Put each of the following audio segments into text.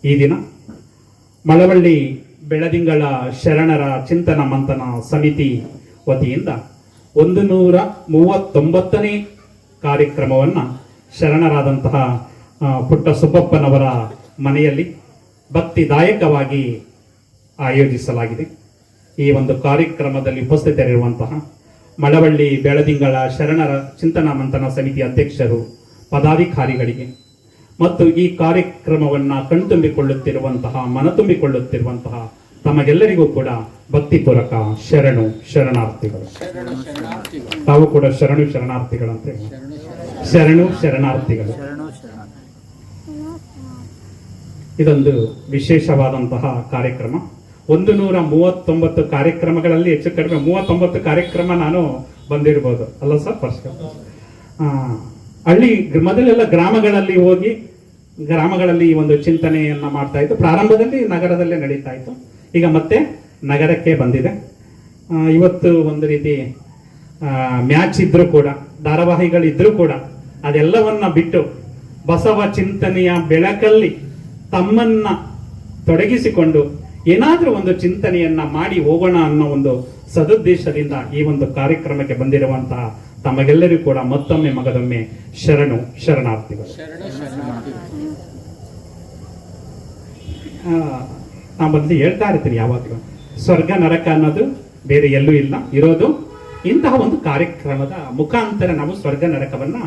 ಈ ದಿನ ಮಳವಳ್ಳಿ ಬೆಳದಿಂಗಳ ಶರಣರ ಚಿಂತನ ಮಂಥನ ಸಮಿತಿ ವತಿಯಿಂದ 139ನೇ ಕಾರ್ಯಕ್ರಮವನ್ನು ಶರಣರಾದಂತಹ ಪುಟ್ಟ ಸುಬ್ಬಪ್ಪನವರ ಮನೆಯಲ್ಲಿ ಭಕ್ತಿದಾಯಕವಾಗಿ ಆಯೋಜಿಸಲಾಗಿದೆ. ಈ ಒಂದು ಕಾರ್ಯಕ್ರಮದಲ್ಲಿ ಉಪಸ್ಥಿತರಿರುವಂತಹ ಮಳವಳ್ಳಿ ಬೆಳದಿಂಗಳ ಶರಣರ ಚಿಂತನ ಮಂಥನ ಸಮಿತಿ ಅಧ್ಯಕ್ಷರು, ಪದಾಧಿಕಾರಿಗಳಿಗೆ ಮತ್ತು ಈ ಕಾರ್ಯಕ್ರಮವನ್ನು ಕಣ್ತುಂಬಿಕೊಳ್ಳುತ್ತಿರುವಂತಹ ಮನತುಂಬಿಕೊಳ್ಳುತ್ತಿರುವಂತಹ ತಮಗೆಲ್ಲರಿಗೂ ಕೂಡ ಭಕ್ತಿಪೂರ್ವಕ ಶರಣಾರ್ಥಿಗಳು. ತಾವು ಕೂಡ ಶರಣಾರ್ಥಿಗಳಂತೆ ಶರಣಾರ್ಥಿಗಳು. ಇದೊಂದು ವಿಶೇಷವಾದಂತಹ ಕಾರ್ಯಕ್ರಮ. 139 ಕಾರ್ಯಕ್ರಮಗಳಲ್ಲಿ ಹೆಚ್ಚು ಕಡಿಮೆ 39 ಕಾರ್ಯಕ್ರಮ ನಾನು ಬಂದಿರಬಹುದು ಅಲ್ಲ ಸರ್? ಹಳ್ಳಿ ಮೊದಲೆಲ್ಲ ಗ್ರಾಮಗಳಲ್ಲಿ ಹೋಗಿ ಗ್ರಾಮಗಳಲ್ಲಿ ಈ ಒಂದು ಚಿಂತನೆಯನ್ನ ಮಾಡ್ತಾ ಇತ್ತು. ಪ್ರಾರಂಭದಲ್ಲಿ ನಗರದಲ್ಲೇ ನಡೀತಾ ಇತ್ತು. ಈಗ ಮತ್ತೆ ನಗರಕ್ಕೆ ಬಂದಿದೆ. ಇವತ್ತು ಒಂದು ರೀತಿ ಮ್ಯಾಚ್ ಇದ್ರೂ ಕೂಡ, ಧಾರಾವಾಹಿಗಳಿದ್ರೂ ಕೂಡ ಅದೆಲ್ಲವನ್ನ ಬಿಟ್ಟು ಬಸವ ಚಿಂತನೆಯ ಬೆಳಕಲ್ಲಿ ತಮ್ಮನ್ನ ತೊಡಗಿಸಿಕೊಂಡು ಏನಾದ್ರೂ ಒಂದು ಚಿಂತನೆಯನ್ನ ಮಾಡಿ ಹೋಗೋಣ ಅನ್ನೋ ಒಂದು ಸದುದ್ದೇಶದಿಂದ ಈ ಒಂದು ಕಾರ್ಯಕ್ರಮಕ್ಕೆ ಬಂದಿರುವಂತಹ ತಮಗೆಲ್ಲರಿಗೂ ಕೂಡ ಮತ್ತೊಮ್ಮೆ ಮಗದೊಮ್ಮೆ ಶರಣಾರ್ಥಿಗಳು. ನಾ ಮೊದಲು ಹೇಳ್ತಾ ಇರ್ತೀನಿ ಯಾವಾಗಲೂ, ಸ್ವರ್ಗ ನರಕ ಅನ್ನೋದು ಬೇರೆ ಎಲ್ಲೂ ಇಲ್ಲ. ಇರೋದು ಇಂತಹ ಒಂದು ಕಾರ್ಯಕ್ರಮದ ಮುಖಾಂತರ ನಾವು ಸ್ವರ್ಗ ನರಕವನ್ನ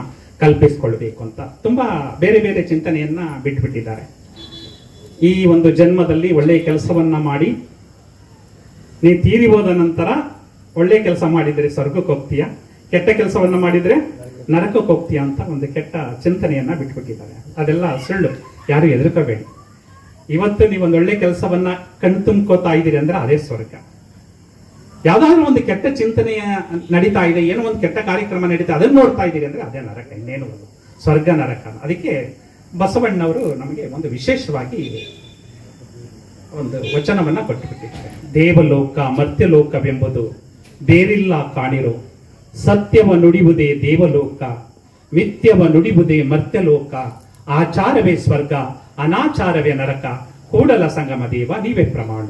ಕಲ್ಪಿಸಿಕೊಳ್ಬೇಕು ಅಂತ ತುಂಬಾ ಬೇರೆ ಬೇರೆ ಚಿಂತನೆಯನ್ನ ಬಿಟ್ಬಿಟ್ಟಿದ್ದಾರೆ. ಈ ಒಂದು ಜನ್ಮದಲ್ಲಿ ಒಳ್ಳೆಯ ಕೆಲಸವನ್ನ ಮಾಡಿ ನೀ ತೀರಿ ಹೋದ ನಂತರ ಒಳ್ಳೆ ಕೆಲಸ ಮಾಡಿದ್ರೆ ಸ್ವರ್ಗಕ್ಕೆ ಹೋಗ್ತೀಯ, ಕೆಟ್ಟ ಕೆಲಸವನ್ನ ಮಾಡಿದ್ರೆ ನರಕಕ್ಕೆ ಹೋಗ್ತೀಯ ಅಂತ ಒಂದು ಕೆಟ್ಟ ಚಿಂತನೆಯನ್ನ ಬಿಟ್ಬಿಟ್ಟಿದ್ದಾರೆ. ಅದೆಲ್ಲ ಸುಳ್ಳು, ಯಾರು ಹೆದರ್ಕೋಬೇಡಿ. ಇವತ್ತು ನೀವು ಒಂದು ಒಳ್ಳೆ ಕೆಲಸವನ್ನ ಕಣ್ತುಂಬ್ಕೋತಾ ಇದ್ದೀರಿ ಅಂದ್ರೆ ಅದೇ ಸ್ವರ್ಗ. ಯಾವ್ದಾದ್ರು ಒಂದು ಕೆಟ್ಟ ಚಿಂತನೆಯ ನಡೀತಾ ಇದೆ, ಏನೋ ಒಂದು ಕೆಟ್ಟ ಕಾರ್ಯಕ್ರಮ ನಡೀತಾ ಅದನ್ನ ನೋಡ್ತಾ ಇದ್ದೀರಿ ಅಂದ್ರೆ ಅದೇ ನರಕ, ಇನ್ನೇನು ಒಂದು ಸ್ವರ್ಗ ನರಕ. ಅದಕ್ಕೆ ಬಸವಣ್ಣವರು ನಮಗೆ ಒಂದು ವಿಶೇಷವಾಗಿ ಒಂದು ವಚನವನ್ನ ಕೊಟ್ಟುಬಿಟ್ಟಿದ್ದಾರೆ. ದೇವಲೋಕ ಮರ್ತ್ಯಲೋಕವೆಂಬುದು ಬೇರಿಲ್ಲ ಕಾಣಿರೋ, ಸತ್ಯವ ನುಡಿಯುವುದೇ ದೇವಲೋಕ, ಮಿಥ್ಯವ ನುಡಿಯುವುದೇ ಮರ್ತ್ಯಲೋಕ, ಆಚಾರವೇ ಸ್ವರ್ಗ ಅನಾಚಾರವೇ ನರಕ, ಕೂಡಲ ಸಂಗಮ ದೇವ ನೀವೇ ಪ್ರಮಾಣ.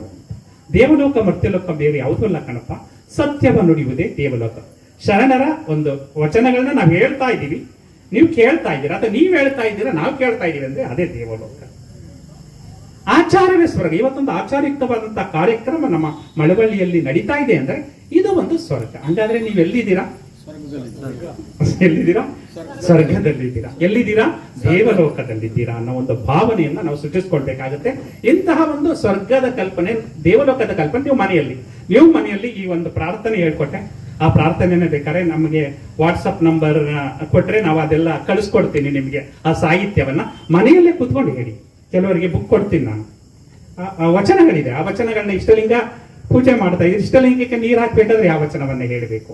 ದೇವಲೋಕ ಮರ್ತ್ಯಲೋಕ ಬೇರೆ ಯಾವುದೂ ಅಲ್ಲ ಕಣಪ್ಪ, ಸತ್ಯವ ನುಡಿಯುವುದೇ ದೇವಲೋಕ. ಶರಣರ ಒಂದು ವಚನಗಳನ್ನ ನಾವು ಹೇಳ್ತಾ ಇದ್ದೀವಿ, ನೀವು ಕೇಳ್ತಾ ಇದ್ದೀರಾ, ಅಥವಾ ನೀವು ಹೇಳ್ತಾ ಇದ್ದೀರಾ ನಾವು ಕೇಳ್ತಾ ಇದ್ದೀವಿ ಅಂದ್ರೆ ಅದೇ ದೇವಲೋಕ. ಆಚಾರವೇ ಸ್ವರ್ಗ. ಇವತ್ತೊಂದು ಆಚಾರಯುಕ್ತವಾದಂತಹ ಕಾರ್ಯಕ್ರಮ ನಮ್ಮ ಮಳವಳ್ಳಿಯಲ್ಲಿ ನಡೀತಾ ಇದೆ ಅಂದ್ರೆ ಇದು ಒಂದು ಸ್ವರ್ಗ. ಹಂಗಾದ್ರೆ ನೀವು ಎಲ್ಲಿದ್ದೀರಾ? ಸ್ವರ್ಗದಲ್ಲಿದ್ದೀರಾ. ಎಲ್ಲಿದ್ದೀರಾ? ದೇವಲೋಕದಲ್ಲಿದ್ದೀರಾ ಅನ್ನೋ ಒಂದು ಭಾವನೆಯನ್ನ ನಾವು ಸೃಷ್ಟಿಸ್ಕೊಳ್ಬೇಕಾಗುತ್ತೆ. ಇಂತಹ ಒಂದು ಸ್ವರ್ಗದ ಕಲ್ಪನೆ, ದೇವಲೋಕದ ಕಲ್ಪನೆ ನೀವು ಮನೆಯಲ್ಲಿ ಈ ಒಂದು ಪ್ರಾರ್ಥನೆ ಹೇಳ್ಕೊಟ್ಟೆ, ಆ ಪ್ರಾರ್ಥನೆನೇ ಬೇಕಾದ್ರೆ ನಮಗೆ ವಾಟ್ಸಪ್ ನಂಬರ್ ಕೊಟ್ರೆ ನಾವು ಅದೆಲ್ಲ ಕಳಿಸ್ಕೊಡ್ತೀನಿ ನಿಮಗೆ. ಆ ಸಾಹಿತ್ಯವನ್ನ ಮನೆಯಲ್ಲೇ ಕೂತ್ಕೊಂಡು ಹೇಳಿ. ಕೆಲವರಿಗೆ ಬುಕ್ ಕೊಡ್ತೀನಿ ನಾನು, ವಚನಗಳಿದೆ, ಆ ವಚನಗಳನ್ನ ಇಷ್ಟಲಿಂಗ ಪೂಜೆ ಮಾಡ್ತಾ ಇದ್ದೀವಿ, ಇಷ್ಟಲಿಂಗಕ್ಕೆ ನೀರು ಹಾಕ್ಬೇಕಾದ್ರೆ ಯಾವ ವಚನವನ್ನ ಹೇಳಬೇಕು,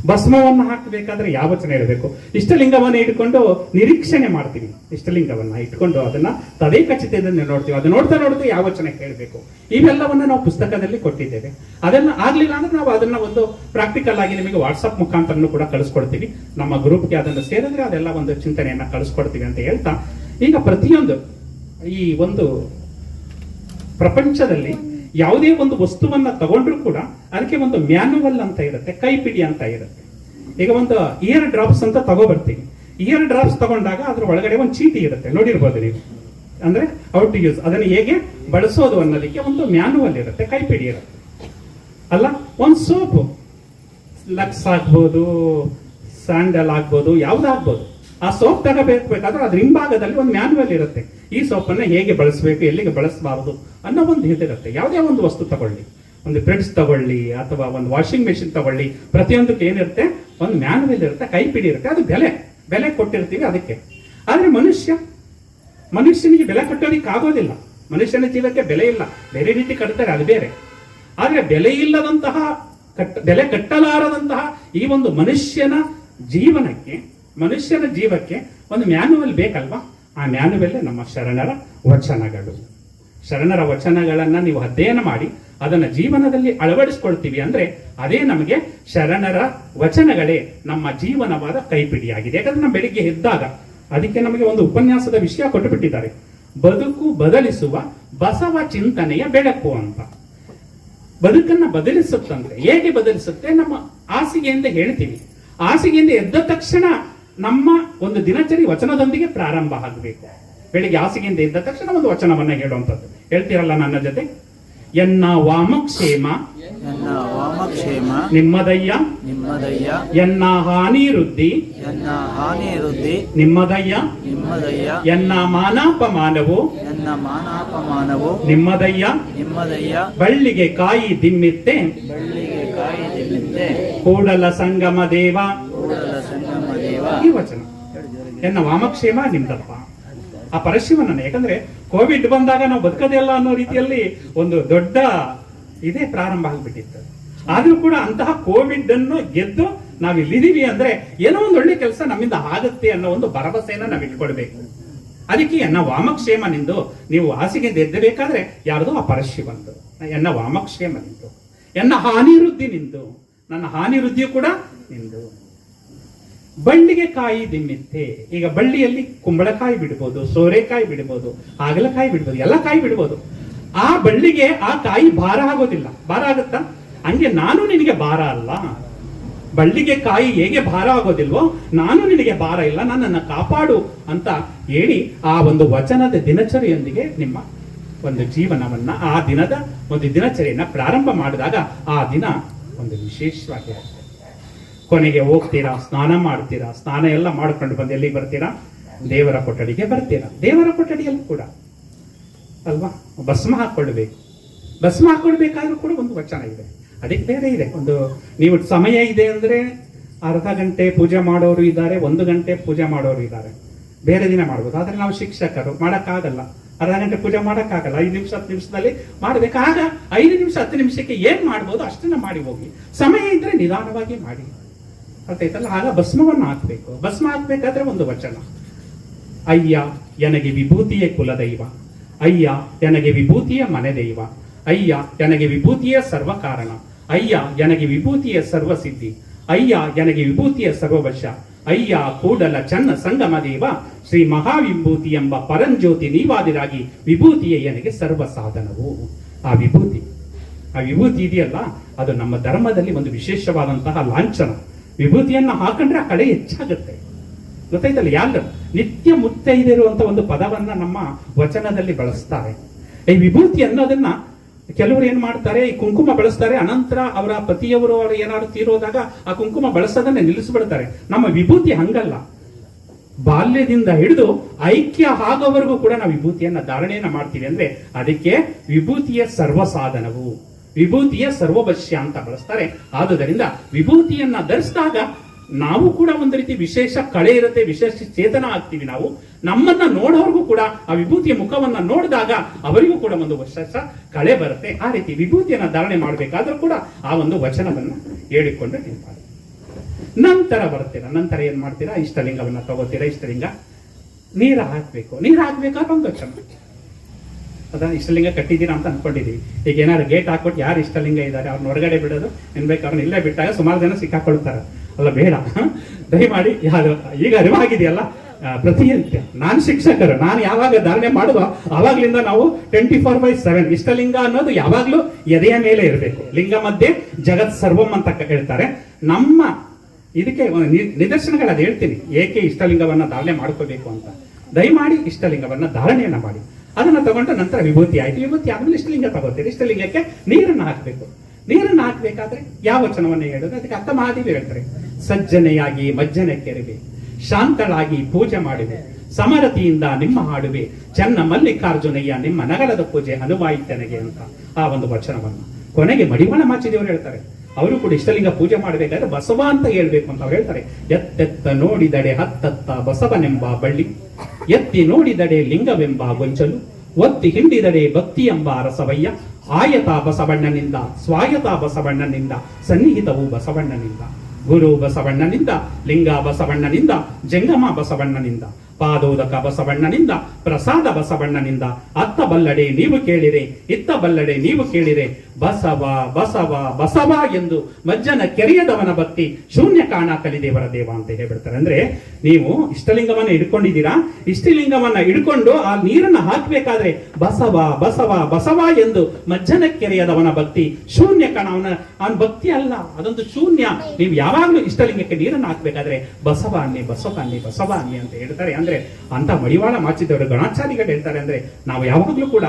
ಭಸ್ಮವನ್ನ ಹಾಕಬೇಕಾದ್ರೆ ಯಾವ ವಚನ ಹೇಳಬೇಕು, ಇಷ್ಟಲಿಂಗವನ್ನ ಇಟ್ಕೊಂಡು ನಿರೀಕ್ಷಣೆ ಮಾಡ್ತೀವಿ, ಇಷ್ಟಲಿಂಗವನ್ನ ಇಟ್ಕೊಂಡು ಅದನ್ನ ತದೇಕಚಿತದಿಂದ ನೋಡ್ತೀವಿ, ಅದು ನೋಡ್ತಾ ಯಾವ ವಚನ ಹೇಳಬೇಕು, ಇವೆಲ್ಲವನ್ನ ನಾವು ಪುಸ್ತಕದಲ್ಲಿ ಕೊಟ್ಟಿದ್ದೇವೆ. ಅದನ್ನ ಆಗ್ಲಿಲ್ಲ ಅಂದ್ರೆ ನಾವು ಅದನ್ನ ಒಂದು ಪ್ರಾಕ್ಟಿಕಲ್ ಆಗಿ ನಿಮಗೆ ವಾಟ್ಸಪ್ ಮುಖಾಂತರನು ಕೂಡ ಕಳಿಸ್ಕೊಡ್ತೀವಿ. ನಮ್ಮ ಗ್ರೂಪ್ಗೆ ಅದನ್ನು ಸೇರಿದ್ರೆ ಅದೆಲ್ಲ ಒಂದು ಚಿಂತನೆಯನ್ನ ಕಳಿಸ್ಕೊಡ್ತೀವಿ ಅಂತ ಹೇಳ್ತಾ, ಈಗ ಪ್ರತಿಯೊಂದು ಈ ಒಂದು ಪ್ರಪಂಚದಲ್ಲಿ ಯಾವುದೇ ಒಂದು ವಸ್ತುವನ್ನ ತಗೊಂಡ್ರು ಕೂಡ ಅದಕ್ಕೆ ಒಂದು ಮ್ಯಾನುವಲ್ ಅಂತ ಇರುತ್ತೆ, ಕೈಪಿಡಿ ಅಂತ ಇರುತ್ತೆ. ಈಗ ಒಂದು ಇಯರ್ ಡ್ರಾಪ್ಸ್ ಅಂತ ತಗೋಬರ್ತೀವಿ. ಇಯರ್ ಡ್ರಾಪ್ಸ್ ತಗೊಂಡಾಗ ಅದ್ರ ಒಳಗಡೆ ಒಂದು ಚೀಟಿ ಇರುತ್ತೆ, ನೋಡಿರ್ಬೋದು ನೀವು. ಅಂದ್ರೆ ಹೌ ಟು ಯೂಸ್, ಅದನ್ನು ಹೇಗೆ ಬಳಸೋದು ಅನ್ನೋದಕ್ಕೆ ಒಂದು ಮ್ಯಾನುವಲ್ ಇರುತ್ತೆ, ಕೈಪಿಡಿ ಇರುತ್ತೆ ಅಲ್ಲ. ಒಂದು ಸೋಪ್, ಲಕ್ಸ್ ಆಗ್ಬೋದು, ಸ್ಯಾಂಡಲ್ ಆಗ್ಬೋದು, ಯಾವ್ದಾಗ್ಬೋದು, ಆ ಸೋಪ್ ತಗೋಬೇಕಾದ್ರೆ ಅದ್ರ ಹಿಂಭಾಗದಲ್ಲಿ ಒಂದು ಮ್ಯಾನುವಲ್ ಇರುತ್ತೆ. ಈ ಸೋಪನ್ನ ಹೇಗೆ ಬಳಸಬೇಕು, ಎಲ್ಲಿಗೆ ಬಳಸಬಾರದು ಅನ್ನೋ ಒಂದು ಇದಿರುತ್ತೆ. ಯಾವುದೇ ಒಂದು ವಸ್ತು ತಗೊಳ್ಳಿ, ಒಂದು ಫ್ರಿಡ್ಜ್ ತಗೊಳ್ಳಿ ಅಥವಾ ಒಂದು ವಾಷಿಂಗ್ ಮೆಷಿನ್ ತಗೊಳ್ಳಿ, ಪ್ರತಿಯೊಂದಕ್ಕೆ ಏನಿರುತ್ತೆ ಒಂದು ಮ್ಯಾನುವಲ್ ಇರುತ್ತೆ, ಕೈಪಿಡಿ ಇರುತ್ತೆ. ಅದು ಬೆಲೆ ಕೊಟ್ಟಿರ್ತೀವಿ ಅದಕ್ಕೆ. ಆದ್ರೆ ಮನುಷ್ಯನಿಗೆ ಬೆಲೆ ಕಟ್ಟೋದಿಕ್ಕೆ ಆಗೋದಿಲ್ಲ. ಮನುಷ್ಯನ ಜೀವಕ್ಕೆ ಬೆಲೆ ಇಲ್ಲ, ಬೇರೆ ರೀತಿ ಕಟ್ತಾರೆ, ಅದು ಬೇರೆ. ಆದ್ರೆ ಬೆಲೆ ಕಟ್ಟಲಾರದಂತಹ ಈ ಒಂದು ಮನುಷ್ಯನ ಜೀವಕ್ಕೆ ಒಂದು ಮ್ಯಾನುವಲ್ ಬೇಕಲ್ವಾ? ಆ ಮ್ಯಾನುವಲ್ ನಮ್ಮ ಶರಣರ ವಚನಗಳು. ಶರಣರ ವಚನಗಳನ್ನ ನೀವು ಅಧ್ಯಯನ ಮಾಡಿ ಅದನ್ನ ಜೀವನದಲ್ಲಿ ಅಳವಡಿಸ್ಕೊಳ್ತೀವಿ ಅಂದ್ರೆ ಅದೇ ನಮಗೆ ಶರಣರ ವಚನಗಳೇ ನಮ್ಮ ಜೀವನವಾದ ಕೈಪಿಡಿಯಾಗಿದೆ. ಯಾಕಂದ್ರೆ ನಾವು ಬೆಳಿಗ್ಗೆ ಎದ್ದಾಗ ಅದಕ್ಕೆ ನಮಗೆ ಒಂದು ಉಪನ್ಯಾಸದ ವಿಷಯ ಕೊಟ್ಟುಬಿಟ್ಟಿದ್ದಾರೆ. ಬದುಕು ಬದಲಿಸುವ ಬಸವ ಚಿಂತನೆಯ ಬೆಳಕು ಅಂತ. ಬದುಕನ್ನ ಬದಲಿಸುತ್ತಂತೆ. ಹೇಗೆ ಬದಲಿಸುತ್ತೆ? ನಮ್ಮ ಹಾಸಿಗೆಯಿಂದ ಹೇಳ್ತೀವಿ. ಹಾಸಿಗೆಯಿಂದ ಎದ್ದ ತಕ್ಷಣ ನಮ್ಮ ಒಂದು ದಿನಚರಿ ವಚನದೊಂದಿಗೆ ಪ್ರಾರಂಭ ಆಗಬೇಕು. ಬೆಳಿಗ್ಗೆ ಹಾಸಿಗೆಯಿಂದ ಎದ್ದ ತಕ್ಷಣ ಒಂದು ವಚನವನ್ನ ಹೇಳುವಂಥದ್ದು. ಹೇಳ್ತೀರಲ್ಲ ನನ್ನ ಜೊತೆ? ಎನ್ನ ವಾಮಕ್ಷೇಮ ನಿಮ್ಮದಯ್ಯ ಎನ್ನ ಹಾನಿ ವೃದ್ಧಿ ನಿಮ್ಮದಯ್ಯ ಎನ್ನ ಮಾನಾಪಮಾನವು ನಿಮ್ಮದಯ್ಯ ಬಳ್ಳಿಗೆ ಕಾಯಿ ದಿಮ್ಮಿತ್ತೆ ಕೂಡಲ ಸಂಗಮ ದೇವ. ಈ ವಚನ ಎನ್ನ ವಾಮಕ್ಷೇಮ ನಿಮ್ದಪ್ಪ. ಆ ಪರಶಿವನನ್ನ, ಯಾಕಂದ್ರೆ ಕೋವಿಡ್ ಬಂದಾಗ ನಾವು ಬದುಕದೇ ಇಲ್ಲ ಅನ್ನೋ ರೀತಿಯಲ್ಲಿ ಒಂದು ದೊಡ್ಡ ಇದೇ ಪ್ರಾರಂಭ ಆಗ್ಬಿಟ್ಟಿತ್ತು. ಆದ್ರೂ ಕೂಡ ಅಂತಹ ಕೋವಿಡ್ ಅನ್ನು ಗೆದ್ದು ನಾವ್ ಇಲ್ಲಿದೀವಿ ಅಂದ್ರೆ ಏನೋ ಒಂದು ಒಳ್ಳೆ ಕೆಲಸ ನಮ್ಮಿಂದ ಆಗುತ್ತೆ ಅನ್ನೋ ಒಂದು ಭರವಸೆಯನ್ನ ನಾವ್ ಇಟ್ಕೊಳ್ಬೇಕು. ಅದಕ್ಕೆ ಎನ್ನ ವಾಮಕ್ಷೇಮ ನಿಂದು. ನೀವು ಹಾಸಿಗೆ ಎದ್ದಬೇಕಾದ್ರೆ ಯಾರ್ದು? ಆ ಪರಶಿವಂದು. ಎನ್ನ ವಾಮಕ್ಷೇಮ ನಿಂದು, ಎನ್ನ ಹಾನಿವೃದ್ಧಿ ನಿಂದು, ನನ್ನ ಹಾನಿವೃದ್ಧಿಯು ಕೂಡ ನಿಂದು. ಬಳ್ಳಿಗೆ ಕಾಯಿ ದಿಮ್ಮಿತ್ತೆ. ಈಗ ಬಳ್ಳಿಯಲ್ಲಿ ಕುಂಬಳಕಾಯಿ ಬಿಡ್ಬೋದು, ಸೋರೆಕಾಯಿ ಬಿಡ್ಬೋದು, ಹಾಗಲಕಾಯಿ ಬಿಡ್ಬೋದು, ಎಲ್ಲ ಕಾಯಿ ಬಿಡ್ಬೋದು. ಆ ಬಳ್ಳಿಗೆ ಆ ಕಾಯಿ ಭಾರ ಆಗೋದಿಲ್ಲ. ಭಾರ ಆಗುತ್ತಾ? ಹಂಗೆ ನಾನು ನಿನಗೆ ಭಾರ ಅಲ್ಲ. ಬಳ್ಳಿಗೆ ಕಾಯಿ ಹೇಗೆ ಭಾರ ಆಗೋದಿಲ್ವೋ, ನಾನು ನಿನಗೆ ಭಾರ ಇಲ್ಲ, ನನ್ನನ್ನು ಕಾಪಾಡು ಅಂತ ಹೇಳಿ ಆ ಒಂದು ವಚನದ ದಿನಚರಿಯೊಂದಿಗೆ ನಿಮ್ಮ ಒಂದು ಜೀವನವನ್ನ, ಆ ದಿನದ ಒಂದು ದಿನಚರಿಯನ್ನ ಪ್ರಾರಂಭ ಮಾಡಿದಾಗ ಆ ದಿನ ಒಂದು ವಿಶೇಷವಾಗಿ ಕೊನೆಗೆ ಹೋಗ್ತೀರಾ, ಸ್ನಾನ ಮಾಡ್ತೀರಾ. ಸ್ನಾನ ಎಲ್ಲ ಮಾಡ್ಕೊಂಡು ಬಂದು ಎಲ್ಲಿಗೆ ಬರ್ತೀರಾ? ದೇವರ ಕೊಠಡಿಗೆ ಬರ್ತೀರಾ. ದೇವರ ಕೊಠಡಿಯಲ್ಲಿ ಕೂಡ ಅಲ್ವಾ ಭಸ್ಮ ಹಾಕೊಳ್ಬೇಕು. ಭಸ್ಮ ಹಾಕೊಳ್ಬೇಕಾದ್ರೂ ಕೂಡ ಒಂದು ವಚನ ಇದೆ. ಅದಕ್ಕೆ ಬೇರೆ ಇದೆ. ಒಂದು ನೀವು ಸಮಯ ಇದೆ ಅಂದ್ರೆ ಅರ್ಧ ಗಂಟೆ ಪೂಜೆ ಮಾಡೋರು ಇದ್ದಾರೆ, 1 ಗಂಟೆ ಪೂಜೆ ಮಾಡೋರು ಇದ್ದಾರೆ. ಬೇರೆ ದಿನ ಮಾಡ್ಬೋದು. ಆದ್ರೆ ನಾವು ಶಿಕ್ಷಕರು ಮಾಡಕ್ಕಾಗಲ್ಲ. ಅರ್ಧ ಗಂಟೆ ಪೂಜೆ ಮಾಡಕ್ಕಾಗಲ್ಲ. 5 ನಿಮಿಷ 10 ನಿಮಿಷದಲ್ಲಿ ಮಾಡ್ಬೇಕಾಗ 5 ನಿಮಿಷ 10 ನಿಮಿಷಕ್ಕೆ ಏನ್ ಮಾಡ್ಬೋದು ಅಷ್ಟನ್ನ ಮಾಡಿ ಹೋಗಿ. ಸಮಯ ಇದ್ರೆ ನಿಧಾನವಾಗಿ ಮಾಡಿ. ಅರ್ಥಾಯ್ತಲ್ಲ? ಆಗ ಭಸ್ಮವನ್ನು ಹಾಕ್ಬೇಕು. ಭಸ್ಮ ಹಾಕ್ಬೇಕಾದ್ರೆ ಒಂದು ವಚನ. ಅಯ್ಯ ಎನಗೆ ವಿಭೂತಿಯೇ ಕುಲದೈವ, ಅಯ್ಯ ಎನಗೆ ವಿಭೂತಿಯ ಮನೆ ದೈವ, ಅಯ್ಯ ಎನಗೆ ವಿಭೂತಿಯ ಸರ್ವ ಕಾರಣ, ಅಯ್ಯ ಎನಗೆ ವಿಭೂತಿಯ ಸರ್ವ ಸಿದ್ಧಿ, ಅಯ್ಯ ಎನಗೆ ವಿಭೂತಿಯ ಸರ್ವವಶ, ಅಯ್ಯ ಕೂಡಲ ಚನ್ನ ಸಂಗಮ ದೇವ, ಶ್ರೀ ಮಹಾವಿಭೂತಿ ಎಂಬ ಪರಂಜ್ಯೋತಿ ನೀವಾದಿರಾಗಿ ವಿಭೂತಿಯೇ ಎನಗೆ ಸರ್ವ ಸಾಧನವು. ಆ ವಿಭೂತಿ ಇದೆಯಲ್ಲ, ಅದು ನಮ್ಮ ಧರ್ಮದಲ್ಲಿ ಒಂದು ವಿಶೇಷವಾದಂತಹ ಲಾಂಛನ. ವಿಭೂತಿಯನ್ನ ಹಾಕೊಂಡ್ರೆ ಆ ಕಡೆ ಹೆಚ್ಚಾಗುತ್ತೆ. ಗೊತ್ತಾಯ್ತಲ್ಲ? ಯಾರು ನಿತ್ಯ ಮುತ್ತೈದಿರುವಂತ ಒಂದು ಪದವನ್ನ ನಮ್ಮ ವಚನದಲ್ಲಿ ಬಳಸ್ತಾರೆ. ಈ ವಿಭೂತಿ ಅನ್ನೋದನ್ನ ಕೆಲವರು ಏನ್ ಮಾಡ್ತಾರೆ, ಈ ಕುಂಕುಮ ಬಳಸ್ತಾರೆ. ಅನಂತರ ಅವರ ಪತಿಯವರು ಅವರು ಏನಾದ್ರು ತೀರೋದಾಗ ಆ ಕುಂಕುಮ ಬಳಸೋದನ್ನ ನಿಲ್ಲಿಸ್ಬಿಡ್ತಾರೆ. ನಮ್ಮ ವಿಭೂತಿ ಹಂಗಲ್ಲ. ಬಾಲ್ಯದಿಂದ ಹಿಡಿದು ಐಕ್ಯ ಆಗೋವರೆಗೂ ಕೂಡ ನಾವು ವಿಭೂತಿಯನ್ನ ಧಾರಣೆಯನ್ನ ಮಾಡ್ತೀವಿ. ಅಂದ್ರೆ ಅದಕ್ಕೆ ವಿಭೂತಿಯ ಸರ್ವ ಸಾಧನವು, ವಿಭೂತಿಯ ಸರ್ವವಶ್ಯ ಅಂತ ಬಳಸ್ತಾರೆ. ಆದುದರಿಂದ ವಿಭೂತಿಯನ್ನ ಧರಿಸಿದಾಗ ನಾವು ಕೂಡ ಒಂದು ರೀತಿ ವಿಶೇಷ ಕಳೆ ಇರುತ್ತೆ, ವಿಶೇಷ ಚೇತನ ಆಗ್ತೀವಿ. ನಾವು ನಮ್ಮನ್ನ ನೋಡೋರ್ಗೂ ಕೂಡ ಆ ವಿಭೂತಿಯ ಮುಖವನ್ನ ನೋಡಿದಾಗ ಅವರಿಗೂ ಕೂಡ ಒಂದು ವಿಶೇಷ ಕಳೆ ಬರುತ್ತೆ. ಆ ರೀತಿ ವಿಭೂತಿಯನ್ನ ಧಾರಣೆ ಮಾಡಬೇಕಾದ್ರೂ ಕೂಡ ಆ ಒಂದು ವಚನವನ್ನ ಹೇಳಿಕೊಂಡು ನಿಲ್ಪಾಡಿ. ನಂತರ ಬರ್ತೀರಾ. ನಂತರ ಏನ್ ಮಾಡ್ತೀರಾ? ಇಷ್ಟಲಿಂಗವನ್ನ ತಗೋತೀರಾ. ಇಷ್ಟಲಿಂಗ ನೀರು ಹಾಕ್ಬೇಕು. ನೀರು ಹಾಕ್ಬೇಕಾದ್ರೆ ಒಂದು ವಚನ. ಅದ ಇಷ್ಟಲಿಂಗ ಕಟ್ಟಿದ್ದೀರಾ ಅಂತ ಅನ್ಕೊಂಡಿದೀವಿ. ಈಗ ಏನಾದ್ರು ಗೇಟ್ ಹಾಕ್ಬಿಟ್ಟು ಯಾರು ಇಷ್ಟಲಿಂಗ ಇದ್ದಾರೆ ಅವ್ರನ್ನ ಹೊರಗಡೆ ಬಿಡೋದು, ಬೇಕು ಅವ್ರನ್ನ ಇಲ್ಲೇ ಬಿಟ್ಟಾಗ ಸುಮಾರು ಜನ ಸಿಕ್ಕಾಕೊಳ್ತಾರೆ. ಅಲ್ಲ, ಬೇಡ. ದಯಮಾಡಿ ಈಗ ಅರಿವಾಗಿದೆಯಲ್ಲ, ಪ್ರತಿನಿತ್ಯ ನಾನು ಶಿಕ್ಷಕರು, ನಾನು ಯಾವಾಗ ಧಾರಣೆ ಮಾಡುವ ಆವಾಗ್ಲಿಂದ ನಾವು 24/7 ಇಷ್ಟಲಿಂಗ ಅನ್ನೋದು ಯಾವಾಗ್ಲೂ ಎದೆಯ ಮೇಲೆ ಇರಬೇಕು. ಲಿಂಗ ಮಧ್ಯೆ ಜಗತ್ ಸರ್ವಂ ಅಂತ ಹೇಳ್ತಾರೆ. ನಮ್ಮ ಇದಕ್ಕೆ ನಿದರ್ಶನಗಳು ಅದು ಹೇಳ್ತೀನಿ, ಏಕೆ ಇಷ್ಟಲಿಂಗವನ್ನ ಧಾರಣೆ ಮಾಡ್ಕೋಬೇಕು ಅಂತ. ದಯಮಾಡಿ ಇಷ್ಟಲಿಂಗವನ್ನ ಧಾರಣೆಯನ್ನ ಮಾಡಿ. ಅದನ್ನ ತಗೊಂಡು ನಂತರ ವಿಭೂತಿ ಆಯ್ತು. ವಿಭೂತಿ ಆದ್ಮೇಲೆ ಇಷ್ಟಲಿಂಗ ತಗೋತೀರಿ. ಇಷ್ಟಲಿಂಗಕ್ಕೆ ನೀರನ್ನು ಹಾಕಬೇಕು. ನೀರನ್ನು ಹಾಕ್ಬೇಕಾದ್ರೆ ಯಾವ ವಚನವನ್ನ ಹೇಳೋದು? ಅದಕ್ಕೆ ಅಕ್ಕ ಮಹಾದೇವಿ ಹೇಳ್ತಾರೆ, ಸಜ್ಜನೆಯಾಗಿ ಮಜ್ಜನೆ ಕೆರೆವೆ, ಶಾಂತಳಾಗಿ ಪೂಜೆ ಮಾಡುವೆ, ಸಮರತಿಯಿಂದ ನಿಮ್ಮ ಹಾಡುವೆ, ಚೆನ್ನ ಮಲ್ಲಿಕಾರ್ಜುನಯ್ಯ ನಿಮ್ಮ ನಗರದ ಪೂಜೆ ಅನುವಾಯಿತನೆಗೆ ಅಂತ ಆ ಒಂದು ವಚನವನ್ನು ಕೊನೆಗೆ ಮಡಿವಾಳ ಮಾಚಿದೇವರು ಹೇಳ್ತಾರೆ. ಅವರು ಕೂಡ ಇಷ್ಟಲಿಂಗ ಪೂಜೆ ಮಾಡಬೇಕಾದ್ರೆ ಬಸವ ಅಂತ ಹೇಳ್ಬೇಕು ಅಂತ ಅವ್ರು ಹೇಳ್ತಾರೆ. ಎತ್ತೆತ್ತ ನೋಡಿದಡೆ ಹತ್ತತ್ತ ಬಸವನೆಂಬ ಬಳ್ಳಿ, ಎತ್ತಿ ನೋಡಿದಡೆ ಲಿಂಗವೆಂಬ ಗೊಂಚಲು, ಒತ್ತಿ ಹಿಂಡಿದಡೆ ಭಕ್ತಿ ಎಂಬ ರಸವಯ್ಯ, ಆಯತ ಬಸವಣ್ಣನಿಂದ ಸ್ವಾಯತ ಬಸವಣ್ಣನಿಂದ ಸನ್ನಿಹಿತವು ಬಸವಣ್ಣನಿಂದ, ಗುರು ಬಸವಣ್ಣನಿಂದ ಲಿಂಗ ಬಸವಣ್ಣನಿಂದ ಜಂಗಮ ಬಸವಣ್ಣನಿಂದ ಪಾದೋದಕ ಬಸವಣ್ಣನಿಂದ ಪ್ರಸಾದ ಬಸವಣ್ಣನಿಂದ ಅತ್ತ ಬಲ್ಲಡೆ ನೀವು ಕೇಳಿರೆ ಇತ್ತ ಬಲ್ಲಡೆ ನೀವು ಕೇಳಿರೆ ಬಸವ ಬಸವ ಬಸವ ಎಂದು ಮಜ್ಜನ ಕೆರೆಯದವನ ಭಕ್ತಿ ಶೂನ್ಯ ಕಾಣ ಕಲಿದೇವರ ದೇವ ಅಂತ ಹೇಳ್ಬಿಡ್ತಾರೆ. ಅಂದ್ರೆ ನೀವು ಇಷ್ಟಲಿಂಗವನ್ನ ಹಿಡ್ಕೊಂಡಿದ್ದೀರಾ, ಇಷ್ಟಲಿಂಗವನ್ನ ಹಿಡ್ಕೊಂಡು ಆ ನೀರನ್ನ ಹಾಕ್ಬೇಕಾದ್ರೆ ಬಸವ ಬಸವ ಬಸವ ಎಂದು ಮಜ್ಜನ ಕೆರೆಯದವನ ಭಕ್ತಿ ಶೂನ್ಯ ಕಾಣ. ಅವನ ಭಕ್ತಿ ಅಲ್ಲ, ಅದೊಂದು ಶೂನ್ಯ. ನೀವು ಯಾವಾಗ್ಲೂ ಇಷ್ಟಲಿಂಗಕ್ಕೆ ನೀರನ್ನು ಹಾಕ್ಬೇಕಾದ್ರೆ ಬಸವ ಅನ್ನಿ ಬಸವ ಅನ್ನಿ ಬಸವ ಅನ್ನಿ ಅಂತ ಹೇಳ್ತಾರೆ. ಅಂದ್ರೆ ಅಂತ ಮಡಿವಾಳ ಮಾಚಿದವರು ಗಣಾಚಾರಿಗಳು ಹೇಳ್ತಾರೆ. ಅಂದ್ರೆ ನಾವು ಯಾವಾಗ್ಲೂ ಕೂಡ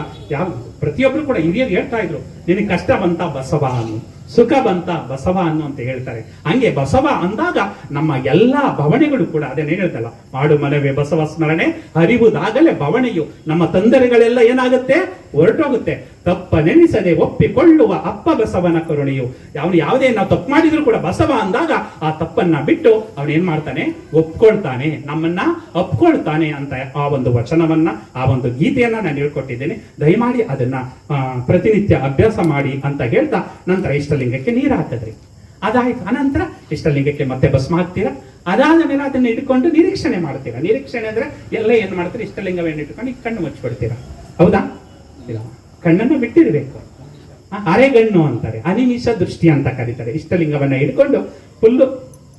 ಪ್ರತಿಯೊಬ್ರು ಕೂಡ ಹಿರಿಯರು ಹೇಳ್ತಾ ಇದ್ರು, ನಿನಗೆ ಕಷ್ಟ ಬಂತ ಬಸವ ಅನ್ನು, ಸುಖ ಬಂತ ಬಸವ ಅನ್ನು ಅಂತ ಹೇಳ್ತಾರೆ. ಹಂಗೆ ಬಸವ ಅಂದಾಗ ನಮ್ಮ ಎಲ್ಲಾ ಭವನೆಗಳು ಕೂಡ ಅದೇನೇ ಹೇಳ್ತಲ್ಲ, ಮಾಡು ಮನವೇ ಬಸವ ಸ್ಮರಣೆ ಹರಿವುದಾಗಲೇ ಭವನೆಯು. ನಮ್ಮ ತೊಂದರೆಗಳೆಲ್ಲ ಏನಾಗುತ್ತೆ, ಹೊರಟೋಗುತ್ತೆ. ತಪ್ಪ ನೆನೆಸದೆ ಒಪ್ಪಿಕೊಳ್ಳುವ ಅಪ್ಪ ಬಸವನ ಕರುಣೆಯು. ಅವನು ಯಾವುದೇ ನಾವು ತಪ್ಪು ಮಾಡಿದ್ರು ಕೂಡ ಬಸವ ಅಂದಾಗ ಆ ತಪ್ಪನ್ನ ಬಿಟ್ಟು ಅವನು ಏನ್ ಮಾಡ್ತಾನೆ, ಒಪ್ಕೊಳ್ತಾನೆ, ನಮ್ಮನ್ನ ಒಪ್ಕೊಳ್ತಾನೆ ಅಂತ ಆ ಒಂದು ವಚನವನ್ನ, ಆ ಒಂದು ಗೀತೆಯನ್ನ ನಾನು ಹೇಳ್ಕೊಟ್ಟಿದ್ದೇನೆ. ದಯಮಾಡಿ ಅದನ್ನ ಪ್ರತಿನಿತ್ಯ ಅಭ್ಯಾಸ ಮಾಡಿ ಅಂತ ಹೇಳ್ತಾ ನಂತರ ಇಷ್ಟಲಿಂಗಕ್ಕೆ ನೀರು ಹಾಕಿದ್ರಿ. ಅದಾಯ್ತು. ಅನಂತರ ಇಷ್ಟಲಿಂಗಕ್ಕೆ ಮತ್ತೆ ಭಸ್ಮ ಹಾಕ್ತೀರಾ. ಅದಾದ ಮೇಲೆ ಅದನ್ನ ಇಟ್ಕೊಂಡು ನಿರೀಕ್ಷಣೆ ಮಾಡ್ತೀರಾ. ನಿರೀಕ್ಷಣೆ ಅಂದ್ರೆ ಎಲ್ಲ ಏನ್ ಮಾಡ್ತೀರಾ, ಇಷ್ಟಲಿಂಗವೇನು ಇಟ್ಕೊಂಡು ಕಣ್ಣು ಮುಚ್ಚಿಬಿಡ್ತೀರಾ. ಹೌದಾ? ಇಲ್ಲ, ಕಣ್ಣನ್ನು ಬಿಟ್ಟಿರ್ಬೇಕು. ಅರೆಗಣ್ಣು ಅಂತಾರೆ, ಅನಿಮಿಷ ದೃಷ್ಟಿ ಅಂತ ಕರೀತಾರೆ. ಇಷ್ಟಲಿಂಗವನ್ನ ಹಿಡ್ಕೊಂಡು ಫುಲ್ಲು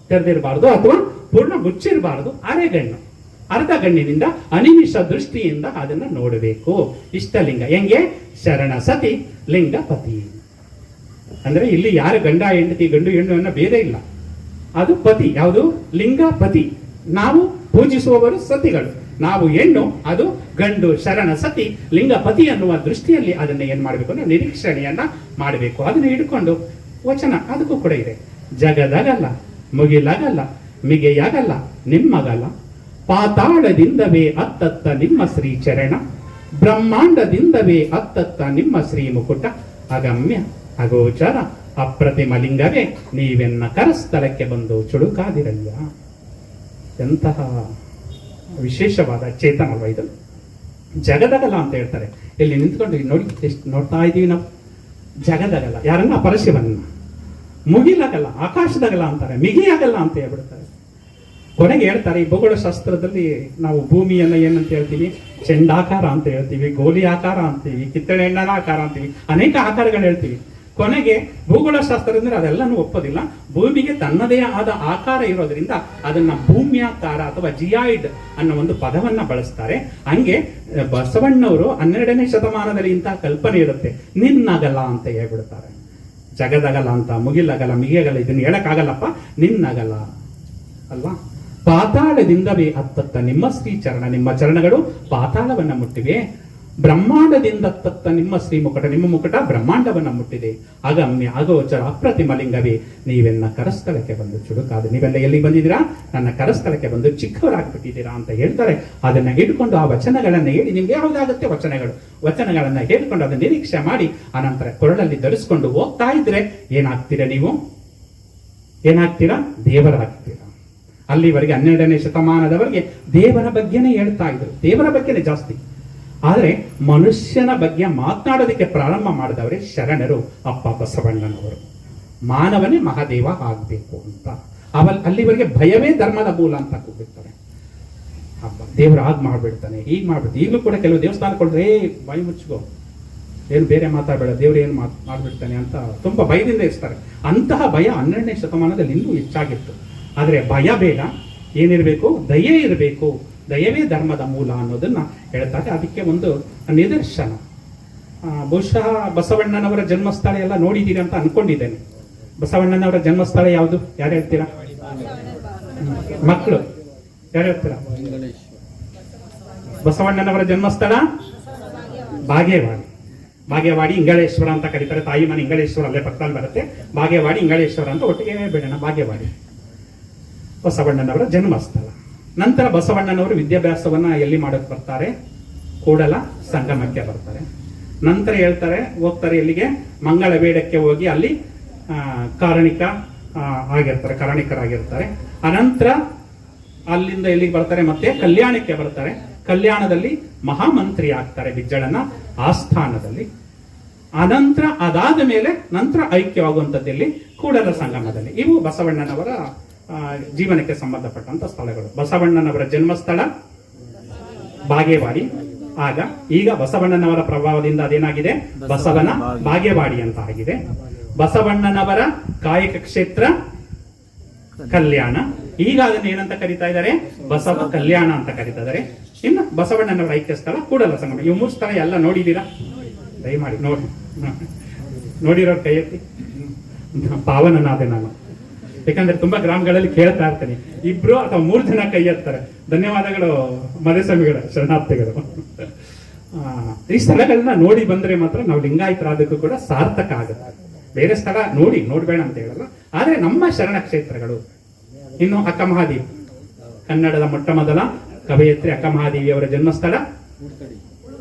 ತೆರೆದಿರಬಾರ್ದು ಅಥವಾ ಪೂರ್ಣ ಮುಚ್ಚಿರಬಾರ್ದು. ಅರೆಗಣ್ಣು, ಅರ್ಧ ಗಣ್ಣಿನಿಂದ ಅನಿಮಿಷ ದೃಷ್ಟಿಯಿಂದ ಅದನ್ನ ನೋಡಬೇಕು. ಇಷ್ಟಲಿಂಗ ಹೆಂಗೆ, ಶರಣ ಸತಿ ಲಿಂಗ ಪತಿ. ಅಂದ್ರೆ ಇಲ್ಲಿ ಯಾರು ಗಂಡ ಹೆಂಡತಿ, ಗಂಡು ಹೆಣ್ಣು ಅನ್ನೋ ಬೇರೆ ಇಲ್ಲ. ಅದು ಪತಿ, ಯಾವುದು ಲಿಂಗ ಪತಿ. ನಾವು ಪೂಜಿಸುವವರು ಸತಿಗಳು, ನಾವು ಹೆಣ್ಣು, ಅದು ಗಂಡು. ಶರಣ ಸತಿ ಲಿಂಗ ಪತಿ ಅನ್ನುವ ದೃಷ್ಟಿಯಲ್ಲಿ ಅದನ್ನ ಏನ್ ಮಾಡ್ಬೇಕು ಅಂದ್ರೆ ನಿರೀಕ್ಷಣೆಯನ್ನ ಮಾಡಬೇಕು. ಅದನ್ನ ಹಿಡ್ಕೊಂಡು ವಚನ ಅದಕ್ಕೂ ಕೂಡ ಇದೆ. ಜಗದಗಲ್ಲ ಮುಗಿಲಗಲ್ಲ ಮಿಗೆಯಾಗಲ್ಲ ನಿಮ್ಮಗಲ್ಲ, ಪಾತಾಳದಿಂದವೇ ಅತ್ತತ್ತ ನಿಮ್ಮ ಶ್ರೀ ಚರಣ, ಬ್ರಹ್ಮಾಂಡದಿಂದವೇ ಅತ್ತತ್ತ ನಿಮ್ಮ ಶ್ರೀ ಮುಕುಟ, ಅಗಮ್ಯ ಅಗೋಚರ ಅಪ್ರತಿಮ ಲಿಂಗವೇ ನೀವೆನ್ನ ಕರಸ್ಥಳಕ್ಕೆ ಬಂದು ಚುಡುಕಾದಿರಯ್ಯ. ಎಂತಹ ವಿಶೇಷವಾದ ಚೇತನ ಅಲ್ವಾ ಇದು. ಜಗದಗಲ ಅಂತ ಹೇಳ್ತಾರೆ. ಇಲ್ಲಿ ನಿಂತ್ಕೊಂಡು ನೋಡಿ ಎಷ್ಟು ನೋಡ್ತಾ ಇದ್ದೀವಿ ನಾವು. ಜಗದಗಲ ಯಾರನ್ನ, ಪರಶಿವನ್ನ. ಮುಗಿಲಾಗಲ್ಲ, ಆಕಾಶದಗಲ ಅಂತಾರೆ, ಮಿಗಿಯಾಗಲ್ಲ ಅಂತ ಹೇಳ್ಬಿಡ್ತಾರೆ. ಕೊನೆಗೆ ಹೇಳ್ತಾರೆ, ಈ ಭೂಗೋಳ ಶಾಸ್ತ್ರದಲ್ಲಿ ನಾವು ಭೂಮಿಯನ್ನ ಏನಂತ ಹೇಳ್ತೀವಿ, ಚೆಂಡಾಕಾರ ಅಂತ ಹೇಳ್ತೀವಿ, ಗೋಲಿ ಆಕಾರ ಅಂತೀವಿ, ಕಿತ್ತಳೆ ಹಣ್ಣಿನ ಆಕಾರ ಅಂತೀವಿ, ಅನೇಕ ಆಕಾರಗಳು ಹೇಳ್ತೀವಿ. ಕೊನೆಗೆ ಭೂಗೋಳ ಶಾಸ್ತ್ರದಿಂದ ಅದೆಲ್ಲನೂ ಒಪ್ಪೋದಿಲ್ಲ. ಭೂಮಿಗೆ ತನ್ನದೇ ಆದ ಆಕಾರ ಇರೋದ್ರಿಂದ ಅದನ್ನ ಭೂಮ್ಯಾಕಾರ ಅಥವಾ ಜಿಯಾಯ್ಡ್ ಅನ್ನೋ ಒಂದು ಪದವನ್ನ ಬಳಸ್ತಾರೆ. ಹಂಗೆ ಬಸವಣ್ಣವರು 12ನೇ ಶತಮಾನದಲ್ಲಿ ಇಂತಹ ಕಲ್ಪನೆ ಇರುತ್ತೆ. ನಿನ್ನಗಲ ಅಂತ ಹೇಳ್ಬಿಡ್ತಾರೆ. ಜಗದಗಲ ಅಂತ, ಮುಗಿಲಗಲ ಮಿಗಿಯಗಲ ಇದನ್ನ ಹೇಳಕ್ಕಾಗಲ್ಲಪ್ಪ, ನಿನ್ನಗಲ ಅಲ್ವಾ. ಪಾತಾಳದಿಂದವೇ ಅತ್ತತ್ತ ನಿಮ್ಮ ಶ್ರೀ ಚರಣ, ನಿಮ್ಮ ಚರಣಗಳು ಪಾತಾಳವನ್ನ ಮುಟ್ಟಿವೆ. ಬ್ರಹ್ಮಾಂಡದಿಂದ ತತ್ತ ನಿಮ್ಮ ಶ್ರೀ ಮುಕುಟ, ನಿಮ್ಮ ಮುಕುಟ ಬ್ರಹ್ಮಾಂಡವನ್ನ ಮುಟ್ಟಿದೆ. ಅಗಮ್ಯ ಅಗೋಚರ ಅಪ್ರತಿಮ ಲಿಂಗವೇ ನೀವೆನ್ನ ಕರಸ್ಥಳಕ್ಕೆ ಬಂದು ಚುಡುಕಾದ. ನೀವೆಲ್ಲ ಎಲ್ಲಿಗೆ ಬಂದಿದ್ದೀರಾ, ನನ್ನ ಕರಸ್ಥಳಕ್ಕೆ ಬಂದು ಚಿಕ್ಕವರಾಗ್ಬಿಟ್ಟಿದ್ದೀರಾ ಅಂತ ಹೇಳ್ತಾರೆ. ಅದನ್ನ ಹಿಡ್ಕೊಂಡು ಆ ವಚನಗಳನ್ನ ಹೇಳಿ, ನಿಮ್ಗೆ ಯಾವುದಾಗುತ್ತೆ ವಚನಗಳನ್ನ ಹೇಳ್ಕೊಂಡು ಅದನ್ನ ನಿರೀಕ್ಷೆ ಮಾಡಿ ಅನಂತರ ಕೊರಳಲ್ಲಿ ಧರಿಸ್ಕೊಂಡು ಹೋಗ್ತಾ ಇದ್ರೆ ಏನಾಗ್ತೀರಾ, ನೀವು ಏನಾಗ್ತೀರಾ, ದೇವರಾಗ್ತೀರಾ. ಅಲ್ಲಿವರೆಗೆ 12ನೇ ಶತಮಾನದವರೆಗೆ ದೇವರ ಬಗ್ಗೆನೇ ಹೇಳ್ತಾ ಇದ್ರು, ದೇವರ ಬಗ್ಗೆನೇ ಜಾಸ್ತಿ. ಆದರೆ ಮನುಷ್ಯನ ಬಗ್ಗೆ ಮಾತನಾಡೋದಕ್ಕೆ ಪ್ರಾರಂಭ ಮಾಡಿದವರೇ ಶರಣರು, ಅಪ್ಪ ಬಸವಣ್ಣನವರು. ಮಾನವನೇ ಮಹಾದೇವ ಆಗ್ಬೇಕು ಅಂತ. ಅಲ್ಲಿವರೆಗೆ ಭಯವೇ ಧರ್ಮದ ಮೂಲ ಅಂತ ಕೂಗಿರ್ತಾರೆ. ದೇವರು ಆಗ್ ಮಾಡ್ಬಿಡ್ತಾನೆ, ಈಗ ಮಾಡ್ಬಿಡ್ತಾನೆ. ಈಗಲೂ ಕೂಡ ಕೆಲವು ದೇವಸ್ಥಾನಗಳು ಬಾಯಿ ಮುಚ್ಕೋ, ಏನು ಬೇರೆ ಮಾತಾಡಬೇಡ, ದೇವ್ರು ಏನು ಮಾಡ್ಬಿಡ್ತಾನೆ ಅಂತ ತುಂಬಾ ಭಯದಿಂದ ಇರ್ತಾರೆ. ಅಂತಹ ಭಯ 12ನೇ ಶತಮಾನದಲ್ಲಿ ಇನ್ನೂ ಹೆಚ್ಚಾಗಿತ್ತು. ಆದರೆ ಭಯ ಬೇಡ, ಏನಿರಬೇಕು, ದಯೆ ಇರಬೇಕು. ದಯವೇ ಧರ್ಮದ ಮೂಲ ಅನ್ನೋದನ್ನ ಹೇಳ್ತಾರೆ. ಅದಕ್ಕೆ ಒಂದು ನಿದರ್ಶನ, ಬಹುಶಃ ಬಸವಣ್ಣನವರ ಜನ್ಮಸ್ಥಳ ಎಲ್ಲ ನೋಡಿದ್ದೀರಿ ಅಂತ ಅನ್ಕೊಂಡಿದ್ದೇನೆ. ಬಸವಣ್ಣನವರ ಜನ್ಮಸ್ಥಳ ಯಾವುದು, ಯಾರು ಹೇಳ್ತೀರಾ? ಮಕ್ಕಳು ಯಾರು ಹೇಳ್ತೀರಾ? ಬಸವಣ್ಣನವರ ಜನ್ಮಸ್ಥಳ ಬಾಗೇವಾಡಿ ಇಂಗಳೇಶ್ವರ ಅಂತ ಕರೀತಾರೆ. ತಾಯಿ ಮನೆ ಇಂಗಳೇಶ್ವರ ಅಲ್ಲೇ ಪಕ್ಕದಲ್ಲಿ ಬರುತ್ತೆ. ಬಾಗೇವಾಡಿ ಇಂಗಳೇಶ್ವರ ಅಂತ ಒಟ್ಟಿಗೆ ಬೇಡಣ. ಬಾಗೇವಾಡಿ ಬಸವಣ್ಣನವರ ಜನ್ಮಸ್ಥಳ. ನಂತರ ಬಸವಣ್ಣನವರು ವಿದ್ಯಾಭ್ಯಾಸವನ್ನ ಎಲ್ಲಿ ಮಾಡಕ್ ಬರ್ತಾರೆ, ಕೂಡಲ ಸಂಗಮಕ್ಕೆ ಬರ್ತಾರೆ. ನಂತರ ಹೇಳ್ತಾರೆ, ಹೋಗ್ತಾರೆ ಎಲ್ಲಿಗೆ, ಮಂಗಳ ಬೇಡಕ್ಕೆ ಹೋಗಿ ಅಲ್ಲಿ ಕಾರಣಿಕರಾಗಿರ್ತಾರೆ. ಅನಂತರ ಅಲ್ಲಿಂದ ಎಲ್ಲಿಗೆ ಬರ್ತಾರೆ, ಮತ್ತೆ ಕಲ್ಯಾಣಕ್ಕೆ ಬರ್ತಾರೆ. ಕಲ್ಯಾಣದಲ್ಲಿ ಮಹಾಮಂತ್ರಿ ಆಗ್ತಾರೆ ಬಿಜ್ಜಳನ ಆಸ್ಥಾನದಲ್ಲಿ. ಅನಂತರ ಅದಾದ ಮೇಲೆ ನಂತರ ಐಕ್ಯವಾಗುವಂಥದ್ದಲ್ಲಿ ಕೂಡಲ ಸಂಗಮದಲ್ಲಿ. ಇವು ಬಸವಣ್ಣನವರ ಜೀವನಕ್ಕೆ ಸಂಬಂಧಪಟ್ಟಂತ ಸ್ಥಳಗಳು. ಬಸವಣ್ಣನವರ ಜನ್ಮಸ್ಥಳ ಬಾಗೇವಾಡಿ. ಆಗ ಈಗ ಬಸವಣ್ಣನವರ ಪ್ರಭಾವದಿಂದ ಅದೇನಾಗಿದೆ, ಬಸವನ ಬಾಗೇವಾಡಿ ಅಂತ ಆಗಿದೆ. ಬಸವಣ್ಣನವರ ಕಾಯಕ ಕ್ಷೇತ್ರ ಕಲ್ಯಾಣ. ಈಗ ಅದನ್ನ ಏನಂತ ಕರೀತಾ ಇದ್ದಾರೆ, ಬಸವ ಕಲ್ಯಾಣ ಅಂತ ಕರೀತಾ ಇದ್ದಾರೆ. ಇನ್ನು ಬಸವಣ್ಣನವರ ಐಕ್ಯ ಸ್ಥಳ ಕೂಡಲ ಸಂಗಮ. ಇವು 3 ಸ್ಥಳ ಎಲ್ಲ ನೋಡಿದೀರಾ? ದಯಮಾಡಿ ನೋಡಿರೋರು ಕೈ ಎತ್ತಿ. ಪಾವನನಾದೆ ನಾನು, ಯಾಕಂದ್ರೆ ತುಂಬಾ ಗ್ರಾಮಗಳಲ್ಲಿ ಕೇಳ್ತಾ ಇರ್ತೀನಿ, 2 ಅಥವಾ 3 ಜನ ಕೈ ಎತ್ತಾರೆ. ಧನ್ಯವಾದಗಳು ಮಧುಸ್ವಾಮಿಗಳ ಶರಣಾರ್ಥಿಗಳು. ಈ ಸ್ಥಳಗಳನ್ನ ನೋಡಿ ಬಂದ್ರೆ ಮಾತ್ರ ನಾವು ಲಿಂಗಾಯತರಾದಕ್ಕೂ ಕೂಡ ಸಾರ್ಥಕ ಆಗುತ್ತೆ. ಬೇರೆ ಸ್ಥಳ ನೋಡ್ಬೇಡ ಅಂತ ಹೇಳಲ್ಲ, ಆದ್ರೆ ನಮ್ಮ ಶರಣ ಕ್ಷೇತ್ರಗಳು. ಇನ್ನು ಅಕ್ಕ ಮಹಾದೇವಿ, ಕನ್ನಡದ ಮೊಟ್ಟ ಮೊದಲ ಕವಯತ್ರಿ ಅಕ್ಕ ಮಹಾದೇವಿ ಅವರ ಜನ್ಮಸ್ಥಳ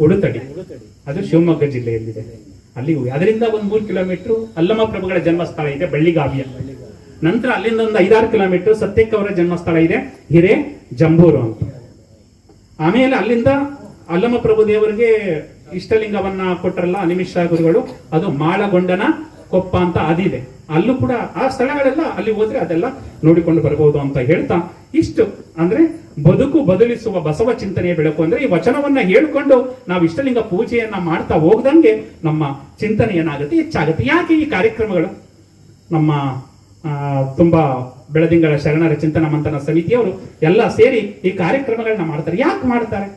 ಉಡುತಡಿ. ಅದು ಶಿವಮೊಗ್ಗ ಜಿಲ್ಲೆಯಲ್ಲಿದೆ. ಅಲ್ಲಿ ಅದರಿಂದ 3 ಕಿಲೋಮೀಟರ್ ಅಲ್ಲಮ ಪ್ರಭುಗಳ ಜನ್ಮಸ್ಥಳ ಇದೆ ಬಳ್ಳಿಗಾವಿಯ. ನಂತರ ಅಲ್ಲಿಂದ 5-6 ಕಿಲೋಮೀಟರ್ ಸತ್ಯಕ್ಕ ಅವರ ಜನ್ಮಸ್ಥಳ ಇದೆ ಹಿರೇ ಜಂಬೂರು ಅಂತ. ಆಮೇಲೆ ಅಲ್ಲಿಂದ ಅಲ್ಲಮ ಪ್ರಭು ದೇವರಿಗೆ ಇಷ್ಟಲಿಂಗವನ್ನ ಕೊಟ್ಟರಲ್ಲ ನಿಮಿಷ ಗುರುಗಳು, ಅದು ಮಾಳಗೊಂಡನ ಕೊಪ್ಪ ಅಂತ ಅದಿದೆ. ಅಲ್ಲೂ ಕೂಡ ಆ ಸ್ಥಳಗಳೆಲ್ಲ ಅಲ್ಲಿ ಹೋದ್ರೆ ಅದೆಲ್ಲ ನೋಡಿಕೊಂಡು ಬರಬಹುದು ಅಂತ ಹೇಳ್ತಾ, ಇಷ್ಟು ಅಂದ್ರೆ ಬದುಕು ಬದಲಿಸುವ ಬಸವ ಚಿಂತನೆಯ ಬೆಳಕು. ಅಂದ್ರೆ ಈ ವಚನವನ್ನ ಹೇಳ್ಕೊಂಡು ನಾವು ಇಷ್ಟಲಿಂಗ ಪೂಜೆಯನ್ನ ಮಾಡ್ತಾ ಹೋಗ್ದಂಗೆ ನಮ್ಮ ಚಿಂತನೆ ಏನಾಗುತ್ತೆ, ಹೆಚ್ಚಾಗುತ್ತೆ. ಯಾಕೆ ಈ ಕಾರ್ಯಕ್ರಮಗಳು? ನಮ್ಮ ತುಂಬಾ ಬೆಳದಿಂಗಳ ಶರಣರ ಚಿಂತನ ಮಂಥನ ಸಮಿತಿಯವರು ಎಲ್ಲ ಸೇರಿ ಈ ಕಾರ್ಯಕ್ರಮಗಳನ್ನ ಮಾಡ್ತಾರೆ. ಯಾಕೆ ಮಾಡ್ತಾರೆ?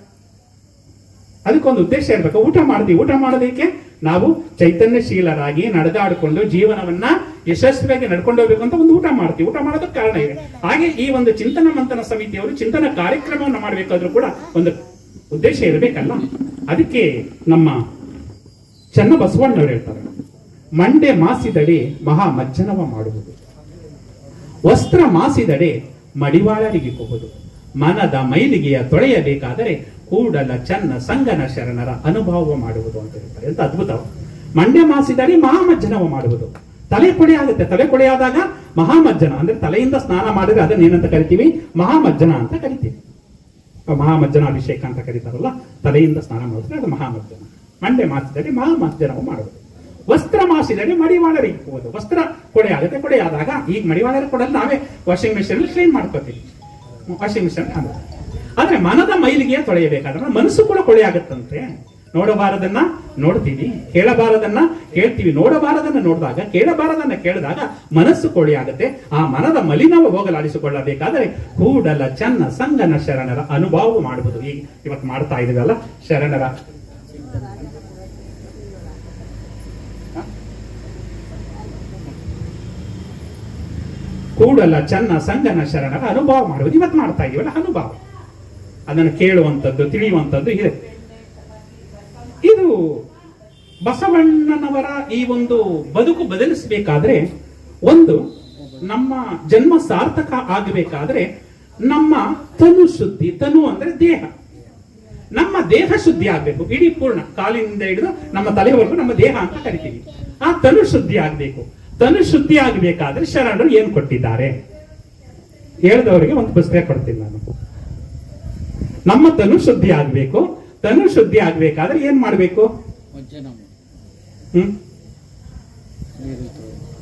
ಅದಕ್ಕೊಂದು ಉದ್ದೇಶ ಇರ್ಬೇಕು. ಊಟ ಮಾಡೋದಕ್ಕೆ ನಾವು ಚೈತನ್ಯಶೀಲರಾಗಿ ನಡೆದಾಡಿಕೊಂಡು ಜೀವನವನ್ನ ಯಶಸ್ವಿಯಾಗಿ ನಡ್ಕೊಂಡು ಹೋಗ್ಬೇಕು ಅಂತ ಒಂದು ಊಟ ಮಾಡ್ತೀವಿ. ಊಟ ಮಾಡೋದಕ್ಕೆ ಕಾರಣ ಇದೆ. ಹಾಗೆ ಈ ಒಂದು ಚಿಂತನ ಮಂಥನ ಸಮಿತಿಯವರು ಚಿಂತನ ಕಾರ್ಯಕ್ರಮವನ್ನು ಮಾಡಬೇಕಾದ್ರೂ ಕೂಡ ಒಂದು ಉದ್ದೇಶ ಇರಬೇಕಲ್ಲ. ಅದಕ್ಕೆ ನಮ್ಮ ಚನ್ನ ಬಸವಣ್ಣವರು ಹೇಳ್ತಾರೆ, ಮಂಡೆ ಮಾಸಿದಡೆ ಮಹಾ ಮಜ್ಜನವ ಮಾಡುವುದು, ವಸ್ತ್ರ ಮಾಸಿದಡೆ ಮಡಿವಾಳರಿಗಿಕ್ಕುವುದು, ಮನದ ಮೈಲಿಗೆಯ ತೊಳೆಯಬೇಕಾದರೆ ಕೂಡಲ ಚನ್ನ ಸಂಗನ ಶರಣರ ಅನುಭವ ಮಾಡುವುದು ಅಂತ ಹೇಳ್ತಾರೆ. ಎಂತ ಅದ್ಭುತ! ಮಂಡ್ಯ ಮಾಸಿದರೆ ಮಹಾಮಜ್ಜನವ ಮಾಡುವುದು. ತಲೆ ಕೊಡೆ ಆಗುತ್ತೆ. ತಲೆ ಕೊಡೆ ಆದಾಗ ಮಹಾಮಜ್ಜನ ಅಂದ್ರೆ ತಲೆಯಿಂದ ಸ್ನಾನ ಮಾಡಿದ್ರೆ ಅದನ್ನ ಏನಂತ ಕರಿತೀವಿ, ಮಹಾಮಜ್ಜನ ಅಂತ ಕರಿತೀವಿ. ಮಹಾಮಜ್ಜನ ಅಭಿಷೇಕ ಅಂತ ಕರೀತಾರಲ್ಲ, ತಲೆಯಿಂದ ಸ್ನಾನ ಮಾಡಿದ್ರೆ ಅದು ಮಹಾಮಜ್ಜನ. ಮಂಡ್ಯ ಮಾಸಿದರೆ ಮಹಾಮಜ್ಜನವ ಮಾಡುವುದು. ವಸ್ತ್ರ ಮಾಸಿದರೆ ಮಡಿವಾಳರಿಗೆ ಹೋಗುವುದು. ವಸ್ತ್ರ ಕೊಡೆ ಆಗುತ್ತೆ. ಕೊಡೆ ಆದಾಗ ಈಗ ಮಡಿವಾಳರ ಕೊಡಲ್ಲಿ ನಾವೇ ವಾಷಿಂಗ್ ಮಿಷಿನ್ ಕ್ಲೀನ್ ಮಾಡ್ಕೋತೀವಿ, ವಾಷಿಂಗ್ ಮಿಷಿನ್. ಆದ್ರೆ ಮನದ ಮೈಲಿಗೆ ತೊಳೆಯಬೇಕಾದ್ರೆ ಮನಸ್ಸು ಕೂಡ ಕೊಳೆ ಆಗುತ್ತಂತೆ. ನೋಡಬಾರದನ್ನ ನೋಡ್ತೀವಿ, ಕೇಳಬಾರದನ್ನ ಕೇಳ್ತೀವಿ. ನೋಡಬಾರದನ್ನ ನೋಡಿದಾಗ, ಕೇಳಬಾರದನ್ನ ಕೇಳಿದಾಗ ಮನಸ್ಸು ಕೊಳೆ ಆಗುತ್ತೆ. ಆ ಮನದ ಮಲಿನವ ಹೋಗಲಾಡಿಸಿಕೊಳ್ಳಬೇಕಾದರೆ ಕೂಡಲ ಚನ್ನ ಸಂಗನ ಶರಣರ ಅನುಭವ ಮಾಡುವುದು. ಈಗ ಇವತ್ತು ಮಾಡ್ತಾ ಇದೀವಲ್ಲ ಶರಣರ ಕೂಡಲ ಚನ್ನ ಸಂಗನ ಶರಣರ ಅನುಭವ ಮಾಡುವುದು. ಇವತ್ತು ಮಾಡ್ತಾ ಇದೀವಲ್ಲ ಅನುಭವ, ಅದನ್ನು ಕೇಳುವಂಥದ್ದು, ತಿಳಿಯುವಂಥದ್ದು ಇದೆ. ಇದು ಬಸವಣ್ಣನವರ ಈ ಒಂದು ಬದುಕು ಬದಲಿಸಬೇಕಾದ್ರೆ, ಒಂದು ನಮ್ಮ ಜನ್ಮ ಸಾರ್ಥಕ ಆಗಬೇಕಾದ್ರೆ ನಮ್ಮ ತನು ಶುದ್ಧಿ, ತನು ಅಂದ್ರೆ ದೇಹ, ನಮ್ಮ ದೇಹ ಶುದ್ಧಿ ಆಗ್ಬೇಕು. ಇಡೀ ಪೂರ್ಣ ಕಾಲಿನಿಂದ ಹಿಡಿದು ನಮ್ಮ ತಲೆವರೆಗೂ ನಮ್ಮ ದೇಹ ಅಂತ ಕರಿತೀವಿ. ಆ ತನು ಶುದ್ಧಿ ಆಗ್ಬೇಕು. ತನು ಶುದ್ಧಿ ಆಗಬೇಕಾದ್ರೆ ಶರಣರು ಏನ್ ಕೊಟ್ಟಿದ್ದಾರೆ ಹೇಳಿದವರಿಗೆ ಒಂದು ಪುಸ್ತಕ ಕೊಡ್ತೀನಿ ನಾನು. ನಮ್ಮ ತನು ಶುದ್ಧಿ ಆಗ್ಬೇಕು. ತನು ಶುದ್ಧಿ ಆಗ್ಬೇಕಾದ್ರೆ ಏನ್ ಮಾಡ್ಬೇಕು?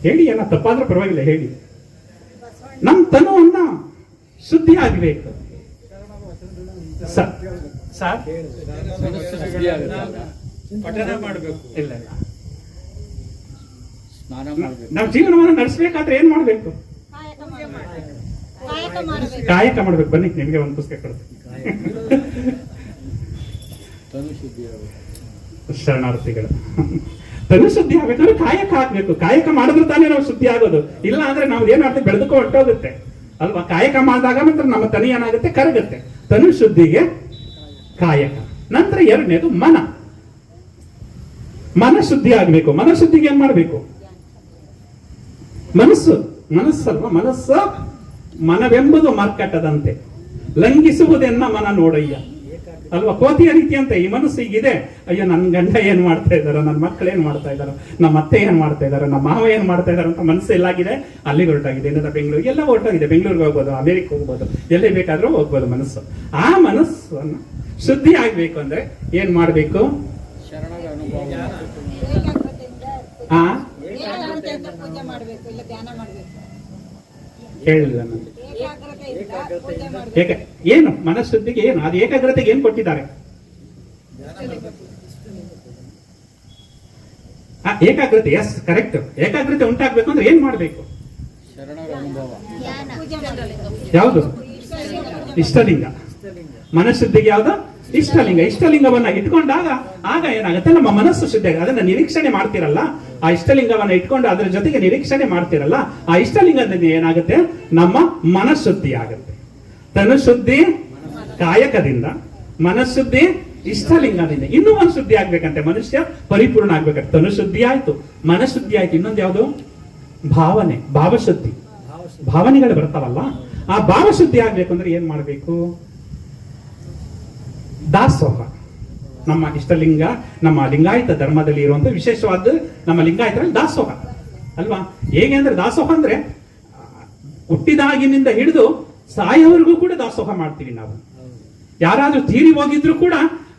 ಹೇಳಿ, ಏನ ತಪ್ಪಾದ್ರೂ ಪರವಾಗಿಲ್ಲ ಹೇಳಿ. ನಮ್ ತನುವನ್ನ ಶುದ್ಧಿ ಆಗ್ಬೇಕು. ಇಲ್ಲ, ನಾವು ಜೀವನವನ್ನು ನಡೆಸಬೇಕಾದ್ರೆ ಏನ್ ಮಾಡ್ಬೇಕು? ಕಾಯಕ ಮಾಡ್ಬೇಕು. ಬನ್ನಿ, ನಿಮ್ಗೆ ಒಂದು ಪುಸ್ತಕ ಕೊಡ್ತೀನಿ. ಶರಣಾರ್ಥಿಗಳು ತನು ಶುದ್ಧಿ ಆಗ್ಬೇಕಂದ್ರೆ ಕಾಯಕ ಆಗ್ಬೇಕು. ಕಾಯಕ ಮಾಡಿದ್ರೆ ತಾನೇ ನಾವು ಶುದ್ಧಿ ಆಗೋದು. ಇಲ್ಲ ಅಂದ್ರೆ ನಾವು ಏನಾಗ್ತದೆ, ಬೆಳೆದಕ್ಕೂ ಹೊಟ್ಟೋಗುತ್ತೆ ಅಲ್ವಾ? ಕಾಯಕ ಮಾಡಿದಾಗ ಮಾತ್ರ ನಮ್ಮ ತನಿ ಏನಾಗುತ್ತೆ, ಕರಗುತ್ತೆ. ತನು ಶುದ್ಧಿಗೆ ಕಾಯಕ. ನಂತರ ಎರಡನೇದು ಮನ. ಮನ ಶುದ್ಧಿ ಆಗ್ಬೇಕು. ಮನ ಶುದ್ಧಿಗೆ ಏನ್ ಮಾಡ್ಬೇಕು? ಮನಸ್ಸಲ್ವಾ? ಮನವೆಂಬುದು ಮರ್ಕಟದಂತೆ ಲಂಘಿಸುವುದೆನ್ನ ಮನ ನೋಡಯ್ಯ ಅಲ್ವಾ? ಕೋತಿಯ ರೀತಿ ಅಂತ ಈ ಮನಸ್ಸು ಈಗಿದೆ. ಅಯ್ಯೋ, ನನ್ನ ಗಂಡ ಏನ್ ಮಾಡ್ತಾ ಇದಾರೋ, ನನ್ನ ಮಕ್ಕಳು ಏನ್ ಮಾಡ್ತಾ ಇದಾರೋ, ನಮ್ಮ ಅತ್ತೆ ಏನ್ ಮಾಡ್ತಾ ಇದಾರೋ, ನಮ್ಮ ಮಾವ ಏನ್ ಮಾಡ್ತಾ ಇದಾರೋ ಅಂತ ಮನಸ್ಸು ಎಲ್ಲಾಗಿದೆ, ಅಲ್ಲಿಗೆ ಹೊರಟಾಗಿದೆ. ಏನಾದ್ರೆ ಬೆಂಗಳೂರಿಗೆ ಎಲ್ಲ ಹೊರಟಾಗಿದೆ. ಬೆಂಗಳೂರಿಗೆ ಹೋಗ್ಬೋದು, ಅಮೆರಿಕ ಹೋಗ್ಬೋದು, ಎಲ್ಲಿ ಬೇಕಾದ್ರೂ ಹೋಗ್ಬೋದು ಮನಸ್ಸು. ಆ ಮನಸ್ಸನ್ನು ಶುದ್ಧಿ ಆಗ್ಬೇಕು ಅಂದ್ರೆ ಏನ್ ಮಾಡ್ಬೇಕು? ಹೇಳಿಲ್ಲ ನನಗೆ. ಏನು ಮನಃಶುದ್ಧಿಗೆ ಏನು ಅದು ಏಕಾಗ್ರತೆಗೆ ಏನ್ ಕೊಟ್ಟಿದ್ದಾರೆ? ಏಕಾಗ್ರತೆ, ಎಸ್ ಕರೆಕ್ಟ್. ಏಕಾಗ್ರತೆ ಉಂಟಾಗ್ಬೇಕು ಅಂದ್ರೆ ಏನ್ ಮಾಡ್ಬೇಕು? ಯಾವುದು? ಇಷ್ಟಲಿಂಗ. ಮನಃಶುದ್ಧಿಗೆ ಯಾವುದು? ಇಷ್ಟಲಿಂಗ. ಇಷ್ಟಲಿಂಗವನ್ನ ಇಟ್ಕೊಂಡಾಗ ಆಗ ಏನಾಗುತ್ತೆ? ನಮ್ಮ ಮನಸ್ಸು ಶುದ್ಧಿ. ಅದನ್ನ ನಿರೀಕ್ಷಣೆ ಮಾಡ್ತಿರಲ್ಲ, ಆ ಇಷ್ಟಲಿಂಗವನ್ನ ಇಟ್ಕೊಂಡು ಅದರ ಜೊತೆಗೆ ನಿರೀಕ್ಷಣೆ ಮಾಡ್ತಿರಲ್ಲ, ಆ ಇಷ್ಟಲಿಂಗದಿಂದ ಏನಾಗುತ್ತೆ? ನಮ್ಮ ಮನಃಶುದ್ಧಿ ಆಗುತ್ತೆ. ತನುಶುದ್ಧಿ ಕಾಯಕದಿಂದ, ಮನಃಶುದ್ಧಿ ಇಷ್ಟಲಿಂಗದಿಂದ. ಇನ್ನೂ ಒಂದು ಶುದ್ಧಿ ಆಗ್ಬೇಕಂತೆ, ಮನುಷ್ಯ ಪರಿಪೂರ್ಣ ಆಗ್ಬೇಕಂತೆ. ತನುಶುದ್ಧಿ ಆಯ್ತು, ಮನಃಶುದ್ಧಿ ಆಯ್ತು, ಇನ್ನೊಂದು ಯಾವುದು? ಭಾವನೆ, ಭಾವಶುದ್ಧಿ. ಭಾವನೆಗಳು ಬರ್ತಾವಲ್ಲ, ಆ ಭಾವಶುದ್ಧಿ ಆಗ್ಬೇಕು ಅಂದ್ರೆ ಏನ್ ಮಾಡ್ಬೇಕು? ದಾಸೋಹ. ನಮ್ಮ ಇಷ್ಟಲಿಂಗ, ನಮ್ಮ ಲಿಂಗಾಯತ ಧರ್ಮದಲ್ಲಿ ಇರುವಂತ ವಿಶೇಷವಾದ ನಮ್ಮ ಲಿಂಗಾಯತರಲ್ಲಿ ದಾಸೋಹ ಅಲ್ವಾ? ಹೇಗೆ ಅಂದ್ರೆ ದಾಸೋಹ ಅಂದ್ರೆ ಹುಟ್ಟಿದಾಗಿನಿಂದ ಹಿಡಿದು ಸಾಯೋವರೆಗೂ ಕೂಡ ದಾಸೋಹ ಮಾಡ್ತೀವಿ ನಾವು. ಯಾರಾದ್ರೂ ತೀರಿ ಹೋಗಿದ್ರು ಕೂಡ,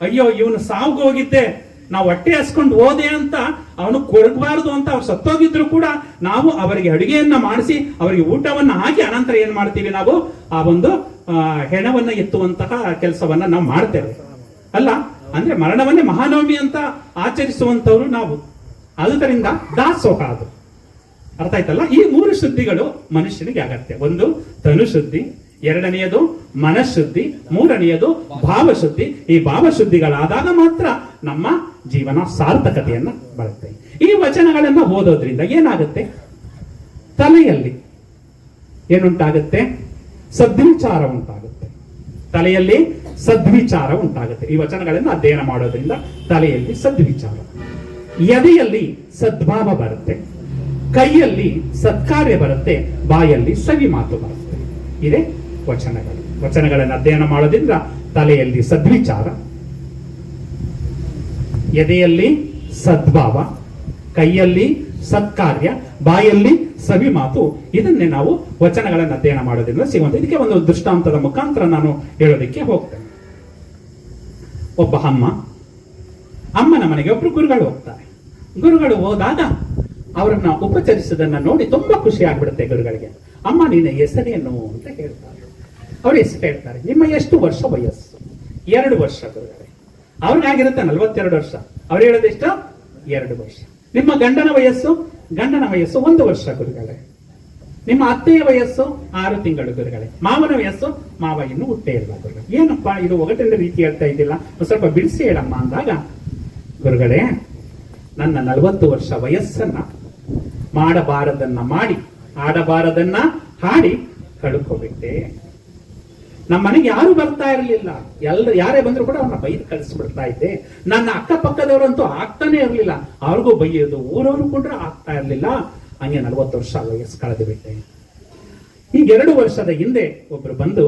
ಅಯ್ಯೋ ಇವನು ಸಾವುಗೆ ಹೋಗಿದ್ದೆ, ನಾವು ಹೊಟ್ಟೆ ಹಸ್ಕೊಂಡು ಹೋದೆ ಅಂತ ಅವನು ಕೊರಗಬಾರದು ಅಂತ ಅವ್ರು ಸತ್ತೋಗಿದ್ರು ಕೂಡ ನಾವು ಅವರಿಗೆ ಅಡುಗೆಯನ್ನ ಮಾಡಿಸಿ ಅವರಿಗೆ ಊಟವನ್ನ ಹಾಕಿ ಅನಂತರ ಏನ್ ಮಾಡ್ತೀವಿ? ನಾವು ಆ ಒಂದು ಹೆಣವನ್ನ ಎತ್ತುವಂತಹ ಕೆಲಸವನ್ನ ನಾವು ಮಾಡ್ತೇವೆ ಅಲ್ಲ? ಅಂದ್ರೆ ಮರಣವನ್ನೇ ಮಹಾನವಮಿ ಅಂತ ಆಚರಿಸುವಂತವ್ರು ನಾವು. ಆದುದರಿಂದ ದಾಸೋಹ ಅದು. ಅರ್ಥ ಆಯ್ತಲ್ಲ? ಈ 3 ಶುದ್ಧಿಗಳು ಮನುಷ್ಯನಿಗೆ ಅಗತ್ಯ. ಒಂದು ತನುಶುದ್ಧಿ, ಎರಡನೆಯದು ಮನಃಶುದ್ಧಿ, ಮೂರನೆಯದು ಭಾವಶುದ್ಧಿ. ಈ ಭಾವಶುದ್ಧಿಗಳಾದಾಗ ಮಾತ್ರ ನಮ್ಮ ಜೀವನ ಸಾರ್ಥಕತೆಯನ್ನ ಬರುತ್ತೆ. ಈ ವಚನಗಳನ್ನ ಓದೋದ್ರಿಂದ ಏನಾಗುತ್ತೆ? ತಲೆಯಲ್ಲಿ ಏನುಂಟಾಗುತ್ತೆ? ಸದ್ವಿಚಾರ ಉಂಟಾಗುತ್ತೆ. ತಲೆಯಲ್ಲಿ ಸದ್ವಿಚಾರ ಉಂಟಾಗುತ್ತೆ. ಈ ವಚನಗಳನ್ನು ಅಧ್ಯಯನ ಮಾಡೋದ್ರಿಂದ ತಲೆಯಲ್ಲಿ ಸದ್ವಿಚಾರ, ಎದೆಯಲ್ಲಿ ಸದ್ಭಾವ ಬರುತ್ತೆ, ಕೈಯಲ್ಲಿ ಸತ್ಕಾರ್ಯ ಬರುತ್ತೆ, ಬಾಯಲ್ಲಿ ಸವಿ ಮಾತು ಬರುತ್ತೆ. ಇದೇ ವಚನಗಳು. ವಚನಗಳನ್ನು ಅಧ್ಯಯನ ಮಾಡೋದ್ರಿಂದ ತಲೆಯಲ್ಲಿ ಸದ್ವಿಚಾರ, ಎದೆಯಲ್ಲಿ ಸದ್ಭಾವ, ಕೈಯಲ್ಲಿ ಸತ್ಕಾರ್ಯ, ಬಾಯಲ್ಲಿ ಸವಿ ಮಾತು. ಇದನ್ನೇ ನಾವು ವಚನಗಳನ್ನು ಅಧ್ಯಯನ ಮಾಡೋದ್ರಿಂದ ಸಿಗುವಂತ. ಇದಕ್ಕೆ ಒಂದು ದೃಷ್ಟಾಂತದ ಮುಖಾಂತರ ನಾನು ಹೇಳೋದಕ್ಕೆ ಹೋಗ್ತೇನೆ. ಒಬ್ಬ ಅಮ್ಮನ ಮನೆಗೆ ಒಬ್ರು ಗುರುಗಳು ಹೋಗ್ತಾರೆ. ಗುರುಗಳು ಹೋದಾಗ ಅವರನ್ನ ಉಪಚರಿಸೋದನ್ನ ನೋಡಿ ತುಂಬಾ ಖುಷಿ ಆಗ್ಬಿಡುತ್ತೆ ಗುರುಗಳಿಗೆ. ಅಮ್ಮ ನಿನ್ನ ಹೆಸರೇನು ಅಂತ ಹೇಳ್ತಾರೆ. ಅವ್ರು ಹೆಸರು ಹೇಳ್ತಾರೆ. ನಿಮ್ಮ ಎಷ್ಟು ವರ್ಷ ವಯಸ್ಸು? 2 ವರ್ಷ ಗುರುಗಳೇ. ಅವ್ರಿಗಾಗಿರುತ್ತೆ 42 ವರ್ಷ. ಅವ್ರು ಹೇಳೋದೆಷ್ಟು? 2 ವರ್ಷ. ನಿಮ್ಮ ಗಂಡನ ವಯಸ್ಸು? ಗಂಡನ ವಯಸ್ಸು 1 ವರ್ಷ ಗುರುಗಳೇ. ನಿಮ್ಮ ಅತ್ತೆಯ ವಯಸ್ಸು 6 ತಿಂಗಳು ಗುರುಗಳೇ. ಮಾವನ ವಯಸ್ಸು? ಮಾವ ಇನ್ನು ಹುಟ್ಟೇ ಇಲ್ಲ ಗುರುಗಳೇ. ಏನಪ್ಪಾ ಇದು ಒಗಟಿನ ರೀತಿ ಹೇಳ್ತಾ ಇದ್ದಿಲ್ಲ, ಸ್ವಲ್ಪ ಬಿಡಿಸಿ ಹೇಳಮ್ಮ ಅಂದಾಗ, ಗುರುಗಳೇ ನನ್ನ 40 ವರ್ಷ ವಯಸ್ಸನ್ನ ಮಾಡಬಾರದನ್ನ ಮಾಡಿ, ಆಡಬಾರದನ್ನ ಹಾಡಿ ಕಳ್ಕೊಬಿಟ್ಟೆ. ನಮ್ಮ ಮನೆಗೆ ಯಾರು ಬರ್ತಾ ಇರಲಿಲ್ಲ. ಯಾರೇ ಬಂದ್ರು ಕೂಡ ಅವ್ರನ್ನ ಬೈದು ಕಳಿಸ್ಬಿಡ್ತಾ ಇದ್ದೆ. ನನ್ನ ಅಕ್ಕಪಕ್ಕದವರಂತೂ ಆಗ್ತಾನೆ ಇರಲಿಲ್ಲ. ಅವ್ರಿಗೂ ಬೈಯೋದು, ಊರವರು ಕೂಡ ಆಗ್ತಾ ಇರಲಿಲ್ಲ. ಹಂಗೆ 40 ವರ್ಷ ವಯಸ್ಸು ಕಳೆದು ಬಿಟ್ಟೆ. ಈಗ 2 ವರ್ಷದ ಹಿಂದೆ ಒಬ್ರು ಬಂದು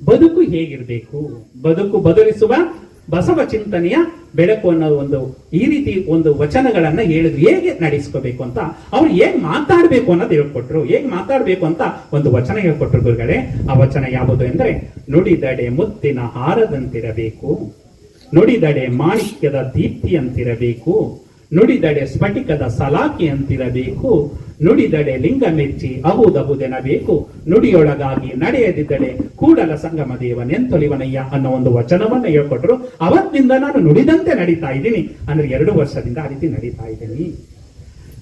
ಬದುಕು ಹೇಗಿರ್ಬೇಕು, ಬದುಕು ಬದಲಿಸುವ ಬಸವ ಚಿಂತನೆಯ ಬೆಳಕು ಅನ್ನೋ ಈ ರೀತಿ ಒಂದು ವಚನಗಳನ್ನ ಹೇಳಿದ್ರು. ಹೇಗೆ ನಡೆಸ್ಕೋಬೇಕು ಅಂತ, ಅವ್ರು ಹೇಗ್ ಮಾತಾಡ್ಬೇಕು ಅನ್ನೋದು ಹೇಳ್ಕೊಟ್ರು. ಹೇಗ್ ಮಾತಾಡ್ಬೇಕು ಅಂತ ಒಂದು ವಚನ ಹೇಳ್ಕೊಟ್ರು ಗುರುಗಳೇ. ಆ ವಚನ ಯಾವುದು ಅಂದ್ರೆ, ನುಡಿದಡೆ ಮುತ್ತಿನ ಹಾರದಂತಿರಬೇಕು, ನುಡಿದಡೆ ಮಾಣಿಕ್ಯದ ದೀಪ್ತಿ ಅಂತಿರಬೇಕು, ನುಡಿದಡೆ ಸ್ಫಟಿಕದ ಸಲಾಕಿ ಅಂತಿರಬೇಕು, ನುಡಿದಡೆ ಲಿಂಗ ಮೆಚ್ಚಿ ಅಹುದಹುದೆನಬೇಕು, ನುಡಿಯೊಳಗಾಗಿ ನಡೆಯದಿದ್ದಡೆ ಕೂಡಲ ಸಂಗಮ ದೇವನೆಂತೊಲಿವನಯ್ಯ ಅನ್ನೋ ಒಂದು ವಚನವನ್ನ ಹೇಳ್ಕೊಟ್ರು. ಅವತ್ತಿನಿಂದ ನಾನು ನುಡಿದಂತೆ ನಡೀತಾ ಇದ್ದೀನಿ. ಅಂದ್ರೆ 2 ವರ್ಷದಿಂದ ಆ ರೀತಿ ನಡೀತಾ ಇದ್ದೀನಿ.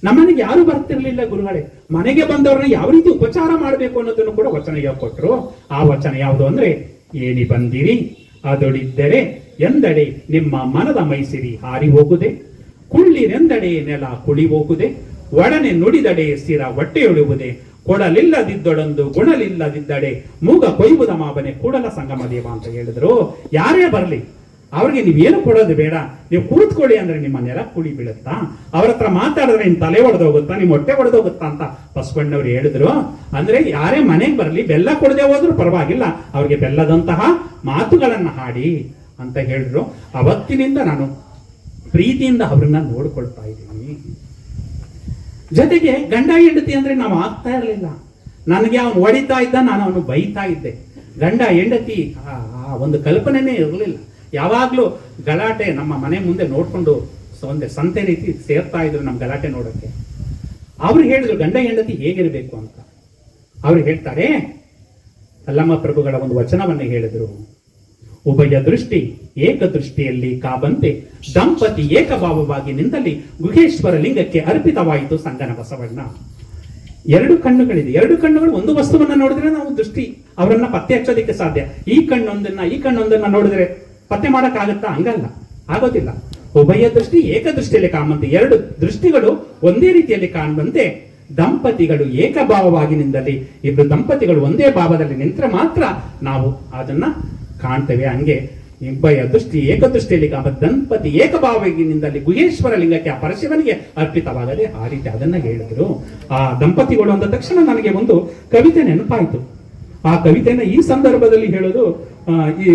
ನಮ್ಮನೆಗೆ ಯಾರು ಬರ್ತಿರ್ಲಿಲ್ಲ ಗುರುಗಳೇ. ಮನೆಗೆ ಬಂದವ್ರನ್ನ ಯಾವ ರೀತಿ ಉಪಚಾರ ಮಾಡಬೇಕು ಅನ್ನೋದನ್ನು ಕೂಡ ವಚನ ಹೇಳ್ಕೊಟ್ರು. ಆ ವಚನ ಯಾವುದು ಅಂದ್ರೆ, ಏನಿ ಬಂದಿರಿ ಅದೊಳಿದ್ದರೆ ಎಂದಡೆ ನಿಮ್ಮ ಮನದ ಮೈಸಿರಿ ಹಾರಿ ಹೋಗುದೆ, ಕುಳ್ಳಿರೆಂದಡೆ ನೆಲ ಕುಳಿ ಹೋಗುದೆ, ಒಡನೆ ನುಡಿದಡೆ ಸ್ಥಿರ ಹೊಟ್ಟೆಯೊಳುವುದೇ, ಕೊಡಲಿಲ್ಲದಿದ್ದೊಡೊಂದು ಗುಣಲಿಲ್ಲದಿದ್ದಡೆ ಮೂಗ ಕೊಯ್ಯುವುದ ಮಾವನೆ ಕೂಡಲ ಸಂಗಮ ದೇವ ಅಂತ ಹೇಳಿದ್ರು. ಯಾರೇ ಬರಲಿ ಅವ್ರಿಗೆ ನೀವೇನು ಕೊಡೋದು ಬೇಡ, ನೀವು ಕೂತ್ಕೊಳ್ಳಿ ಅಂದ್ರೆ ನಿಮ್ಮ ನೆಲ ಕುಳಿ ಬೀಳುತ್ತಾ, ಅವ್ರ ಹತ್ರ ಮಾತಾಡಿದ್ರೆ ನಿಮ್ ತಲೆ ಒಡೆದೋಗುತ್ತಾ, ನಿಮ್ ಹೊಟ್ಟೆ ಒಡೆದೋಗುತ್ತಾ ಅಂತ ಬಸವಣ್ಣವ್ರು ಹೇಳಿದ್ರು. ಅಂದ್ರೆ ಯಾರೇ ಮನೆಗೆ ಬರಲಿ ಬೆಲ್ಲ ಕೊಡದೆ ಹೋದ್ರು ಪರವಾಗಿಲ್ಲ, ಅವ್ರಿಗೆ ಬೆಲ್ಲದಂತಹ ಮಾತುಗಳನ್ನ ಹಾಡಿ ಅಂತ ಹೇಳಿದ್ರು. ಅವತ್ತಿನಿಂದ ನಾನು ಪ್ರೀತಿಯಿಂದ ಅವ್ರನ್ನ ನೋಡ್ಕೊಳ್ತಾ ಇದ್ದೀನಿ. ಜೊತೆಗೆ ಗಂಡ ಹೆಂಡತಿ ಅಂದ್ರೆ ನಾವು ಆಗ್ತಾ ಇರಲಿಲ್ಲ. ನನಗೆ ಅವನು ಹೊಡಿತಾ ಇದ್ದ, ನಾನು ಅವನು ಬೈತಾ ಇದ್ದೆ. ಗಂಡ ಹೆಂಡತಿ ಒಂದು ಕಲ್ಪನೆನೇ ಇರಲಿಲ್ಲ. ಯಾವಾಗ್ಲೂ ಗಲಾಟೆ ನಮ್ಮ ಮನೆ ಮುಂದೆ ನೋಡ್ಕೊಂಡು ಒಂದೇ ಸಂತೆ ರೀತಿ ಸೇರ್ತಾ ಇದ್ರು ನಮ್ ಗಲಾಟೆ ನೋಡಕ್ಕೆ. ಅವ್ರು ಹೇಳಿದ್ರು ಗಂಡ ಹೆಂಡತಿ ಹೇಗಿರ್ಬೇಕು ಅಂತ. ಅವ್ರು ಹೇಳ್ತಾರೆ, ಅಲ್ಲಮ್ಮ ಪ್ರಭುಗಳ ಒಂದು ವಚನವನ್ನು ಹೇಳಿದರು. ಉಭಯ ದೃಷ್ಟಿ ಏಕದೃಷ್ಟಿಯಲ್ಲಿ ಕಾಬಂತೆ ದಂಪತಿ ಏಕಭಾವವಾಗಿ ನಿಂತಲ್ಲಿ ಗುಹೇಶ್ವರ ಲಿಂಗಕ್ಕೆ ಅರ್ಪಿತವಾಯಿತು ಸಂಗನ ಬಸವಣ್ಣ. ಎರಡು ಕಣ್ಣುಗಳಿದೆ, ಎರಡು ಕಣ್ಣುಗಳು ಒಂದು ವಸ್ತುವನ್ನ ನೋಡಿದ್ರೆ ನಾವು ದೃಷ್ಟಿ ಅವರನ್ನ ಪತ್ತೆ ಹಚ್ಚೋದಿಕ್ಕೆ ಸಾಧ್ಯ. ಈ ಕಣ್ಣೊಂದನ್ನ ನೋಡಿದ್ರೆ ಪತ್ತೆ ಮಾಡಕ್ಕಾಗತ್ತಾ? ಹಂಗಲ್ಲ, ಆಗೋದಿಲ್ಲ. ಉಭಯ ದೃಷ್ಟಿ ಏಕದೃಷ್ಟಿಯಲ್ಲಿ ಕಾಣುವಂತೆ ಎರಡು ದೃಷ್ಟಿಗಳು ಒಂದೇ ರೀತಿಯಲ್ಲಿ ಕಾಣುವಂತೆ ದಂಪತಿಗಳು ಏಕಭಾವವಾಗಿ ನಿಂತಲ್ಲಿ ಇಬ್ಬರು ದಂಪತಿಗಳು ಒಂದೇ ಭಾವದಲ್ಲಿ ನಿಂತರೆ ಮಾತ್ರ ನಾವು ಅದನ್ನ ಕಾಣ್ತೇವೆ. ಹಂಗೆ ಉಭಯ ದೃಷ್ಟಿ ಏಕದೃಷ್ಟಿಯಲ್ಲಿ ಕಾಮ ದಂಪತಿ ಏಕಭಾವವಾಗಿ ನಿಂತಲ್ಲಿ ಗುಹೇಶ್ವರ ಲಿಂಗಕ್ಕೆ ಆ ಪರಶಿವನಿಗೆ ಅರ್ಪಿತವಾಗದೆ ಆ ರೀತಿ ಅದನ್ನ ಹೇಳಿದ್ರು. ಆ ದಂಪತಿಗಳು ಅಂದ ತಕ್ಷಣ ನನಗೆ ಒಂದು ಕವಿತೆ ನೆನಪಾಯಿತು. ಆ ಕವಿತೆನ ಈ ಸಂದರ್ಭದಲ್ಲಿ ಹೇಳೋದು ಈ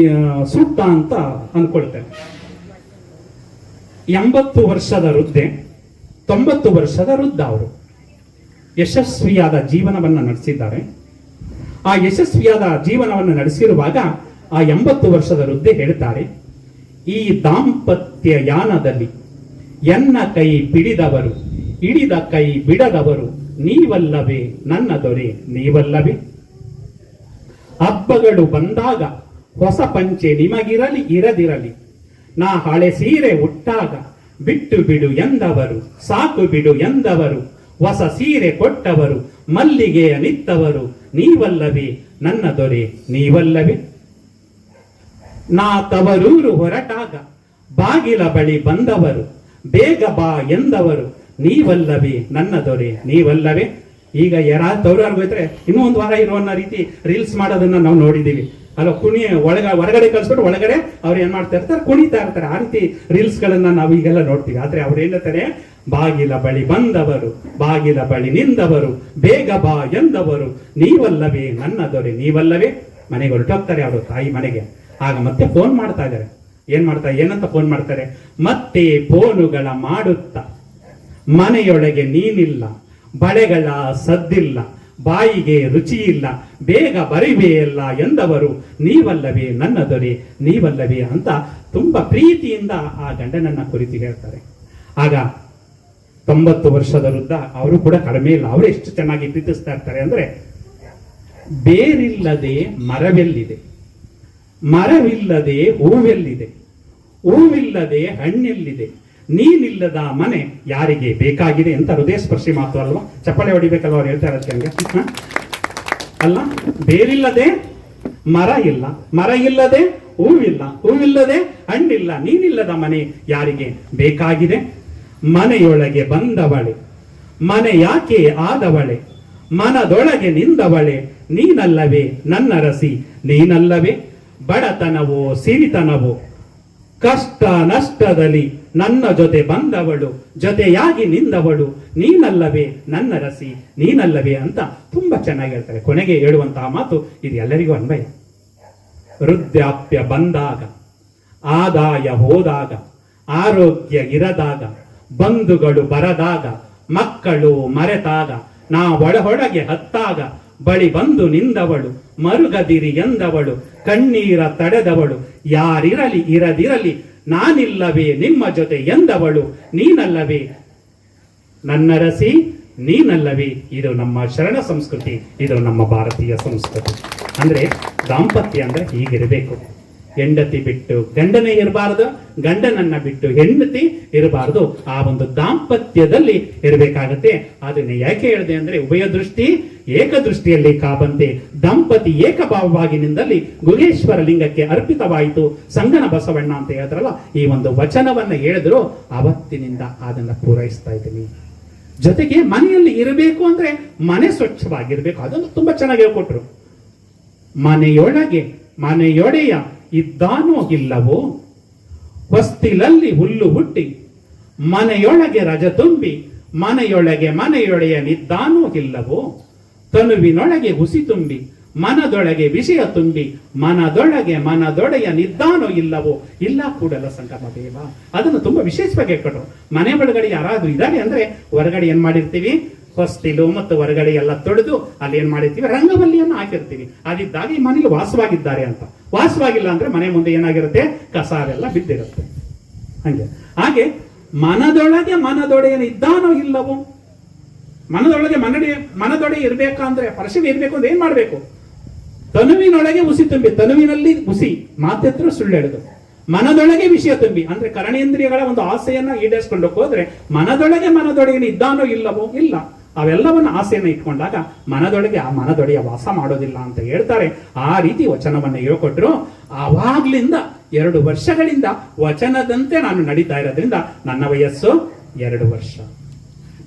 ಸೂಕ್ತ ಅಂತ ಅನ್ಕೊಳ್ತೇನೆ. 80 ವರ್ಷದ ವೃದ್ಧೆ, 90 ವರ್ಷದ ವೃದ್ಧ. ಅವರು ಯಶಸ್ವಿಯಾದ ಜೀವನವನ್ನು ನಡೆಸಿದ್ದಾರೆ. ಆ ಯಶಸ್ವಿಯಾದ ಜೀವನವನ್ನು ನಡೆಸಿರುವಾಗ ಆ 80 ವರ್ಷದ ವೃದ್ಧೆ ಹೇಳ್ತಾರೆ, ಈ ದಾಂಪತ್ಯ ಯಾನದಲ್ಲಿ ಎನ್ನ ಕೈ ಪಿಡಿದವರು ಹಿಡಿದ ಕೈ ಬಿಡದವರು ನೀವಲ್ಲವೇ ನನ್ನ ದೊರೆ ನೀವಲ್ಲವೇ. ಹಬ್ಬಗಳು ಬಂದಾಗ ಹೊಸ ಪಂಚೆ ನಿಮಗಿರಲಿ ಇರದಿರಲಿ, ನಾ ಹಳೆ ಸೀರೆ ಉಟ್ಟಾಗ ಬಿಟ್ಟು ಬಿಡು ಎಂದವರು ಸಾಕು ಬಿಡು ಎಂದವರು, ಹೊಸ ಸೀರೆ ಕೊಟ್ಟವರು ಮಲ್ಲಿಗೆಯ ನಿತ್ತವರು ನೀವಲ್ಲವೇ ನನ್ನ ದೊರೆ ನೀವಲ್ಲವೇ. ನಾ ತವರೂರು ಹೊರಟಾಗ ಬಾಗಿಲ ಬಳಿ ಬಂದವರು ಬೇಗ ಬಾ ಎಂದವರು ನೀವಲ್ಲವೇ ನನ್ನ ದೊರೆ ನೀವಲ್ಲವೇ. ಈಗ ಯಾರಾದ್ರೂ ತವರಾರ್ಗೆ ಹೋಯ್ತಾರೆ ಇನ್ನೂ ಒಂದು ವಾರ ಇರೋ ಅನ್ನೋ ರೀತಿ ರೀಲ್ಸ್ ಮಾಡೋದನ್ನ ನಾವು ನೋಡಿದೀವಿ ಅಲ್ಲ. ಹೊರಗಡೆ ಕಳ್ಸ್ಬಿಟ್ಟು ಒಳಗಡೆ ಅವ್ರು ಏನ್ ಮಾಡ್ತಾ ಇರ್ತಾರೆ, ಕುಣಿತಾ ಇರ್ತಾರೆ. ಆ ರೀತಿ ರೀಲ್ಸ್ ಗಳನ್ನ ನಾವು ಈಗೆಲ್ಲ ನೋಡ್ತೀವಿ. ಆದ್ರೆ ಅವ್ರು ಏನ್ ಹೇಳ್ತಾರೆ, ಬಾಗಿಲ ಬಳಿ ಬಂದವರು ಬಾಗಿಲ ಬಳಿ ನಿಂದವರು ಬೇಗ ಬಾ ಎಂದವರು ನೀವಲ್ಲವೇ ನನ್ನ ದೊರೆ ನೀವಲ್ಲವೇ. ಮನೆಗೆ ಹೊರಟೋಗ್ತಾರೆ ಅವರು ತಾಯಿ ಮನೆಗೆ. ಆಗ ಮತ್ತೆ ಫೋನ್ ಮಾಡ್ತಾ ಇದ್ದಾರೆ. ಏನಂತ ಫೋನ್ ಮಾಡ್ತಾರೆ, ಮತ್ತೆ ಫೋನುಗಳ ಮಾಡುತ್ತ ಮನೆಯೊಳಗೆ ನೀನಿಲ್ಲ, ಬಳೆಗಳ ಸದ್ದಿಲ್ಲ, ಬಾಯಿಗೆ ರುಚಿ ಇಲ್ಲ, ಬೇಗ ಬರಿವೆಯಲ್ಲ ಎಂದವರು ನೀವಲ್ಲವೇ ನನ್ನ ದೊರೆ ನೀವಲ್ಲವೇ ಅಂತ ತುಂಬಾ ಪ್ರೀತಿಯಿಂದ ಆ ಗಂಡನನ್ನ ಕುರಿತು ಹೇಳ್ತಾರೆ. ಆಗ 90 ವರ್ಷದ ವೃದ್ಧ, ಅವರು ಕೂಡ ಕಡಿಮೆ ಇಲ್ಲ, ಅವರು ಎಷ್ಟು ಚೆನ್ನಾಗಿ ಪ್ರೀತಿಸ್ತಾ ಇರ್ತಾರೆ ಅಂದ್ರೆ, ಬೇರಿಲ್ಲದೆ ಮರವೆಲ್ಲಿದೆ, ಮರವಿಲ್ಲದೆ ಹೂವೆಲ್ಲಿದೆ, ಹೂವಿಲ್ಲದೆ ಹಣ್ಣೆಲ್ಲಿದೆ, ನೀನಿಲ್ಲದ ಮನೆ ಯಾರಿಗೆ ಬೇಕಾಗಿದೆ ಅಂತ ಹೃದಯ ಸ್ಪರ್ಶಿ ಮಾತು ಅಲ್ವಾ? ಚಪ್ಪಾಳೆ ಹೊಡಿಬೇಕಲ್ವ ಅವ್ರು ಹೇಳ್ತಾ ಇರತ್ತೆ ಹಂಗೆ ಅಲ್ಲ. ಬೇರಿಲ್ಲದೆ ಮರ ಇಲ್ಲ, ಮರ ಇಲ್ಲದೆ ಹೂವಿಲ್ಲ, ಹೂವಿಲ್ಲದೆ ಹಣ್ಣಿಲ್ಲ, ನೀನಿಲ್ಲದ ಮನೆ ಯಾರಿಗೆ ಬೇಕಾಗಿದೆ. ಮನೆಯೊಳಗೆ ಬಂದವಳೆ ಮನೆ ಯಾಕೆ ಆದವಳೆ, ಮನದೊಳಗೆ ನಿಂದವಳೆ ನೀನಲ್ಲವೇ ನನ್ನ ರಸಿ ನೀನಲ್ಲವೇ. ಬಡತನವೋ ಸಿರಿತನವೋ ಕಷ್ಟ ನಷ್ಟದಲ್ಲಿ ನನ್ನ ಜೊತೆ ಬಂದವಳು ಜೊತೆಯಾಗಿ ನಿಂದವಳು ನೀನಲ್ಲವೇ ನನ್ನ ರಸಿ ನೀನಲ್ಲವೇ ಅಂತ ತುಂಬಾ ಚೆನ್ನಾಗಿ ಹೇಳ್ತಾರೆ. ಕೊನೆಗೆ ಹೇಳುವಂತಹ ಮಾತು ಇದು ಎಲ್ಲರಿಗೂ ಅನ್ವಯ. ವೃದ್ಧಾಪ್ಯ ಬಂದಾಗ, ಆದಾಯ ಹೋದಾಗ, ಆರೋಗ್ಯ ಇರದಾಗ, ಬಂಧುಗಳು ಬರದಾಗ, ಮಕ್ಕಳು ಮರೆತಾಗ, ನಾ ಒಳಹೊಳಗೆ ಹತ್ತಾಗ ಬಳಿ ಬಂದು ನಿಂದವಳು ಮರುಗದಿರಿ ಎಂದವಳು ಕಣ್ಣೀರ ತಡೆದವಳು ಯಾರಿರಲಿ ಇರದಿರಲಿ ನಾನಿಲ್ಲವೇ ನಿಮ್ಮ ಜೊತೆ ಎಂದವಳು ನೀನಲ್ಲವೇ ನನ್ನ ರಸಿ ನೀನಲ್ಲವೇ. ಇದು ನಮ್ಮ ಶರಣ ಸಂಸ್ಕೃತಿ, ಇದು ನಮ್ಮ ಭಾರತೀಯ ಸಂಸ್ಕೃತಿ. ಅಂದ್ರೆ ದಾಂಪತ್ಯ ಅಂದ್ರೆ ಹೀಗಿರಬೇಕು. ಹೆಂಡತಿ ಬಿಟ್ಟು ಗಂಡನೇ ಇರಬಾರದು, ಗಂಡನನ್ನ ಬಿಟ್ಟು ಹೆಂಡತಿ ಇರಬಾರದು. ಆ ಒಂದು ದಾಂಪತ್ಯದಲ್ಲಿ ಇರಬೇಕಾಗತ್ತೆ. ಅದನ್ನ ಯಾಕೆ ಹೇಳಿದೆ ಅಂದ್ರೆ, ಉಭಯ ದೃಷ್ಟಿ ಏಕದೃಷ್ಟಿಯಲ್ಲಿ ಕಾಬಂತೆ ದಂಪತಿ ಏಕಭಾವವಾಗಿ ನಿಂದಲ್ಲಿ ಗುಹೇಶ್ವರ ಲಿಂಗಕ್ಕೆ ಅರ್ಪಿತವಾಯಿತು ಸಂಗನ ಬಸವಣ್ಣ ಅಂತ ಹೇಳಿದ್ರಲ್ಲ. ಈ ಒಂದು ವಚನವನ್ನ ಹೇಳಿದ್ರು ಅವತ್ತಿನಿಂದ ಅದನ್ನ ಪೂರೈಸ್ತಾ ಇದ್ದೀನಿ. ಜೊತೆಗೆ ಮನೆಯಲ್ಲಿ ಇರಬೇಕು ಅಂದ್ರೆ ಮನೆ ಸ್ವಚ್ಛವಾಗಿರ್ಬೇಕು, ಅದನ್ನು ತುಂಬಾ ಚೆನ್ನಾಗಿ ಹೇಳ್ಕೊಟ್ರು. ಮನೆಯೊಡೆಯ ಇದ್ದಾನೋ ಇಲ್ಲವೋ, ಹೊಸ್ತಿಲಲ್ಲಿ ಹುಲ್ಲು ಹುಟ್ಟಿ ಮನೆಯೊಳಗೆ ರಜ ತುಂಬಿ ಮನೆಯೊಡೆಯ ನಿದ್ದಾನೋ ಇಲ್ಲವೋ, ತನುವಿನೊಳಗೆ ಹುಸಿ ತುಂಬಿ ಮನದೊಳಗೆ ವಿಷಯ ತುಂಬಿ ಮನದೊಡೆಯ ನಿದ್ದಾನೋ ಇಲ್ಲವೋ. ಇಲ್ಲ ಕೂಡಲ ಸಂಗಮ ದೇವ. ಅದನ್ನು ತುಂಬಾ ವಿಶೇಷವಾಗಿ ಹೇಳ್ಕೊಟ್ರು. ಮನೆ ಒಳಗಡೆ ಯಾರಾದ್ರೂ ಇದ್ದಾರೆ ಅಂದ್ರೆ ಹೊರಗಡೆ ಏನ್ ಮಾಡಿರ್ತೀವಿ, ಹೊಸ್ತಿಲು ಮತ್ತು ಹೊರಗಡೆ ಎಲ್ಲ ತೊಳೆದು ಅಲ್ಲಿ ಏನ್ ಮಾಡಿರ್ತೀವಿ, ರಂಗವಲ್ಲಿಯನ್ನು ಹಾಕಿರ್ತೀವಿ. ಅದಿದ್ದಾಗ ಈ ಮನೆಗೆ ವಾಸವಾಗಿದ್ದಾರೆ ಅಂತ. ವಾಸವಾಗಿಲ್ಲ ಅಂದ್ರೆ ಮನೆ ಮುಂದೆ ಏನಾಗಿರುತ್ತೆ, ಕಸ ಅವೆಲ್ಲ ಬಿದ್ದಿರುತ್ತೆ. ಹಾಗೆ ಮನದೊಡೆಯ ಇದ್ದಾನೋ ಇಲ್ಲವೋ, ಮನದೊಳಗೆ ಮನದೊಡೆ ಇರ್ಬೇಕಂದ್ರೆ ಪರಶಿವ ಇರ್ಬೇಕು ಅಂದ್ರೆ ಏನ್ ಮಾಡ್ಬೇಕು, ತನುವಿನೊಳಗೆ ಹುಸಿ ತುಂಬಿ, ತನುವಿನಲ್ಲಿ ಹುಸಿ ಮಾತೆತ್ರ ಸುಳ್ಳೆಳೆದು, ಮನದೊಳಗೆ ವಿಷಯ ತುಂಬಿ, ಅಂದ್ರೆ ಕರಣೇಂದ್ರಿಯಗಳ ಒಂದು ಆಸೆಯನ್ನ ಈಡೇರಿಸ್ಕೊಂಡು ಹೋದ್ರೆ ಮನದೊಳಗೆ ಇದ್ದಾನೋ ಇಲ್ಲವೋ ಇಲ್ಲ, ಅವೆಲ್ಲವನ್ನ ಆಸೆಯನ್ನ ಇಟ್ಕೊಂಡಾಗ ಮನದೊಳಗೆ ಆ ಮನದೊಡೆಯ ವಾಸ ಮಾಡೋದಿಲ್ಲ ಅಂತ ಹೇಳ್ತಾರೆ. ಆ ರೀತಿ ವಚನವನ್ನ ಹೇಳ್ಕೊಟ್ರು. ಆವಾಗ್ಲಿಂದ 2 ವರ್ಷಗಳಿಂದ ವಚನದಂತೆ ನಾನು ನಡೀತಾ ಇರೋದ್ರಿಂದ ನನ್ನ ವಯಸ್ಸು 2 ವರ್ಷ.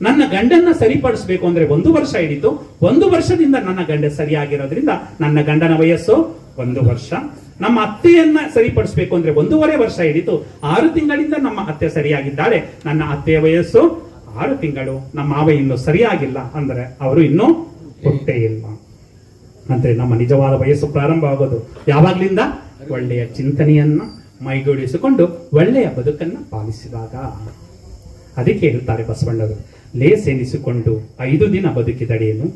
ನನ್ನ ಗಂಡನ್ನ ಸರಿಪಡಿಸ್ಬೇಕು ಅಂದ್ರೆ 1 ವರ್ಷ ಹಿಡಿತು. 1 ವರ್ಷದಿಂದ ನನ್ನ ಗಂಡ ಸರಿಯಾಗಿರೋದ್ರಿಂದ ನನ್ನ ಗಂಡನ ವಯಸ್ಸು 1 ವರ್ಷ. ನಮ್ಮ ಅತ್ತೆಯನ್ನ ಸರಿಪಡಿಸ್ಬೇಕು ಅಂದ್ರೆ 1.5 ವರ್ಷ ಹಿಡಿತು. 6 ತಿಂಗಳಿಂದ ನಮ್ಮ ಅತ್ತೆ ಸರಿಯಾಗಿದ್ದಾಳೆ. ನನ್ನ ಅತ್ತೆಯ ವಯಸ್ಸು 6 ತಿಂಗಳು. ನಮ್ಮ ಮಾವ ಇನ್ನೂ ಸರಿಯಾಗಿಲ್ಲ ಅಂದ್ರೆ ಅವರು ಇನ್ನೂ ಹುಟ್ಟೇ ಇಲ್ಲ. ಅಂದ್ರೆ ನಮ್ಮ ನಿಜವಾದ ವಯಸ್ಸು ಪ್ರಾರಂಭ ಆಗೋದು ಯಾವಾಗ್ಲಿಂದ? ಒಳ್ಳೆಯ ಚಿಂತನೆಯನ್ನ ಮೈಗೂಡಿಸಿಕೊಂಡು ಒಳ್ಳೆಯ ಬದುಕನ್ನ ಪಾಲಿಸಿದಾಗ. ಅದಕ್ಕೆ ಹೇಳ್ತಾರೆ ಬಸವಣ್ಣವರು, ಲೇಸೆನಿಸಿಕೊಂಡು 5 ದಿನ ಬದುಕಿದಡೇನು,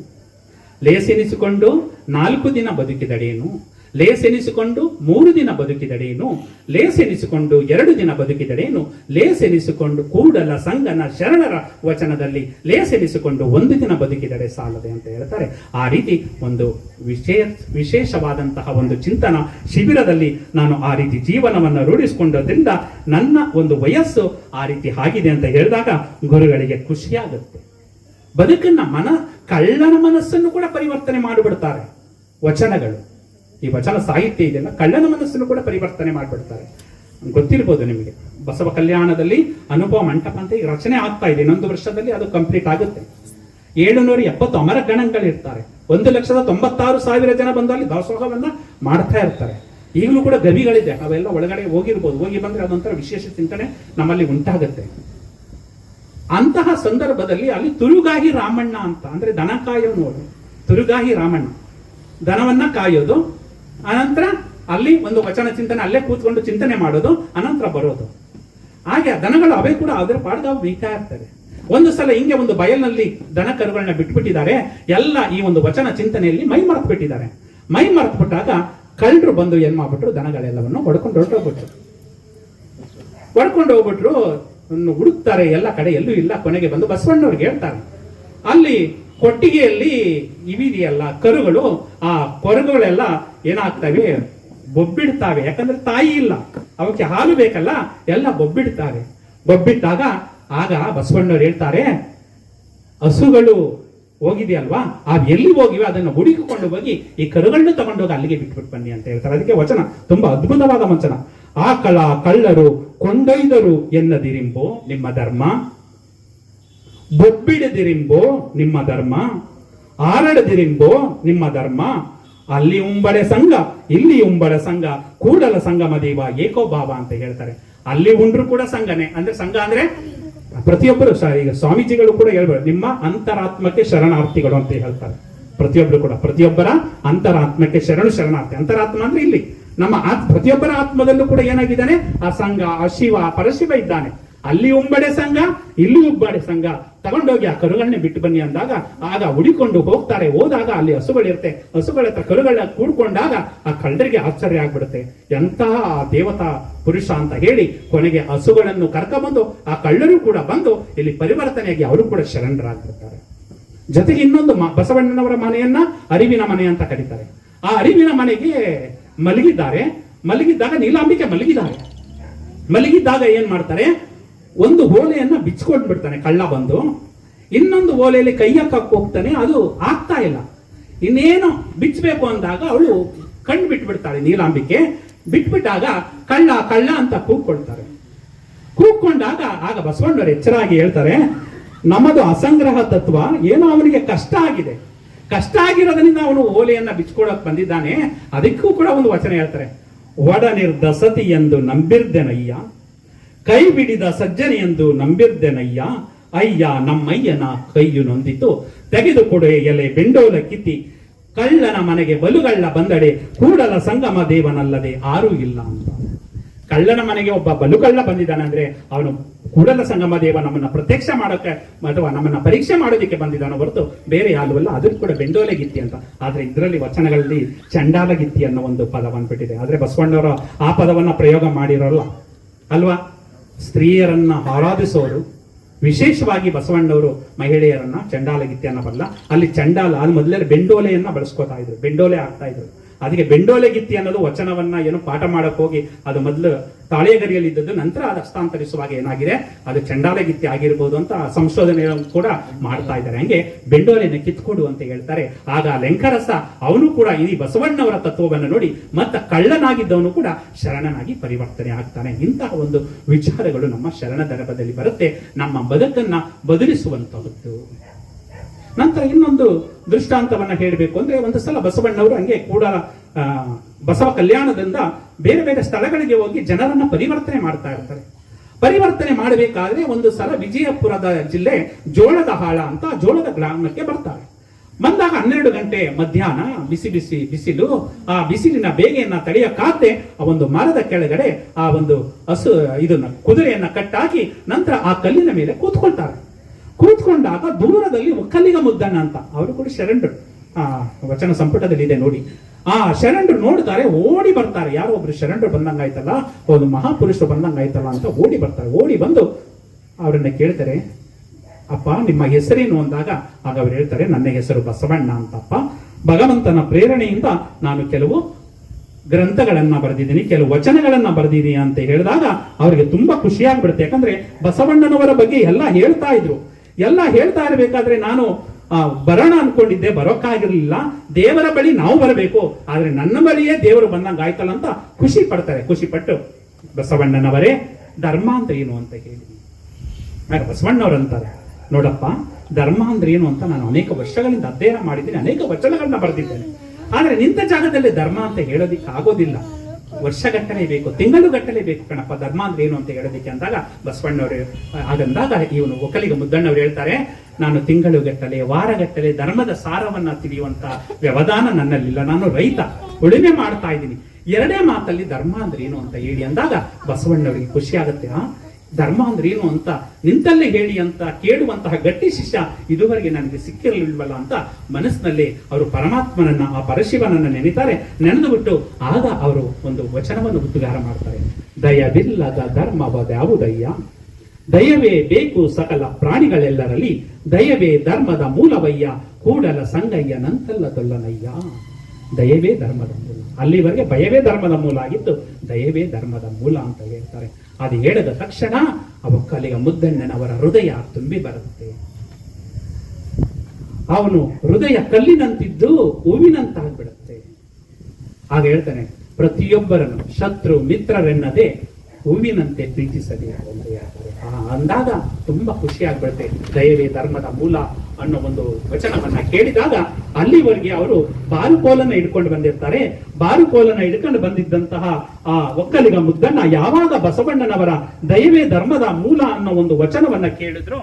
ಲೇಸೆನಿಸಿಕೊಂಡು 4 ದಿನ ಬದುಕಿದಡೇನು, ಲೇಸೆನಿಸಿಕೊಂಡು 3 ದಿನ ಬದುಕಿದಡೇನು, ಲೇಸೆನಿಸಿಕೊಂಡು 2 ದಿನ ಬದುಕಿದಡೇನು, ಲೇಸೆನಿಸಿಕೊಂಡು ಕೂಡಲ ಸಂಗನ ಶರಣರ ವಚನದಲ್ಲಿ ಲೇಸೆನಿಸಿಕೊಂಡು 1 ದಿನ ಬದುಕಿದಡೆ ಸಾಲದೆ ಅಂತ ಹೇಳ್ತಾರೆ. ಆ ರೀತಿ ಒಂದು ವಿಶೇಷವಾದಂತಹ ಒಂದು ಚಿಂತನ ಶಿಬಿರದಲ್ಲಿ ನಾನು ಆ ರೀತಿ ಜೀವನವನ್ನು ರೂಢಿಸಿಕೊಂಡೋದ್ರಿಂದ ನನ್ನ ಒಂದು ವಯಸ್ಸು ಆ ರೀತಿ ಆಗಿದೆ ಅಂತ ಹೇಳಿದಾಗ ಗುರುಗಳಿಗೆ ಖುಷಿಯಾಗುತ್ತೆ. ಬದುಕನ್ನ ಕಳ್ಳನ ಮನಸ್ಸನ್ನು ಕೂಡ ಪರಿವರ್ತನೆ ಮಾಡಿಬಿಡ್ತಾರೆ ವಚನಗಳು. ಈ ವಚನ ಸಾಹಿತ್ಯ ಇದೆಯಲ್ಲ, ಕಳ್ಳನ ಮನಸ್ಸನ್ನು ಕೂಡ ಪರಿವರ್ತನೆ ಮಾಡಿಬಿಡ್ತಾರೆ. ಗೊತ್ತಿರ್ಬೋದು ನಿಮಗೆ, ಬಸವ ಕಲ್ಯಾಣದಲ್ಲಿ ಅನುಭವ ಮಂಟಪ ಅಂತ ಈಗ ರಚನೆ ಆಗ್ತಾ ಇದೆ. 1 ವರ್ಷದಲ್ಲಿ ಅದು ಕಂಪ್ಲೀಟ್ ಆಗುತ್ತೆ. 770 ಅಮರ ಗಣಗಳಿರ್ತಾರೆ. 1,96,000 ಜನ ಬಂದು ಅಲ್ಲಿ ದಾಸೋಹವನ್ನ ಮಾಡ್ತಾ ಇರ್ತಾರೆ. ಈಗಲೂ ಕೂಡ ಗವಿಗಳಿದೆ, ಅವೆಲ್ಲ ಒಳಗಡೆ ಹೋಗಿರ್ಬೋದು. ಹೋಗಿ ಬಂದ್ರೆ ಅದೊಂಥರ ವಿಶೇಷ ಚಿಂತನೆ ನಮ್ಮಲ್ಲಿ ಉಂಟಾಗುತ್ತೆ. ಅಂತಹ ಸಂದರ್ಭದಲ್ಲಿ ಅಲ್ಲಿ ತುರುಗಾಹಿ ರಾಮಣ್ಣ ಅಂತ, ಅಂದ್ರೆ ದನ ಕಾಯೋನು, ತುರುಗಾಹಿ ರಾಮಣ್ಣ ದನವನ್ನ ಕಾಯೋದು, ಅನಂತರ ಅಲ್ಲಿ ಒಂದು ವಚನ ಚಿಂತನೆ, ಅಲ್ಲೇ ಕೂತ್ಕೊಂಡು ಚಿಂತನೆ ಮಾಡೋದು, ಅನಂತರ ಬರೋದು. ಹಾಗೆ ದನಗಳು ಅವೇ ಕೂಡ ಅದರ ಪಾಡ್ದಾವು ಮೇಯ್ತಾ ಇರ್ತವೆ. ಒಂದು ಸಲ ಹಿಂಗೆ ಒಂದು ಬಯಲಿನಲ್ಲಿ ದನ ಕರುಗಳನ್ನ ಬಿಟ್ಬಿಟ್ಟಿದ್ದಾರೆ. ಎಲ್ಲ ಈ ಒಂದು ವಚನ ಚಿಂತನೆಯಲ್ಲಿ ಮೈ ಮರೆತು ಬಿಟ್ಟಿದ್ದಾರೆ. ಮೈ ಮರೆತು ಬಿಟ್ಟಾಗ ಕಳ್ಳರು ಬಂದು ಏನ್ ಮಾಡ್ಬಿಟ್ರು, ದನಗಳೆಲ್ಲವನ್ನು ಹೊಡ್ಕೊಂಡು ಹೋಗ್ಬಿಟ್ರು. ಹುಡುಕ್ತಾರೆ ಎಲ್ಲ ಕಡೆ, ಎಲ್ಲೂ ಇಲ್ಲ. ಕೊನೆಗೆ ಬಂದು ಬಸವಣ್ಣವ್ರಿಗೆ ಹೇಳ್ತಾರೆ, ಅಲ್ಲಿ ಕೊಟ್ಟಿಗೆಯಲ್ಲಿ ಇವಿದೆಯಲ್ಲ ಕರುಗಳು, ಆ ಕೊರಗುಗಳೆಲ್ಲ ಏನಾಗ್ತವೆ, ಬೊಬ್ಬಿಡ್ತಾವೆ. ಯಾಕಂದ್ರೆ ತಾಯಿ ಇಲ್ಲ, ಅವಕ್ಕೆ ಹಾಲು ಬೇಕಲ್ಲ, ಎಲ್ಲ ಬೊಬ್ಬಿಡ್ತಾರೆ. ಬೊಬ್ಬಿಟ್ಟಾಗ ಆಗ ಬಸವಣ್ಣವ್ರು ಹೇಳ್ತಾರೆ, ಹಸುಗಳು ಹೋಗಿದೆಯಲ್ವಾ, ಅವ್ ಎಲ್ಲಿ ಹೋಗಿವೆ ಅದನ್ನು ಹುಡುಕಿಕೊಂಡು ಹೋಗಿ ಈ ಕರುಗಳನ್ನ ತಗೊಂಡೋಗಿ ಅಲ್ಲಿಗೆ ಬಿಟ್ಬಿಟ್ಟು ಬನ್ನಿ ಅಂತ ಹೇಳ್ತಾರೆ. ಅದಕ್ಕೆ ವಚನ ತುಂಬಾ ಅದ್ಭುತವಾದ ವಚನ. ಆಕಳ ಕಳ್ಳರು ಕೊಂಡೊಯ್ದರು ಎನ್ನದಿರಿಂಬೋ ನಿಮ್ಮ ಧರ್ಮ, ಬೊಬ್ಬಿಡದಿರಿಂಬೋ ನಿಮ್ಮ ಧರ್ಮ, ಆರಡದಿರಿಂಬೋ ನಿಮ್ಮ ಧರ್ಮ, ಅಲ್ಲಿ ಉಂಬಡೆ ಸಂಘ ಇಲ್ಲಿ ಉಂಬಡೆ ಸಂಘ, ಕೂಡಲ ಸಂಗಮ ದೇವ ಏಕೋ ಭಾವ ಅಂತ ಹೇಳ್ತಾರೆ. ಅಲ್ಲಿ ಉಂಡ್ರು ಕೂಡ ಸಂಘನೆ. ಅಂದ್ರೆ ಸಂಘ ಅಂದ್ರೆ ಪ್ರತಿಯೊಬ್ಬರು, ಈಗ ಸ್ವಾಮೀಜಿಗಳು ಕೂಡ ಹೇಳ್ಬೋದು, ನಿಮ್ಮ ಅಂತರಾತ್ಮಕ್ಕೆ ಶರಣಾರ್ಥಿಗಳು ಅಂತ ಹೇಳ್ತಾರೆ. ಪ್ರತಿಯೊಬ್ಬರು ಕೂಡ ಪ್ರತಿಯೊಬ್ಬರ ಅಂತರಾತ್ಮಕ್ಕೆ ಶರಣಾರ್ಥಿ. ಅಂತರಾತ್ಮ ಅಂದ್ರೆ ಇಲ್ಲಿ ನಮ್ಮ ಪ್ರತಿಯೊಬ್ಬರ ಆತ್ಮದಲ್ಲೂ ಕೂಡ ಏನಾಗಿದ್ದಾನೆ, ಆ ಸಂಘ, ಆ ಶಿವ, ಪರಶಿವ ಇದ್ದಾನೆ. ಅಲ್ಲಿ ಉಂಬಡೆ ಸಂಘ ಇಲ್ಲಿ ಉಬ್ಬಡೆ ಸಂಘ, ತಗೊಂಡೋಗಿ ಆ ಕರುಗಳನ್ನೇ ಬಿಟ್ಟು ಬನ್ನಿ ಅಂದಾಗ ಆಗ ಹುಡಿಕೊಂಡು ಹೋಗ್ತಾರೆ. ಹೋದಾಗ ಅಲ್ಲಿ ಹಸುಗಳಿರುತ್ತೆ, ಹಸುಗಳ ಹತ್ರ ಕರುಗಳನ್ನ ಕೂಡ್ಕೊಂಡಾಗ ಆ ಕಳ್ಳರಿಗೆ ಆಶ್ಚರ್ಯ ಆಗ್ಬಿಡುತ್ತೆ, ಎಂತಹ ದೇವತಾ ಪುರುಷ ಅಂತ ಹೇಳಿ ಕೊನೆಗೆ ಹಸುಗಳನ್ನು ಕರ್ಕೊಂಡ್ಬಂದು ಆ ಕಳ್ಳರು ಕೂಡ ಬಂದು ಇಲ್ಲಿ ಪರಿವರ್ತನೆಯಾಗಿ ಅವರು ಕೂಡ ಶರಣರಾಗ್ಬಿಡ್ತಾರೆ. ಜೊತೆಗೆ ಇನ್ನೊಂದು ಬಸವಣ್ಣನವರ ಮನೆಯನ್ನ ಅರಿವಿನ ಮನೆ ಅಂತ ಕರೀತಾರೆ. ಆ ಅರಿವಿನ ಮನೆಗೆ ಮಲಗಿದ್ದಾಗ ನೀಲಾಂಬಿಕೆ ಮಲಗಿದ್ದಾಗ ಏನ್ ಮಾಡ್ತಾರೆ, ಒಂದು ಓಲೆಯನ್ನ ಬಿಚ್ಕೊಂಡು ಬಿಡ್ತಾನೆ ಕಳ್ಳ ಬಂದು. ಇನ್ನೊಂದು ಓಲೆಯಲ್ಲಿ ಕೈ ಹಾಕಕ್ ಹೋಗ್ತಾನೆ, ಅದು ಆಗ್ತಾ ಇಲ್ಲ. ಇನ್ನೇನು ಬಿಚ್ಚಬೇಕು ಅಂದಾಗ ಅವಳು ಕಣ್ಣು ಬಿಟ್ಬಿಡ್ತಾಳೆ ನೀಲಾಂಬಿಕೆ. ಬಿಟ್ಬಿಟ್ಟಾಗ ಕಳ್ಳ ಅಂತ ಕೂಗ್ಕೊಂಡಾಗ ಆಗ ಬಸವಣ್ಣವರು ಎಚ್ಚರಾಗಿ ಹೇಳ್ತಾರೆ, ನಮ್ಮದು ಅಸಂಗ್ರಹ ತತ್ವ, ಏನೋ ಅವನಿಗೆ ಕಷ್ಟ ಆಗಿರೋದ್ರಿಂದ ಅವನು ಓಲೆಯನ್ನ ಬಿಚ್ಕೊಳಕ್ ಬಂದಿದ್ದಾನೆ. ಅದಕ್ಕೂ ಕೂಡ ಒಂದು ವಚನ ಹೇಳ್ತಾರೆ, ಒಡನಿರ್ದಸತಿ ಎಂದು ನಂಬಿರ್ದೆನಯ್ಯ, ಕೈ ಬಿಡಿದ ಸಜ್ಜನೆ ಎಂದು ನಂಬಿರ್ದೆನಯ್ಯ, ಅಯ್ಯ ನಮ್ಮಯ್ಯನ ಕೈಯು ನೊಂದಿತು, ತೆಗೆದುಕೊಡೆ ಎಲೆ ಬೆಂಡೋಲ ಕಿತ್ತಿ, ಕಳ್ಳನ ಮನೆಗೆ ಬಲುಗಳ್ಳ ಬಂದಡೆ, ಕೂಡಲ ಸಂಗಮ ದೇವನಲ್ಲದೆ ಆರೂ ಇಲ್ಲ ಅಂತ. ಕಳ್ಳನ ಮನೆಗೆ ಒಬ್ಬ ಬಲುಗಳ್ಳ ಬಂದಿದ್ದಾನೆ ಅಂದ್ರೆ ಅವನು ಕೂಡಲ ಸಂಗಮ ದೇವ ನಮ್ಮನ್ನ ಪ್ರತ್ಯಕ್ಷ ಮಾಡೋಕೆ ಅಥವಾ ನಮ್ಮನ್ನ ಪರೀಕ್ಷೆ ಮಾಡೋದಕ್ಕೆ ಬಂದಿದ್ದಾನೋ ಹೊರತು ಬೇರೆ ಯಾರು ಅಲ್ಲ. ಅದಕ್ಕೆ ಕೂಡ ಬೆಂಡೋಲೆ ಗಿತ್ತಿ ಅಂತ. ಆದ್ರೆ ಇದರಲ್ಲಿ ವಚನಗಳಲ್ಲಿ ಚಂಡಾಲ ಗಿತ್ತಿ ಅನ್ನೋ ಒಂದು ಪದ ಬಂದ್ಬಿಟ್ಟಿದೆ. ಆದ್ರೆ ಬಸವಣ್ಣವರು ಆ ಪದವನ್ನ ಪ್ರಯೋಗ ಮಾಡಿರೋಲ್ಲ ಅಲ್ವಾ. ಸ್ತ್ರೀಯರನ್ನ ಆರಾಧಿಸೋರು, ವಿಶೇಷವಾಗಿ ಬಸವಣ್ಣವರು ಮಹಿಳೆಯರನ್ನ ಚಂಡಾಲ ಗಿತ್ತಿ ಅನ್ನಬಲ್ಲ. ಅಲ್ಲಿ ಚಂಡಾಲ, ಅಲ್ಲಿ ಮೊದಲೇ ಬೆಂಡೋಲೆಯನ್ನ ಬಳಸ್ಕೋತಾ ಇದ್ರು, ಬೆಂಡೋಲೆ ಆಗ್ತಾ ಇದ್ರು. ಅದಕ್ಕೆ ಬೆಂಡೋಲೆ ಗಿತ್ತಿ ಅನ್ನೋದು ವಚನವನ್ನ ಏನು ಪಾಠ ಮಾಡಕ್ ಹೋಗಿ ಅದು ಮೊದಲು ತಾಳೆಗರಿಯಲ್ಲಿ ಇದ್ದದ್ದು, ನಂತರ ಅದು ಹಸ್ತಾಂತರಿಸುವಾಗ ಏನಾಗಿದೆ ಅದು ಚಂಡಾಲ ಗಿತ್ತಿ ಆಗಿರ್ಬೋದು ಅಂತ ಸಂಶೋಧನೆ ಕೂಡ ಮಾಡ್ತಾ ಇದ್ದಾರೆ. ಹಂಗೆ ಬೆಂಡೋಲೆನ ಕಿತ್ಕೊಡು ಅಂತ ಹೇಳ್ತಾರೆ. ಆಗ ಲೆಂಕರಸ ಅವನು ಕೂಡ ಈ ಬಸವಣ್ಣವರ ತತ್ವವನ್ನು ನೋಡಿ ಮತ್ತ ಕಳ್ಳನಾಗಿದ್ದವನು ಕೂಡ ಶರಣನಾಗಿ ಪರಿವರ್ತನೆ ಆಗ್ತಾನೆ. ಇಂತಹ ಒಂದು ವಿಚಾರಗಳು ನಮ್ಮ ಶರಣ ದರ್ಭದಲ್ಲಿ ಬರುತ್ತೆ, ನಮ್ಮ ಬದುಕನ್ನ ಬದಲಿಸುವಂತಹದ್ದು. ನಂತರ ಇನ್ನೊಂದು ದೃಷ್ಟಾಂತವನ್ನ ಹೇಳಬೇಕು ಅಂದ್ರೆ, ಒಂದು ಸಲ ಬಸವಣ್ಣವರು ಹಂಗೆ ಕೂಡ ಬಸವ ಕಲ್ಯಾಣದಿಂದ ಬೇರೆ ಬೇರೆ ಸ್ಥಳಗಳಿಗೆ ಹೋಗಿ ಜನರನ್ನ ಪರಿವರ್ತನೆ ಮಾಡ್ತಾ ಇರ್ತಾರೆ. ಪರಿವರ್ತನೆ ಮಾಡಬೇಕಾದ್ರೆ ಒಂದು ಸಲ ವಿಜಯಪುರದ ಜಿಲ್ಲೆ ಜೋಳದ ಹಾಳ ಅಂತ ಜೋಳದ ಗ್ರಾಮಕ್ಕೆ ಬರ್ತಾರೆ. ಬಂದಾಗ 12 ಗಂಟೆ ಮಧ್ಯಾಹ್ನ ಬಿಸಿ ಬಿಸಿ ಬಿಸಿಲು, ಆ ಬಿಸಿಲಿನ ಬೇಗೆಯನ್ನ ತಡೆಯಕ್ಕಾಗದೆ ಆ ಒಂದು ಮರದ ಕೆಳಗಡೆ ಆ ಒಂದು ಇದನ್ನ ಕುದುರೆಯನ್ನ ಕಟ್ಟಾಕಿ ನಂತರ ಆ ಕಲ್ಲಿನ ಮೇಲೆ ಕೂತ್ಕೊಳ್ತಾರೆ. ಕೂತ್ಕೊಂಡಾಗ ದೂರದಲ್ಲಿ ಒಕ್ಕಲಿಗ ಮುದ್ದಣ್ಣ ಅಂತ, ಅವರು ಕೂಡ ಶರಣರು, ವಚನ ಸಂಪುಟದಲ್ಲಿ ಇದೆ ನೋಡಿ. ಆ ಶರಣರು ನೋಡ್ತಾರೆ, ಓಡಿ ಬರ್ತಾರೆ. ಯಾರೋ ಒಬ್ರು ಶರಣರು ಬಂದಂಗಾಯ್ತಲ್ಲ, ಒಂದು ಮಹಾಪುರುಷರು ಬಂದಂಗಾಯ್ತಲ್ಲ ಅಂತ ಓಡಿ ಬರ್ತಾರೆ. ಓಡಿ ಬಂದು ಅವರನ್ನ ಕೇಳ್ತಾರೆ, ಅಪ್ಪ ನಿಮ್ಮ ಹೆಸರೇನು ಅಂದಾಗ ಆಗ ಅವ್ರು ಹೇಳ್ತಾರೆ, ನನ್ನ ಹೆಸರು ಬಸವಣ್ಣ ಅಂತಪ್ಪ. ಭಗವಂತನ ಪ್ರೇರಣೆಯಿಂದ ನಾನು ಕೆಲವು ಗ್ರಂಥಗಳನ್ನ ಬರೆದಿದ್ದೀನಿ, ಕೆಲವು ವಚನಗಳನ್ನ ಬರೆದಿದ್ದೀನಿ ಅಂತ ಹೇಳಿದಾಗ ಅವರಿಗೆ ತುಂಬಾ ಖುಷಿಯಾಗ್ಬಿಡುತ್ತೆ. ಯಾಕಂದ್ರೆ ಬಸವಣ್ಣನವರ ಬಗ್ಗೆ ಎಲ್ಲ ಹೇಳ್ತಾ ಇದ್ರು. ಎಲ್ಲ ಹೇಳ್ತಾ ಇರಬೇಕಾದ್ರೆ ನಾನು ಬರೋಣ ಅನ್ಕೊಂಡಿದ್ದೆ, ಬರೋಕ್ಕಾಗಿರ್ಲಿಲ್ಲ. ದೇವರ ಬಳಿ ನಾವು ಬರಬೇಕು, ಆದ್ರೆ ನನ್ನ ಬಳಿಯೇ ದೇವರು ಬಂದಂಗ ಆಯ್ತಲ್ಲ ಅಂತ ಖುಷಿ ಪಡ್ತಾರೆ. ಖುಷಿ ಪಟ್ಟು ಬಸವಣ್ಣನವರೇ ಧರ್ಮ ಅಂದ್ರೆ ಏನು ಅಂತ ಹೇಳಿ ಬಸವಣ್ಣವ್ರು ಅಂತಾರೆ, ನೋಡಪ್ಪ ಧರ್ಮ ಅಂದ್ರೆ ಏನು ಅಂತ ನಾನು ಅನೇಕ ವರ್ಷಗಳಿಂದ ಅಧ್ಯಯನ ಮಾಡಿದ್ದೀನಿ, ಅನೇಕ ವಚನಗಳನ್ನ ಬರೆದಿದ್ದೇನೆ. ಆದ್ರೆ ನಿಂತ ಜಾಗದಲ್ಲಿ ಧರ್ಮ ಅಂತ ಹೇಳೋದಿಕ್ಕೆ ಆಗೋದಿಲ್ಲ. ವರ್ಷಗಟ್ಟಲೆ ಬೇಕು, ತಿಂಗಳುಗಟ್ಟಲೆ ಬೇಕು ಕಣಪ್ಪ ಧರ್ಮ ಅಂದ್ರೆ ಏನು ಅಂತ ಹೇಳೋದಿಕ್ಕೆ ಅಂದಾಗ ಬಸವಣ್ಣವರು ಹಾಗಂದಾಗ ಇವನು ಒಕ್ಕಲಿಗ ಮುದ್ದಣ್ಣವ್ರು ಹೇಳ್ತಾರೆ, ನಾನು ತಿಂಗಳುಗಟ್ಟಲೆ ವಾರಗಟ್ಟಲೆ ಧರ್ಮದ ಸಾರವನ್ನ ತಿಳಿಯುವಂತ ವ್ಯವಧಾನ ನನ್ನಲ್ಲಿಲ್ಲ. ನಾನು ರೈತ, ಉಳುಮೆ ಮಾಡ್ತಾ ಇದ್ದೀನಿ. 2 ಮಾತಲ್ಲಿ ಧರ್ಮ ಅಂದ್ರೆ ಏನು ಅಂತ ಹೇಳಿ ಅಂದಾಗ ಬಸವಣ್ಣವರಿಗೆ ಖುಷಿ ಆಗುತ್ತೆ. ಧರ್ಮ ಅಂದ್ರೆ ಏನು ಅಂತ ನಿಂತಲ್ಲೇ ಹೇಳಿ ಅಂತ ಕೇಳುವಂತಹ ಗಟ್ಟಿ ಶಿಷ್ಯ ಇದುವರೆಗೆ ನನಗೆ ಸಿಕ್ಕಿರಲಿಲ್ವಲ್ಲ ಅಂತ ಮನಸ್ಸಿನಲ್ಲಿ ಅವರು ಪರಮಾತ್ಮನನ್ನ, ಆ ಪರಶಿವನನ್ನ ನೆನೆತಾರೆ. ನೆನೆದು ಬಿಟ್ಟು ಆಗ ಅವರು ಒಂದು ವಚನವನ್ನು ಉದ್ಗಾರ ಮಾಡ್ತಾರೆ, ದಯವಿಲ್ಲದ ಧರ್ಮವದ್ಯಾವುದಯ್ಯ, ದಯವೇ ಬೇಕು ಸಕಲ ಪ್ರಾಣಿಗಳೆಲ್ಲರಲ್ಲಿ, ದಯವೇ ಧರ್ಮದ ಮೂಲವಯ್ಯ, ಕೂಡಲ ಸಂಗಯ್ಯ ನಂತಲ್ಲದೊಲ್ಲನಯ್ಯ. ದಯವೇ ಧರ್ಮದ ಮೂಲ, ಅಲ್ಲಿವರೆಗೆ ಭಯವೇ ಧರ್ಮದ ಮೂಲ ಆಗಿದ್ದು ದಯವೇ ಧರ್ಮದ ಮೂಲ ಅಂತ ಹೇಳ್ತಾರೆ. ಅದು ಹೇಳಿದ ತಕ್ಷಣ ಒಕ್ಕಲಿಗ ಮುದ್ದಣ್ಣನವರ ಹೃದಯ ತುಂಬಿ ಬರುತ್ತೆ. ಅವನು ಹೃದಯ ಕಲ್ಲಿನಂತಿದ್ದು ಹೂವಿನಂತಾಗ್ಬಿಡುತ್ತೆ. ಆಗ ಹೇಳ್ತಾನೆ, ಪ್ರತಿಯೊಬ್ಬರನ್ನು ಶತ್ರು ಮಿತ್ರರೆನ್ನದೆ ಹೂವಿನಂತೆ ಪ್ರೀತಿಸಬೇಕು ಅಂತ ಹೇಳ್ತಾರೆ. ಅಂದಾಗ ತುಂಬಾ ಖುಷಿ ಆಗ್ಬಿಡುತ್ತೆ. ದಯವೇ ಧರ್ಮದ ಮೂಲ ಅನ್ನೋ ಒಂದು ವಚನವನ್ನ ಕೇಳಿದಾಗ ಅಲ್ಲಿವರೆಗೆ ಅವರು ಬಾರುಕೋಲನ್ನ ಹಿಡ್ಕೊಂಡು ಬಂದಿರ್ತಾರೆ. ಬಾರುಕೋಲನ್ನ ಹಿಡ್ಕೊಂಡು ಬಂದಿದ್ದಂತಹ ಆ ಒಕ್ಕಲಿಗ ಮುದ್ದಣ್ಣ ಯಾವಾಗ ಬಸವಣ್ಣನವರ ದಯವೇ ಧರ್ಮದ ಮೂಲ ಅನ್ನೋ ಒಂದು ವಚನವನ್ನ ಕೇಳಿದ್ರು,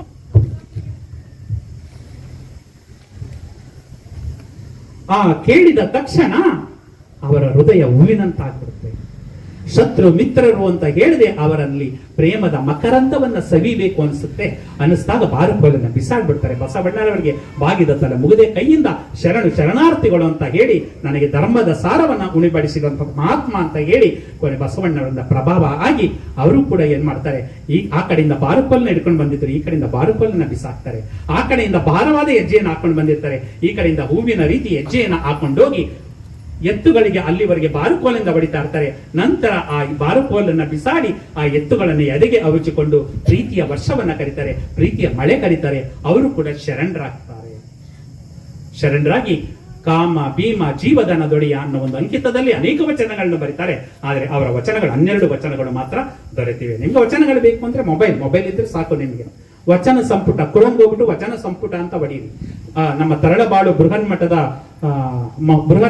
ಆ ಕೇಳಿದ ತಕ್ಷಣ ಅವರ ಹೃದಯ ಹೂವಿನಂತಾಗ್ಬಿಡುತ್ತೆ. ಶತ್ರು ಮಿತ್ರರು ಅಂತ ಹೇಳಿದೆ ಅವರಲ್ಲಿ ಪ್ರೇಮದ ಮಕರಂದವನ್ನ ಸವಿಬೇಕು ಅನಿಸುತ್ತೆ. ಅನಿಸ್ದಾಗ ಬಾರುಕೋಲನ್ನ ಬಿಸಾಡ್ಬಿಡ್ತಾರೆ. ಬಸವಣ್ಣನವರಿಗೆ ಬಾಗಿದ ತಲೆ ಮುಗದೆ ಕೈಯಿಂದ ಶರಣಾರ್ಥಿಗಳು ಅಂತ ಹೇಳಿ ನನಗೆ ಧರ್ಮದ ಸಾರವನ್ನ ಉಣಿಬಡಿಸಿದಂತ ಮಹಾತ್ಮ ಅಂತ ಹೇಳಿ ಕೊನೆ ಬಸವಣ್ಣವರಿಂದ ಪ್ರಭಾವ ಆಗಿ ಅವರು ಕೂಡ ಏನ್ ಮಾಡ್ತಾರೆ, ಆ ಕಡೆಯಿಂದ ಬಾರುಕೋಲನ್ನ ಹಿಡ್ಕೊಂಡು ಬಂದಿದ್ರು, ಈ ಕಡೆಯಿಂದ ಬಾರುಕೋಲನ್ನ ಬಿಸಾಕ್ತಾರೆ. ಆ ಕಡೆಯಿಂದ ಭಾರವಾದ ಹೆಜ್ಜೆಯನ್ನು ಹಾಕೊಂಡು ಬಂದಿರ್ತಾರೆ, ಈ ಕಡೆಯಿಂದ ಹೂವಿನ ರೀತಿ ಹೆಜ್ಜೆಯನ್ನು ಹಾಕೊಂಡೋಗಿ ಎತ್ತುಗಳಿಗೆ ಅಲ್ಲಿವರೆಗೆ ಬಾರುಕೋಲಿಂದ ಹೊಡಿತಾ ಇರ್ತಾರೆ. ನಂತರ ಆ ಬಾರುಕೋಲನ್ನ ಬಿಸಾಡಿ ಆ ಎತ್ತುಗಳನ್ನು ಎದೆಗೆ ಅವಿಚಿಕೊಂಡು ಪ್ರೀತಿಯ ವರ್ಷವನ್ನ ಕರೀತಾರೆ, ಪ್ರೀತಿಯ ಮಳೆ ಕರೀತಾರೆ. ಅವರು ಕೂಡ ಶರಣರಾಗ್ತಾರೆ. ಶರಣರಾಗಿ ಕಾಮ ಭೀಮ ಜೀವಧನ ದೊಡೆಯ ಅನ್ನೋ ಒಂದು ಅಂಕಿತದಲ್ಲಿ ಅನೇಕ ವಚನಗಳನ್ನು ಬರೀತಾರೆ. ಆದರೆ ಅವರ ವಚನಗಳು 12 ವಚನಗಳು ಮಾತ್ರ ದೊರೆತಿವೆ. ನಿಮ್ಗೆ ವಚನಗಳು ಬೇಕು ಅಂದ್ರೆ ಮೊಬೈಲ್ ಇದ್ರೆ ಸಾಕು. ನಿಮ್ಗೆ ವಚನ ಸಂಪುಟ ಕುರಂಗ್ ಹೋಗ್ಬಿಟ್ಟು ವಚನ ಸಂಪುಟ ಅಂತ ಹೊಡೀರಿ. ನಮ್ಮ ತರಳಬಾಳು ಬೃಹನ್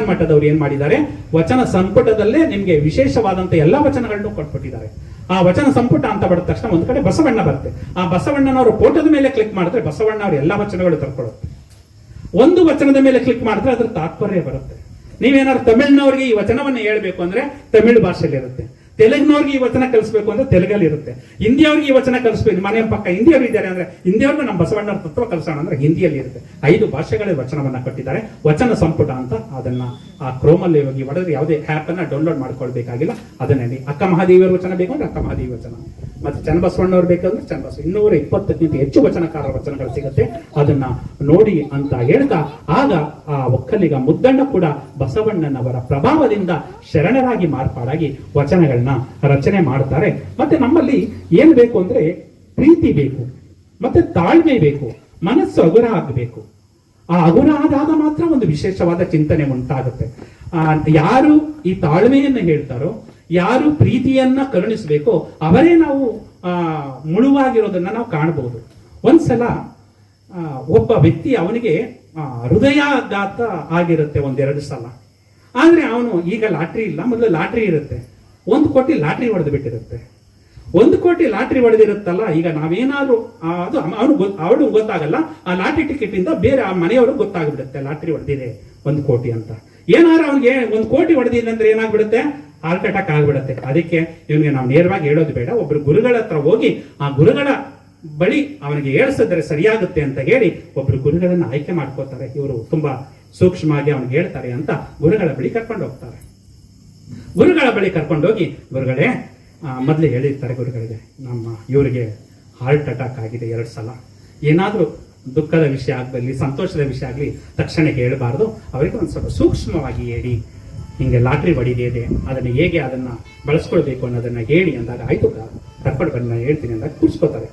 ಮಠದವ್ರು ಏನ್ ಮಾಡಿದ್ದಾರೆ, ವಚನ ಸಂಪುಟದಲ್ಲೇ ನಿಮ್ಗೆ ವಿಶೇಷವಾದಂತ ಎಲ್ಲಾ ವಚನಗಳನ್ನು ಕೊಟ್ಬಿಟ್ಟಿದ್ದಾರೆ. ಆ ವಚನ ಸಂಪುಟ ಅಂತ ಬಡಿದ ತಕ್ಷಣ ಒಂದ್ ಕಡೆ ಬಸವಣ್ಣ ಬರುತ್ತೆ. ಆ ಬಸವಣ್ಣನವರು ಫೋಟೋದ ಮೇಲೆ ಕ್ಲಿಕ್ ಮಾಡಿದ್ರೆ ಬಸವಣ್ಣ ಅವ್ರ ಎಲ್ಲಾ ವಚನಗಳು ತರ್ಕೊಳ್ಳುತ್ತೆ. ಒಂದು ವಚನದ ಮೇಲೆ ಕ್ಲಿಕ್ ಮಾಡಿದ್ರೆ ಅದ್ರ ತಾತ್ಪರ್ಯ ಬರುತ್ತೆ. ನೀವೇನಾದ್ರು ತಮಿಳ್ನವ್ರಿಗೆ ಈ ವಚನವನ್ನ ಹೇಳ್ಬೇಕು ಅಂದ್ರೆ ತಮಿಳ್ ಭಾಷೆಯಲ್ಲಿ ಇರುತ್ತೆ, ತೆಲುಗಿನವ್ರಿಗೆ ಈ ವಚನ ಕಲಿಸ್ಬೇಕು ಅಂದ್ರೆ ತೆಲುಗಲ್ಲಿ ಇರುತ್ತೆ, ಹಿಂದಿಯವ್ರಿಗೆ ಈ ವಚನ ಕಲಿಸ್ಬೇಕು, ಮನೆ ಪಕ್ಕ ಹಿಂದಿಯವರು ಇದ್ದಾರೆ ಅಂದ್ರೆ ಹಿಂದಿಯವ್ರಿಗೆ ನಮ್ಮ ಬಸವಣ್ಣರ ತತ್ವ ಕಲಿಸೋಣ ಅಂದ್ರೆ ಹಿಂದಿಯಲ್ಲಿ ಇರುತ್ತೆ. 5 ಭಾಷೆಗಳ ವಚನವನ್ನ ಕೊಟ್ಟಿದ್ದಾರೆ. ವಚನ ಸಂಪುಟ ಅಂತ ಅದನ್ನ ಆ ಕ್ರೋಮಲ್ಲಿ ಹೋಗಿ ಹೊಡೆದ್ರೆ ಯಾವುದೇ ಆಪ್ ಅನ್ನ ಡೌನ್ಲೋಡ್ ಮಾಡ್ಕೊಳ್ಬೇಕಾಗಿಲ್ಲ. ಅದನ್ನೇ ಅಕ್ಕ ಮಹಾದೇವಿಯರ ವಚನ ಬೇಕು ಅಂದ್ರೆ ಅಕ್ಕ ಮಹಾದೇವಿ ವಚನ, ಮತ್ತೆ ಚನ್ನಬಸವಣ್ಣವ್ರು ಬೇಕಂದ್ರೆ ಚನ್ನಬಸವ 220ಕ್ಕಿಂತ ಹೆಚ್ಚು ವಚನಗಳು ಸಿಗುತ್ತೆ. ಅದನ್ನ ನೋಡಿ ಅಂತ ಹೇಳ್ತಾ ಆಗ ಆ ಒಕ್ಕಲಿಗ ಮುದ್ದಣ್ಣ ಕೂಡ ಬಸವಣ್ಣನವರ ಪ್ರಭಾವದಿಂದ ಶರಣರಾಗಿ ಮಾರ್ಪಾಡಾಗಿ ವಚನಗಳನ್ನ ರಚನೆ ಮಾಡ್ತಾರೆ. ಮತ್ತೆ ನಮ್ಮಲ್ಲಿ ಏನ್ ಬೇಕು ಅಂದ್ರೆ ಪ್ರೀತಿ ಬೇಕು, ಮತ್ತೆ ತಾಳ್ಮೆ ಬೇಕು, ಮನಸ್ಸು ಹಗುರ ಆಗಬೇಕು. ಆ ಹಗುರ ಆದಾಗ ಮಾತ್ರ ಒಂದು ವಿಶೇಷವಾದ ಚಿಂತನೆ ಉಂಟಾಗುತ್ತೆ. ಯಾರು ಈ ತಾಳ್ಮೆಯನ್ನ ಹೇಳ್ತಾರೋ, ಯಾರು ಪ್ರೀತಿಯನ್ನ ಕರುಣಿಸಬೇಕೋ ಅವರೇ ನಾವು ಮುಳುವಾಗಿರೋದನ್ನ ನಾವು ಕಾಣಬಹುದು. ಒಂದ್ಸಲ ಒಬ್ಬ ವ್ಯಕ್ತಿ ಅವನಿಗೆ ಹೃದಯಾಘಾತ ಆಗಿರುತ್ತೆ 1-2 ಸಲ. ಆದ್ರೆ ಅವನು ಈಗ ಲಾಟ್ರಿ ಇಲ್ಲ, ಮೊದಲು ಲಾಟ್ರಿ ಇರುತ್ತೆ, 1 ಕೋಟಿ ಲಾಟ್ರಿ ಹೊಡೆದು ಬಿಟ್ಟಿರುತ್ತೆ. 1 ಕೋಟಿ ಲಾಟ್ರಿ ಹೊಡೆದಿರುತ್ತಲ್ಲ, ಈಗ ನಾವೇನಾದ್ರೂ ಅದು ಅವಳು ಗೊತ್ತಾಗಲ್ಲ, ಆ ಲಾಟ್ರಿ ಟಿಕೆಟ್ ಇಂದ ಬೇರೆ ಆ ಮನೆಯವರು ಗೊತ್ತಾಗ್ಬಿಡುತ್ತೆ ಲಾಟ್ರಿ ಹೊಡೆದಿದೆ 1 ಕೋಟಿ ಅಂತ. ಏನಾದ್ರು ಅವ್ನಿಗೆ 1 ಕೋಟಿ ಹೊಡೆದಿದೆ ಅಂದ್ರೆ ಏನಾಗ್ಬಿಡುತ್ತೆ, ಹಾರ್ಟ್ ಅಟ್ಯಾಕ್ ಆಗ್ಬಿಡುತ್ತೆ. ಅದಕ್ಕೆ ಇವನಿಗೆ ನಾವು ನೇರವಾಗಿ ಹೇಳೋದು ಬೇಡ, ಒಬ್ರು ಗುರುಗಳ ಹತ್ರ ಹೋಗಿ ಆ ಗುರುಗಳ ಬಳಿ ಅವನಿಗೆ ಹೇಳಿಸಿದ್ರೆ ಸರಿಯಾಗುತ್ತೆ ಅಂತ ಹೇಳಿ ಒಬ್ರು ಗುರುಗಳನ್ನ ಆಯ್ಕೆ ಮಾಡ್ಕೋತಾರೆ. ಇವರು ತುಂಬಾ ಸೂಕ್ಷ್ಮವಾಗಿ ಅವನಿಗೆ ಹೇಳ್ತಾರೆ ಅಂತ ಗುರುಗಳ ಬಳಿ ಕರ್ಕೊಂಡು ಹೋಗ್ತಾರೆ. ಗುರುಗಳ ಬಳಿ ಕರ್ಕೊಂಡೋಗಿ, ಗುರುಗಳೇ ಮೊದಲೇ ಹೇಳಿರ್ತಾರೆ ಗುರುಗಳಿಗೆ, ನಮ್ಮ ಇವರಿಗೆ ಹಾರ್ಟ್ ಅಟ್ಯಾಕ್ ಆಗಿದೆ 2 ಸಲ, ಏನಾದ್ರೂ ದುಃಖದ ವಿಷಯ ಆಗಲಿ ಸಂತೋಷದ ವಿಷಯ ಆಗಲಿ ತಕ್ಷಣ ಹೇಳಬಾರ್ದು, ಅವರಿಗೆ ಒಂದು ಸ್ವಲ್ಪ ಸೂಕ್ಷ್ಮವಾಗಿ ಹೇಳಿ, ಹಿಂಗೆ ಲಾಟ್ರಿ ಹೊಡಿದೆ ಅದನ್ನ ಹೇಗೆ ಅದನ್ನ ಬಳಸ್ಕೊಳ್ಬೇಕು ಅನ್ನೋದನ್ನ ಹೇಳಿ ಅಂದಾಗ, ಆಯ್ತು ಕರ್ಕೊಂಡು ಬಂದು ನಾನು ಹೇಳ್ತೀನಿ ಅಂದಾಗ ಕೂರ್ಸ್ಕೊತಾರೆ.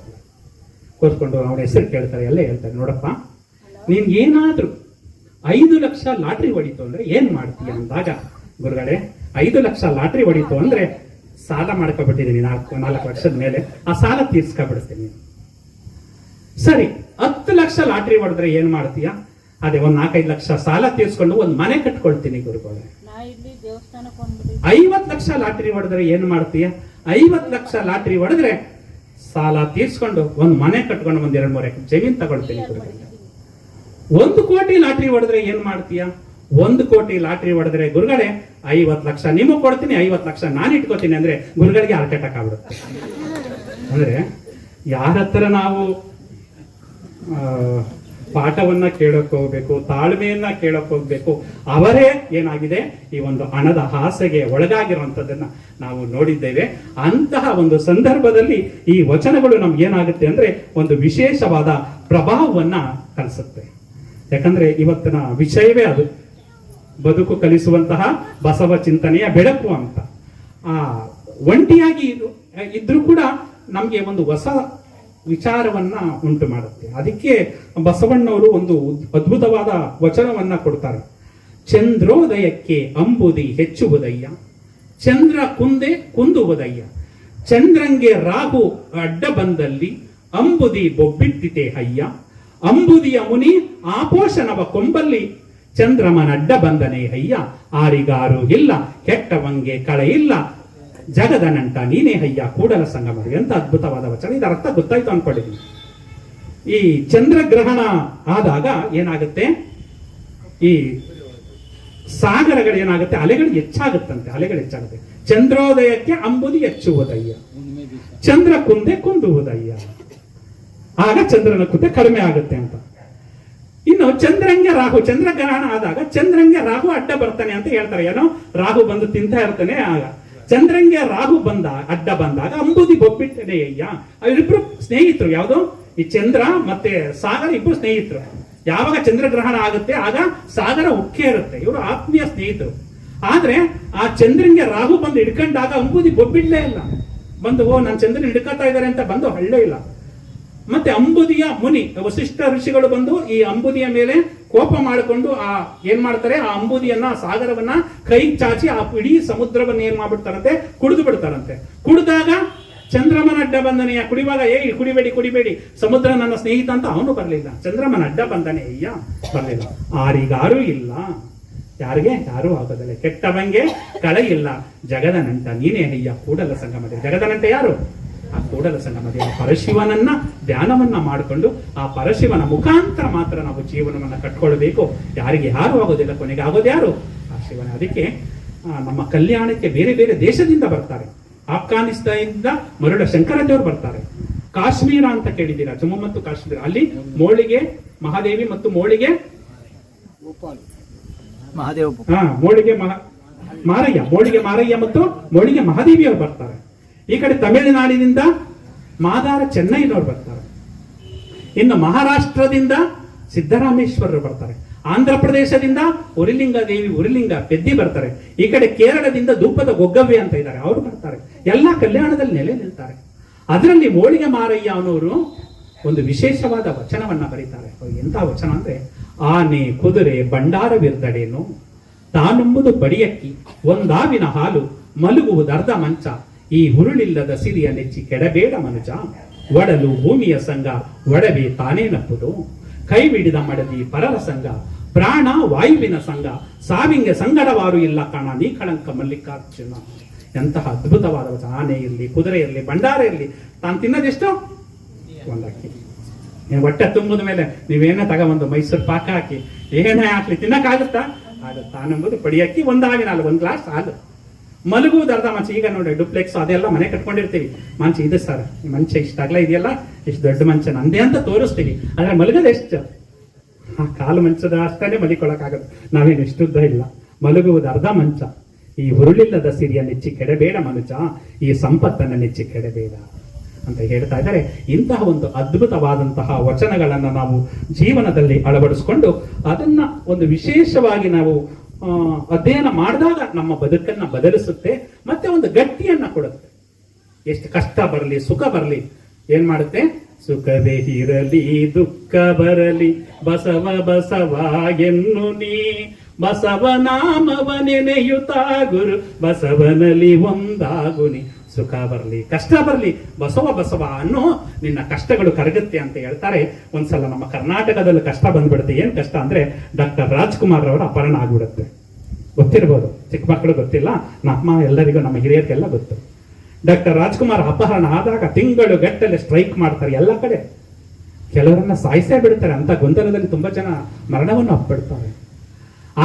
ಕೂರ್ಸ್ಕೊಂಡು ಅವನ ಹೆಸರು ಕೇಳ್ತಾರೆ, ಎಲ್ಲ ಹೇಳ್ತಾರೆ, ನೋಡಪ್ಪ ನೀನ್ ಏನಾದ್ರೂ 5 ಲಕ್ಷ ಲಾಟ್ರಿ ಹೊಡಿತು ಅಂದ್ರೆ ಏನ್ ಮಾಡ್ತೀಯ ಅಂದಾಗ, ಗುರುಗಳೇ 5 ಲಕ್ಷ ಲಾಟ್ರಿ ಹೊಡಿತು ಅಂದ್ರೆ ಸಾಲ ಮಾಡ್ಕೊಬಿಟ್ಟಿದ್ದೀನಿ 4 ವರ್ಷದ ಮೇಲೆ, ಆ ಸಾಲ ತೀರ್ಸ್ಕೊಬಿಡ್ತೀನಿ. ಸರಿ, 10 ಲಕ್ಷ ಲಾಟ್ರಿ ಹೊಡೆದ್ರೆ ಏನ್ ಮಾಡ್ತೀಯ? ಅದೇ 4-5 ಲಕ್ಷ ಸಾಲ ತೀರ್ಸ್ಕೊಂಡು ಒಂದು ಮನೆ ಕಟ್ಕೊಳ್ತೀನಿ ಗುರುಗಳೇ. 50 ಲಕ್ಷ ಲಾಟ್ರಿ ಹೊಡೆದ್ರೆ ಏನ್ ಮಾಡ್ತೀಯ? 50 ಲಕ್ಷ ಲಾಟ್ರಿ ಹೊಡೆದ್ರೆ ಸಾಲ ತೀರ್ಸ್ಕೊಂಡು ಒಂದು ಮನೆ ಕಟ್ಕೊಂಡು 1-2-3 ಎಕರೆ ಜಮೀನ್ ತಗೊಳ್ತೀನಿ ಗುರುಗಳೇ. 1 ಕೋಟಿ ಲಾಟ್ರಿ ಹೊಡೆದ್ರೆ ಏನ್ ಮಾಡ್ತೀಯ? 1 ಕೋಟಿ ಲಾಟ್ರಿ ಹೊಡೆದ್ರೆ ಗುರುಗಳೇ 50 ಲಕ್ಷ ನಿಮಗ್ ಕೊಡ್ತೀನಿ, 50 ಲಕ್ಷ ನಾನು ಇಟ್ಕೋತೀನಿ ಅಂದ್ರೆ ಗುರುಗಳಿಗೆ ಹಾರ್ಟ್ ಅಟ್ಯಾಕ್ ಆಗ್ಬಿಡುತ್ತೆ. ಅಂದ್ರೆ ಯಾರ ಹತ್ರ ನಾವು ಪಾಠವನ್ನ ಕೇಳಕ್ ಹೋಗ್ಬೇಕು, ತಾಳ್ಮೆಯನ್ನ ಕೇಳಕ್ ಹೋಗ್ಬೇಕು, ಅವರೇ ಏನಾಗಿದೆ ಈ ಒಂದು ಹಣದ ಆಸೆಗೆ ಒಳಗಾಗಿರುವಂತದನ್ನ ನಾವು ನೋಡಿದ್ದೇವೆ. ಅಂತಹ ಒಂದು ಸಂದರ್ಭದಲ್ಲಿ ಈ ವಚನಗಳು ನಮ್ಗೆ ಏನಾಗುತ್ತೆ ಅಂದ್ರೆ ಒಂದು ವಿಶೇಷವಾದ ಪ್ರಭಾವವನ್ನ ಕಲಿಸುತ್ತೆ. ಯಾಕಂದ್ರೆ ಇವತ್ತಿನ ವಿಷಯವೇ ಅದು, ಬದುಕು ಕಲಿಸುವಂತಹ ಬಸವ ಚಿಂತನೆಯ ಬೆಳಕು ಅಂತ. ಒಂಟಿಯಾಗಿ ಇದ್ರೂ ಕೂಡ ನಮ್ಗೆ ಒಂದು ಹೊಸ ವಿಚಾರವನ್ನ ಉಂಟು ಮಾಡುತ್ತೆ. ಅದಕ್ಕೆ ಬಸವಣ್ಣವರು ಒಂದು ಅದ್ಭುತವಾದ ವಚನವನ್ನ ಕೊಡ್ತಾರೆ. ಚಂದ್ರೋದಯಕ್ಕೆ ಅಂಬುದಿ ಹೆಚ್ಚುವುದಯ್ಯ, ಚಂದ್ರ ಕುಂದೆ ಕುಂದುವುದಯ್ಯ, ಚಂದ್ರಂಗೆ ರಾಹು ಅಡ್ಡ ಬಂದಲ್ಲಿ ಅಂಬುದಿ ಬೊಬ್ಬಿಟ್ಟಿತೆ ಅಯ್ಯ, ಅಂಬುದಿಯ ಮುನಿ ಆಪೋಷಣವ ಕೊಂಬಲ್ಲಿ ಚಂದ್ರಮನಡ್ಡ ಬಂದನೆ ಅಯ್ಯ, ಆರಿಗಾರು ಇಲ್ಲ ಕೆಟ್ಟವಂಗೆ ಕಳೆ ಇಲ್ಲ, ಜಗದ ನಂಟ ನೀನೇ ಅಯ್ಯ ಕೂಡಲ ಸಂಗಮ. ಎಂತ ಅದ್ಭುತವಾದ ವಚನ. ಇದರ ಅರ್ಥ ಗೊತ್ತಾಯ್ತು ಅನ್ಕೊಂಡಿದ್ದೀನಿ. ಈ ಚಂದ್ರಗ್ರಹಣ ಆದಾಗ ಏನಾಗುತ್ತೆ, ಈ ಸಾಗರಗಳು ಏನಾಗುತ್ತೆ, ಅಲೆಗಳು ಹೆಚ್ಚಾಗುತ್ತಂತೆ, ಅಲೆಗಳು ಹೆಚ್ಚಾಗುತ್ತೆ. ಚಂದ್ರೋದಯಕ್ಕೆ ಅಂಬುದಿ ಹೆಚ್ಚುವುದಯ್ಯ, ಚಂದ್ರ ಕುಂದೆ ಕುಂದುವುದಯ್ಯ, ಆಗ ಚಂದ್ರನ ಕುಂದೆ ಕಡಿಮೆ ಆಗುತ್ತೆ ಅಂತ. ಇನ್ನು ಚಂದ್ರಂಗೆ ರಾಹು, ಚಂದ್ರಗ್ರಹಣ ಆದಾಗ ಚಂದ್ರಂಗೆ ರಾಹು ಅಡ್ಡ ಬರ್ತಾನೆ ಅಂತ ಹೇಳ್ತಾರೆ. ಏನೋ ರಾಹು ಬಂದು ತಿಂತಾ ಇರ್ತಾನೆ, ಆಗ ಚಂದ್ರಂಗೆ ರಾಹು ಅಡ್ಡ ಬಂದಾಗ ಅಂಬುದಿ ಬೊಬ್ಬಿಟ್ಟನೆ ಅಯ್ಯ. ಅವರಿಬ್ರು ಸ್ನೇಹಿತರು, ಯಾವುದು ಈ ಚಂದ್ರ ಮತ್ತೆ ಸಾಗರ ಇಬ್ರು ಸ್ನೇಹಿತರು. ಯಾವಾಗ ಚಂದ್ರಗ್ರಹಣ ಆಗುತ್ತೆ ಆಗ ಸಾಗರ ಉಕ್ಕೆ ಇರುತ್ತೆ, ಇವರು ಆತ್ಮೀಯ ಸ್ನೇಹಿತರು. ಆದ್ರೆ ಆ ಚಂದ್ರಂಗೆ ರಾಹು ಬಂದು ಹಿಡ್ಕೊಂಡಾಗ ಅಂಬುದಿ ಬೊಬ್ಬಿಡ್ಲೇ ಇಲ್ಲ, ಬಂದು ನಾನು ಚಂದ್ರನ ಹಿಡ್ಕೊತಾ ಇದ್ದಾರೆ ಅಂತ ಬಂದು ಹಳ್ಳೇ ಇಲ್ಲ. ಮತ್ತೆ ಅಂಬುದಿಯ ಮುನಿ ವಸಿಷ್ಠ ಋಷಿಗಳು ಬಂದು ಈ ಅಂಬುದಿಯ ಮೇಲೆ ಕೋಪ ಮಾಡಿಕೊಂಡು ಏನ್ ಮಾಡ್ತಾರೆ, ಆ ಅಂಬುದಿಯನ್ನ ಸಾಗರವನ್ನ ಕೈ ಚಾಚಿ ಆ ಇಡೀ ಸಮುದ್ರವನ್ನ ಏನ್ ಮಾಡ್ಬಿಡ್ತಾರಂತೆ, ಕುಡಿದು ಬಿಡ್ತಾರಂತೆ. ಕುಡಿದಾಗ ಚಂದ್ರಮನ ಅಡ್ಡ ಬಂದನೆಯ ಕುಡಿವಾಗ ಕುಡಿಬೇಡಿ ಸಮುದ್ರ ನನ್ನ ಸ್ನೇಹಿತ ಅಂತ ಅವನು ಬರಲಿಲ್ಲ. ಚಂದ್ರಮನ ಅಡ್ಡ ಬಂದನೆ ಅಯ್ಯ ಬರಲಿಲ್ಲ. ಆರಿಗಾರು ಇಲ್ಲ, ಯಾರಿಗೆ ಯಾರು ಆಗೋದಿಲ್ಲ, ಕೆಟ್ಟವಂಗೆ ಕಳೆ ಇಲ್ಲ, ಜಗದ ನಂಟ ನೀನೇ ಅಯ್ಯ ಕೂಡಲ ಸಂಗಮದೆ. ಜಗದ ನಂಟ ಯಾರು? ಆ ಕೂಡಲ ಸಂಗಮದೆ ಪರಶಿವನನ್ನ ಧ್ಯಾನವನ್ನ ಮಾಡಿಕೊಂಡು ಆ ಪರಶಿವನ ಮುಖಾಂತರ ಮಾತ್ರ ನಾವು ಜೀವನವನ್ನ ಕಟ್ಕೊಳ್ಬೇಕು. ಯಾರಿಗೆ ಯಾರು ಆಗೋದಿಲ್ಲ, ಕೊನೆಗೆ ಆಗೋದು ಯಾರು? ಆ ಶಿವನ. ಅದಕ್ಕೆ ನಮ್ಮ ಕಲ್ಯಾಣಕ್ಕೆ ಬೇರೆ ಬೇರೆ ದೇಶದಿಂದ ಬರ್ತಾರೆ. ಆಫ್ಘಾನಿಸ್ತಾನದಿಂದ ಮರುಳ ಶಂಕರದೇವರು ಬರ್ತಾರೆ. ಕಾಶ್ಮೀರ ಅಂತ ಕೇಳಿದ್ದೀರಾ, ಜಮ್ಮು ಮತ್ತು ಕಾಶ್ಮೀರ, ಅಲ್ಲಿ ಮೋಳಿಗೆ ಮಹಾದೇವಿ ಮತ್ತು ಮೋಳಿಗೆ ಮೋಳಿಗೆ ಮಾರಯ್ಯ ಮತ್ತು ಮೋಳಿಗೆ ಮಹಾದೇವಿಯವರು ಬರ್ತಾರೆ. ಈ ಕಡೆ ತಮಿಳುನಾಡಿನಿಂದ ಮಾದಾರ ಚೆನ್ನೈನವ್ರು ಬರ್ತಾರೆ. ಇನ್ನು ಮಹಾರಾಷ್ಟ್ರದಿಂದ ಸಿದ್ದರಾಮೇಶ್ವರರು ಬರ್ತಾರೆ. ಆಂಧ್ರ ಪ್ರದೇಶದಿಂದ ಉರಿಲಿಂಗ ಪೆದ್ದಿ ಬರ್ತಾರೆ. ಈ ಕಡೆ ಕೇರಳದಿಂದ ಧೂಪದ ಗೊಗ್ಗವ್ವೆ ಅಂತ ಇದ್ದಾರೆ, ಅವರು ಬರ್ತಾರೆ. ಎಲ್ಲ ಕಲ್ಯಾಣದಲ್ಲಿ ನೆಲೆ ನಿಲ್ತಾರೆ. ಅದರಲ್ಲಿ ಮೋಳಿಗೆ ಮಾರಯ್ಯ ಅನ್ನೋರು ಒಂದು ವಿಶೇಷವಾದ ವಚನವನ್ನ ಬರೀತಾರೆ. ಎಂತ ವಚನ ಅಂದ್ರೆ, ಆನೆ ಕುದುರೆ ಬಂಡಾರವಿರ್ದಡೇನು, ತಾನುಂಬುದು ಬಡಿಯಕ್ಕಿ ಒಂದಾವಿನ ಹಾಲು, ಮಲಗುವುದು ಅರ್ಧ ಮಂಚ, ಈ ಹುರುಳಿಲ್ಲದ ಸಿರಿಯ ನೆಚ್ಚಿ ಕೆಡಬೇಡ ಮನುಜ, ಒಡಲು ಭೂಮಿಯ ಸಂಘ ಒಡವೆ ತಾನೇ ನಪ್ಪುದು, ಕೈ ಬಿಡಿದ ಮಡದಿ ಪರರ ಸಂಘ, ಪ್ರಾಣ ವಾಯುವಿನ ಸಂಘ, ಸಾವಿಂಗೆ ಸಂಗಡವಾರು ಇಲ್ಲ ಕಾಣ ನೀ ಕಳಂಕ ಮಲ್ಲಿಕಾರ್ಜುನ. ಎಂತಹ ಅದ್ಭುತವಾದ ವಚನ. ಆನೆ ಇರಲಿ, ಕುದುರೆ ಇರಲಿ, ಭಂಡಾರ ಇರಲಿ, ತಾನು ತಿನ್ನೋದೆಷ್ಟು ಒಂದಕ್ಕಿ. ಹೊಟ್ಟೆ ತುಂಬಿದ ಮೇಲೆ ನೀವೇನೇ ತಗೊಂಡು ಮೈಸೂರು ಪಾಕ ಹಾಕಿ ಏನೇ ಹಾಕ್ಲಿ ತಿನ್ನಕ್ಕಾಗುತ್ತಾ? ಆಗುತ್ತಾ? ತಾನೆಂಬುದು ಪಡಿಯಕ್ಕಿ ಒಂದಾಗಿನ ಹಾಲು, ಒಂದು ಗ್ಲಾಸ್ ಹಾಲು, ಮಲಗುವುದು ಅರ್ಧ ಮಂಚ. ಈಗ ನೋಡಿ ಡುಪ್ಲೆಕ್ಸ್ ಅದೆಲ್ಲ ಮನೆ ಕಟ್ಕೊಂಡಿರ್ತೀವಿ, ಮಂಚ ಇದೆ ಸರ್, ಮಂಚ ಇಷ್ಟಾಗ್ಲ ಇದೆಯಲ್ಲ, ಇಷ್ಟು ದೊಡ್ಡ ಮಂಚ ನಂದೇ ಅಂತ ತೋರಿಸ್ತೀವಿ. ಆದ್ರೆ ಮಲಗೋದು ಎಷ್ಟು? ಆ ಕಾಲು ಮಂಚದ ಅಷ್ಟೇ ಮಲಿಕೊಳಕ್ಕಾಗದು. ನಾವೇನು ಇಷ್ಟುದ್ದ ಇಲ್ಲ. ಮಲಗುವುದು ಅರ್ಧ ಮಂಚ, ಈ ಹುರುಳಿಲ್ಲದ ಸಿರಿಯ ನೆಚ್ಚಿ ಕೆಡಬೇಡ ಮನುಜ, ಈ ಸಂಪತ್ತನ್ನು ನೆಚ್ಚಿ ಕೆಡಬೇಡ ಅಂತ ಹೇಳ್ತಾ ಇದ್ದಾರೆ. ಇಂತಹ ಒಂದು ಅದ್ಭುತವಾದಂತಹ ವಚನಗಳನ್ನ ನಾವು ಜೀವನದಲ್ಲಿ ಅಳವಡಿಸಿಕೊಂಡು ಅದನ್ನ ಒಂದು ವಿಶೇಷವಾಗಿ ನಾವು ಅಧ್ಯಯನ ಮಾಡಿದಾಗ ನಮ್ಮ ಬದುಕನ್ನ ಬದಲಿಸುತ್ತೆ, ಮತ್ತೆ ಒಂದು ಗಟ್ಟಿಯನ್ನ ಕೊಡುತ್ತೆ. ಎಷ್ಟು ಕಷ್ಟ ಬರಲಿ ಸುಖ ಬರಲಿ ಏನ್ ಮಾಡುತ್ತೆ? ಸುಖವೇ ಇರಲಿ ದುಃಖ ಬರಲಿ ಬಸವ ಬಸವ ಎನ್ನು ನೀ, ಬಸವನಾಮವ ನೆನೆಯುತ್ತಾ ಗುರು ಬಸವನಲ್ಲಿ ಒಂದಾಗುನಿ. ಸುಖ ಬರಲಿ ಕಷ್ಟ ಬರಲಿ ಬಸವ ಬಸವ ಅನ್ನೋ ನಿನ್ನ ಕಷ್ಟಗಳು ಕರಗುತ್ತೆ ಅಂತ ಹೇಳ್ತಾರೆ. ಒಂದ್ಸಲ ನಮ್ಮ ಕರ್ನಾಟಕದಲ್ಲಿ ಕಷ್ಟ ಬಂದ್ಬಿಡುತ್ತೆ. ಏನ್ ಕಷ್ಟ ಅಂದ್ರೆ, ಡಾಕ್ಟರ್ ರಾಜ್ಕುಮಾರ್ ಅವರ ಅಪಹರಣ ಆಗ್ಬಿಡುತ್ತೆ. ಗೊತ್ತಿರ್ಬೋದು, ಚಿಕ್ಕ ಮಕ್ಕಳು ಗೊತ್ತಿಲ್ಲ, ನಮ್ಮ ಎಲ್ಲರಿಗೂ ನಮ್ಮ ಹಿರಿಯರಿಗೆಲ್ಲ ಗೊತ್ತು. ಡಾಕ್ಟರ್ ರಾಜ್ಕುಮಾರ್ ಅಪಹರಣ ಆದಾಗ ತಿಂಗಳು ಗಟ್ಟಲೆ ಸ್ಟ್ರೈಕ್ ಮಾಡ್ತಾರೆ ಎಲ್ಲ ಕಡೆ. ಕೆಲವರನ್ನ ಸಾಯಿಸೇ ಬಿಡ್ತಾರೆ. ಅಂತ ಗೊಂದಲದಲ್ಲಿ ತುಂಬಾ ಜನ ಮರಣವನ್ನು ಅಪ್ಪಿಡ್ತಾರೆ.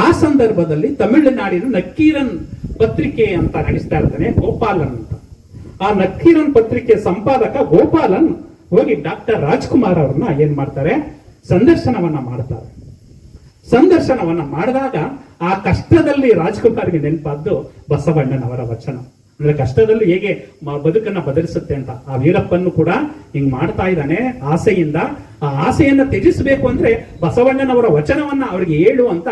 ಆ ಸಂದರ್ಭದಲ್ಲಿ ತಮಿಳುನಾಡಿನ ನಕ್ಕೀರನ್ ಪತ್ರಿಕೆ ಅಂತ ನಡೆಸ್ತಾ ಇರ್ತಾನೆ ಗೋಪಾಲನ್ ಅಂತ. ಆ ನಕ್ಕೀರನ್ ಪತ್ರಿಕೆ ಸಂಪಾದಕ ಗೋಪಾಲನ್ ಹೋಗಿ ಡಾಕ್ಟರ್ ರಾಜ್ಕುಮಾರ್ ಅವ್ರನ್ನ ಏನ್ ಮಾಡ್ತಾರೆ? ಸಂದರ್ಶನವನ್ನ ಮಾಡ್ತಾರೆ. ಸಂದರ್ಶನವನ್ನ ಮಾಡಿದಾಗ ಆ ಕಷ್ಟದಲ್ಲಿ ರಾಜ್ಕುಮಾರ್ಗೆ ನೆನಪಾದ್ದು ಬಸವಣ್ಣನವರ ವಚನ. ಅಂದ್ರೆ ಕಷ್ಟದಲ್ಲಿ ಹೇಗೆ ಬದುಕನ್ನ ಬದಲಿಸುತ್ತೆ ಅಂತ. ಆ ವೀರಪ್ಪನ್ನು ಕೂಡ ಹಿಂಗ್ ಮಾಡ್ತಾ ಇದ್ದಾನೆ ಆಸೆಯಿಂದ. ಆ ಆಸೆಯನ್ನ ತ್ಯಜಿಸಬೇಕು ಅಂದ್ರೆ ಬಸವಣ್ಣನವರ ವಚನವನ್ನ ಅವ್ರಿಗೆ ಹೇಳು ಅಂತ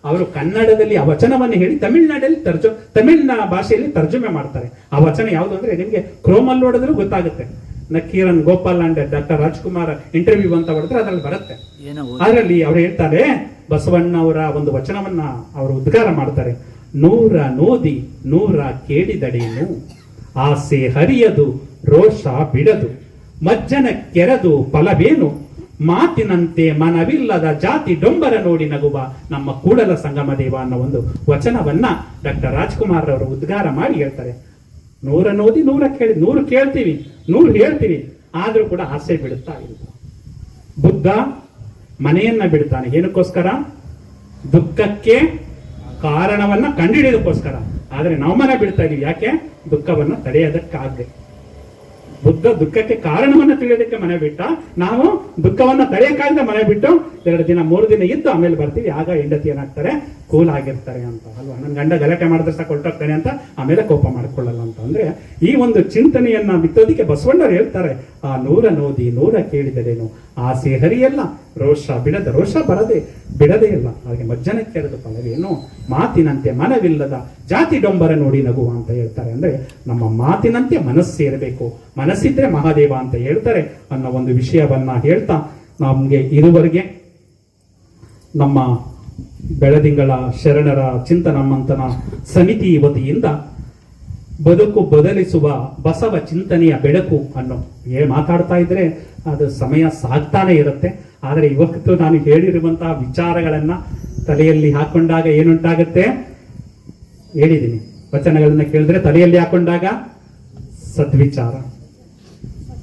ಅವರು ಕನ್ನಡದಲ್ಲಿ ಆ ವಚನವನ್ನು ಹೇಳಿ ತಮಿಳ್ನಾಡಲ್ಲಿ ತಮಿಳಿನ ಭಾಷೆಯಲ್ಲಿ ತರ್ಜುಮೆ ಮಾಡ್ತಾರೆ. ಆ ವಚನ ಯಾವುದು ಅಂದ್ರೆ ನಿಮ್ಗೆ ಕ್ರೋಮಲ್ಲಿ ನೋಡಿದ್ರು ಗೊತ್ತಾಗುತ್ತೆ. Nakkeeran Gopal and doctor Rajkumar interview ಅಂತ ಹೊಡೆದ್ರೆ ಅದ್ರಲ್ಲಿ ಬರುತ್ತೆ. ಅದರಲ್ಲಿ ಅವ್ರು ಹೇಳ್ತಾರೆ, ಬಸವಣ್ಣ ಅವರ ಒಂದು ವಚನವನ್ನ ಅವರು ಉದ್ಗಾರ ಮಾಡ್ತಾರೆ. ನೂರ ನೋದಿ ನೂರ ಕೇಳಿದಡೇನು, ಆಸೆ ಹರಿಯದು ರೋಷ ಬಿಡದು, ಮಜ್ಜನ ಕೆರೆದು ಫಲವೇನು, ಮಾತಿನಂತೆ ಮನವಿಲ್ಲದ ಜಾತಿ ಡೊಂಬರ ನೋಡಿ ನಗುವ ನಮ್ಮ ಕೂಡಲ ಸಂಗಮ ದೇವ ಅನ್ನೋ ಒಂದು ವಚನವನ್ನ ಡಾಕ್ಟರ್ ರಾಜ್ಕುಮಾರ್ ಅವರು ಉದ್ಗಾರ ಮಾಡಿ ಹೇಳ್ತಾರೆ. ನೂರ ನೋದಿ ನೂರ ಕೇಳಿ, 100 ಕೇಳ್ತೀವಿ 100 ಹೇಳ್ತೀವಿ, ಆದ್ರೂ ಕೂಡ ಆಸೆ ಬಿಡುತ್ತಾ ಇಲ್ಲ. ಬುದ್ಧ ಮನೆಯನ್ನ ಬಿಡ್ತಾನೆ. ಏನಕ್ಕೋಸ್ಕರ? ದುಃಖಕ್ಕೆ ಕಾರಣವನ್ನ ಕಂಡುಹಿಡಿಯೋದಕ್ಕೋಸ್ಕರ. ಆದ್ರೆ ನಾವು ಮನೆ ಬಿಡ್ತಾ ಇದೀವಿ. ಯಾಕೆ? ದುಃಖವನ್ನ ತಡೆಯೋದಕ್ಕಾಗದೆ. ಬುದ್ಧ ದುಃಖಕ್ಕೆ ಕಾರಣವನ್ನ ತಿಳಿಯೋದಕ್ಕೆ ಮನೆ ಬಿಟ್ಟ, ನಾವು ದುಃಖವನ್ನ ತಡೆಯಕ್ಕಾಗದೆ ಮನೆ ಬಿಟ್ಟು 2 ದಿನ 3 ದಿನ ಇದ್ದು ಆಮೇಲೆ ಬರ್ತೀವಿ. ಆಗ ಹೆಂಡತಿ ಏನಾಗ್ತಾರೆ? ಕೂಲ್ ಆಗಿರ್ತಾರೆ ಅಂತ ಅಲ್ವಾ. ನನ್ನ ಗಂಡ ಗಲಾಟೆ ಮಾಡಿದ್ರೆ ಸಾಕು ಹೊರಟೋಗ್ತಾನೆ ಅಂತ ಆಮೇಲೆ ಕೋಪ ಮಾಡ್ಕೊಳ್ಳಲ್ಲ ಅಂತ. ಅಂದ್ರೆ ಈ ಒಂದು ಚಿಂತನೆಯನ್ನ ಬಿತ್ತೋದಿಕ್ಕೆ ಬಸವಣ್ಣರು ಹೇಳ್ತಾರೆ, ಆ 100 ನೋದಿ 100 ಕೇಳಿದರೇನು, ಆಸೆ ಹರಿಯಲ್ಲ ರೋಷ ಬಿಡದ, ರೋಷ ಬಿಡದೇ ಇಲ್ಲ, ಹಾಗೆ ಮಜ್ಜನ ಕೆರೆದು ಫಲವೇನು, ಮಾತಿನಂತೆ ಮನವಿಲ್ಲದ ಜಾತಿ ಡೊಂಬರ ನೋಡಿ ನಗುವ ಅಂತ ಹೇಳ್ತಾರೆ. ಅಂದ್ರೆ ನಮ್ಮ ಮಾತಿನಂತೆ ಮನಸ್ಸೇರಬೇಕು, ಮನಸ್ಸಿದ್ರೆ ಮಹಾದೇವ ಅಂತ ಹೇಳ್ತಾರೆ ಅನ್ನೋ ಒಂದು ವಿಷಯವನ್ನ ಹೇಳ್ತಾ, ನಮ್ಗೆ ಇದುವರೆಗೆ ನಮ್ಮ ಬೆಳದಿಂಗಳ ಶರಣರ ಚಿಂತನ ಮಂಥನ ಸಮಿತಿ ವತಿಯಿಂದ ಬದುಕು ಬದಲಿಸುವ ಬಸವ ಚಿಂತನೆಯ ಬೆಳಕು ಅನ್ನೋ ಮಾತಾಡ್ತಾ ಇದ್ರೆ ಅದು ಸಮಯ ಸಾಗ್ತಾನೆ ಇರುತ್ತೆ. ಆದರೆ ಇವತ್ತು ನಾನು ಹೇಳಿರುವಂತಹ ವಿಚಾರಗಳನ್ನ ತಲೆಯಲ್ಲಿ ಹಾಕೊಂಡಾಗ ಏನುಂಟಾಗುತ್ತೆ? ಹೇಳಿದ್ದೀನಿ, ವಚನಗಳನ್ನ ಕೇಳಿದ್ರೆ ತಲೆಯಲ್ಲಿ ಹಾಕೊಂಡಾಗ ಸದ್ವಿಚಾರ,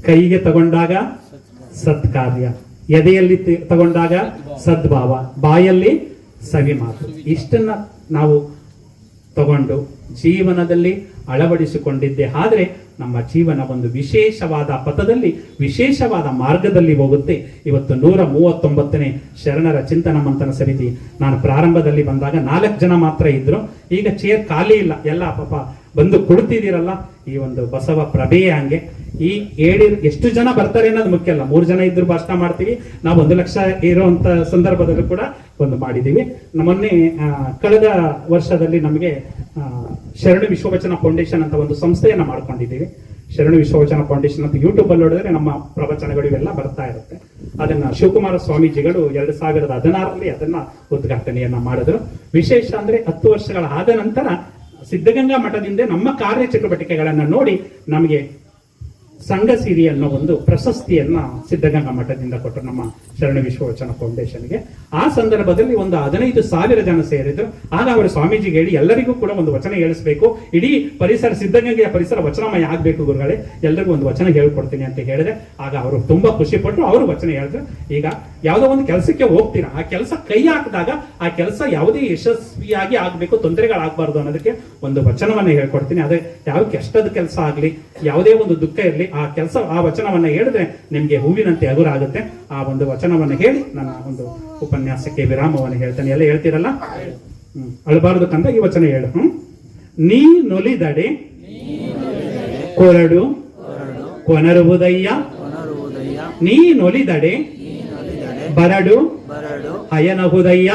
ಕೈಗೆ ತಗೊಂಡಾಗ ಸತ್ಕಾರ್ಯ, ಎದೆಯಲ್ಲಿ ತಗೊಂಡಾಗ ಸದ್ಭಾವ, ಬಾಯಲ್ಲಿ ಸವಿ ಮಾತು. ಇಷ್ಟನ್ನ ನಾವು ತಗೊಂಡು ಜೀವನದಲ್ಲಿ ಅಳವಡಿಸಿಕೊಂಡಿದ್ದೆ ಆದ್ರೆ ನಮ್ಮ ಜೀವನ ಒಂದು ವಿಶೇಷವಾದ ಪಥದಲ್ಲಿ, ವಿಶೇಷವಾದ ಮಾರ್ಗದಲ್ಲಿ ಹೋಗುತ್ತೆ. ಇವತ್ತು 139ನೇ ಶರಣರ ಚಿಂತನ ಮಂಥನ ಸಮಿತಿ, ನಾನು ಪ್ರಾರಂಭದಲ್ಲಿ ಬಂದಾಗ 4 ಜನ ಮಾತ್ರ ಇದ್ರು. ಈಗ ಚೇರ್ ಖಾಲಿ ಇಲ್ಲ, ಎಲ್ಲ ಪಾಪ ಬಂದು ಕೊಡ್ತಿದ್ದೀರಲ್ಲ. ಈ ಒಂದು ಬಸವ ಪ್ರಭೆಯೇ ಹಂಗೆ. ಈ ಎಷ್ಟು ಜನ ಬರ್ತಾರೆ ಅನ್ನೋದು ಮುಖ್ಯ ಅಲ್ಲ. 3 ಜನ ಇದ್ರು ಭಾಷಣ ಮಾಡ್ತೀವಿ. ನಾವು 1 ಲಕ್ಷ ಇರುವಂತ ಸಂದರ್ಭದಲ್ಲೂ ಕೂಡ ಒಂದು ಮಾಡಿದೀವಿ. ಮೊನ್ನೆ ಕಳೆದ ವರ್ಷದಲ್ಲಿ ನಮಗೆ ಶರಣ ವಿಶ್ವವಚನ ಫೌಂಡೇಶನ್ ಅಂತ ಒಂದು ಸಂಸ್ಥೆಯನ್ನ ಮಾಡ್ಕೊಂಡಿದ್ದೀವಿ. ಶರಣ ವಿಶ್ವವಚನ ಫೌಂಡೇಶನ್ ಅಂತ ಯೂಟ್ಯೂಬ್ ಅಲ್ಲಿ ನೋಡಿದ್ರೆ ನಮ್ಮ ಪ್ರವಚನಗಳು ಇವೆಲ್ಲ ಬರ್ತಾ ಇರುತ್ತೆ. ಅದನ್ನ ಶಿವಕುಮಾರ ಸ್ವಾಮೀಜಿಗಳು 2016ರಲ್ಲಿ ಅದನ್ನ ಉದ್ಘಾಟನೆಯನ್ನ ಮಾಡಿದ್ರು. ವಿಶೇಷ ಅಂದ್ರೆ 10 ವರ್ಷಗಳ ಆದ ನಂತರ ಸಿದ್ಧಗಂಗಾ ಮಠದಿಂದ ನಮ್ಮ ಕಾರ್ಯ ಚಟುವಟಿಕೆಗಳನ್ನ ನೋಡಿ ನಮಗೆ ಸಂಘ ಸಿರಿ ಅನ್ನೋ ಒಂದು ಪ್ರಶಸ್ತಿಯನ್ನ ಸಿದ್ಧಗಂಗಾ ಮಠದಿಂದ ಕೊಟ್ಟರು ನಮ್ಮ ಶರಣ ವಿಶ್ವವಚನ ಫೌಂಡೇಶನ್ಗೆ. ಆ ಸಂದರ್ಭದಲ್ಲಿ ಒಂದು 15,000 ಜನ ಸೇರಿದ್ರು. ಆಗ ಅವರು ಸ್ವಾಮೀಜಿಗೆ ಹೇಳಿ ಎಲ್ಲರಿಗೂ ಕೂಡ ಒಂದು ವಚನ ಹೇಳಿಸ್ಬೇಕು, ಇಡೀ ಪರಿಸರ ಸಿದ್ಧಗಂಗೆಯ ಪರಿಸರ ವಚನಮಯ ಆಗ್ಬೇಕು ಗುರುಗಳೇ, ಎಲ್ಲರಿಗೂ ಒಂದು ವಚನ ಹೇಳ್ಕೊಡ್ತೀನಿ ಅಂತ ಹೇಳಿದ್ರೆ ಆಗ ಅವರು ತುಂಬಾ ಖುಷಿ ಪಟ್ಟರು. ಅವರು ವಚನ ಹೇಳಿದ್ರು. ಈಗ ಯಾವುದೋ ಒಂದು ಕೆಲಸಕ್ಕೆ ಹೋಗ್ತೀರಾ, ಆ ಕೆಲಸ ಕೈ ಹಾಕಿದಾಗ ಆ ಕೆಲಸ ಯಾವುದೇ ಯಶಸ್ವಿಯಾಗಿ ಆಗ್ಬೇಕು, ತೊಂದರೆಗಳಾಗಬಾರ್ದು ಅನ್ನೋದಕ್ಕೆ ಒಂದು ವಚನವನ್ನ ಹೇಳ್ಕೊಡ್ತೀನಿ. ಅದೇ ಯಾವ ಕೆಷ್ಟದ ಕೆಲಸ ಆಗ್ಲಿ, ಯಾವುದೇ ಒಂದು ದುಃಖ ಇರಲಿ, ಆ ವಚನವನ್ನ ಹೇಳಿದ್ರೆ ನಿಮ್ಗೆ ಹೂವಿನಂತೆ ಹಗುರಾಗುತ್ತೆ. ಆ ಒಂದು ವಚನವನ್ನ ಹೇಳಿ ನನ್ನ ಒಂದು ಉಪನ್ಯಾಸಕ್ಕೆ ವಿರಾಮವನ್ನು ಹೇಳ್ತಾನೆ. ಎಲ್ಲ ಹೇಳ್ತೀರಲ್ಲ, ಅಳಬಾರದು ಕಂದ ಈ ವಚನ ಹೇಳು. ನೀ ನೊಲಿದಡೆ ಕೊರಡು ಕೊನರುವುದಯ್ಯ, ನೀ ನೊಲಿದಡೆ ಬರಡು ಹಯನಹುದಯ್ಯ,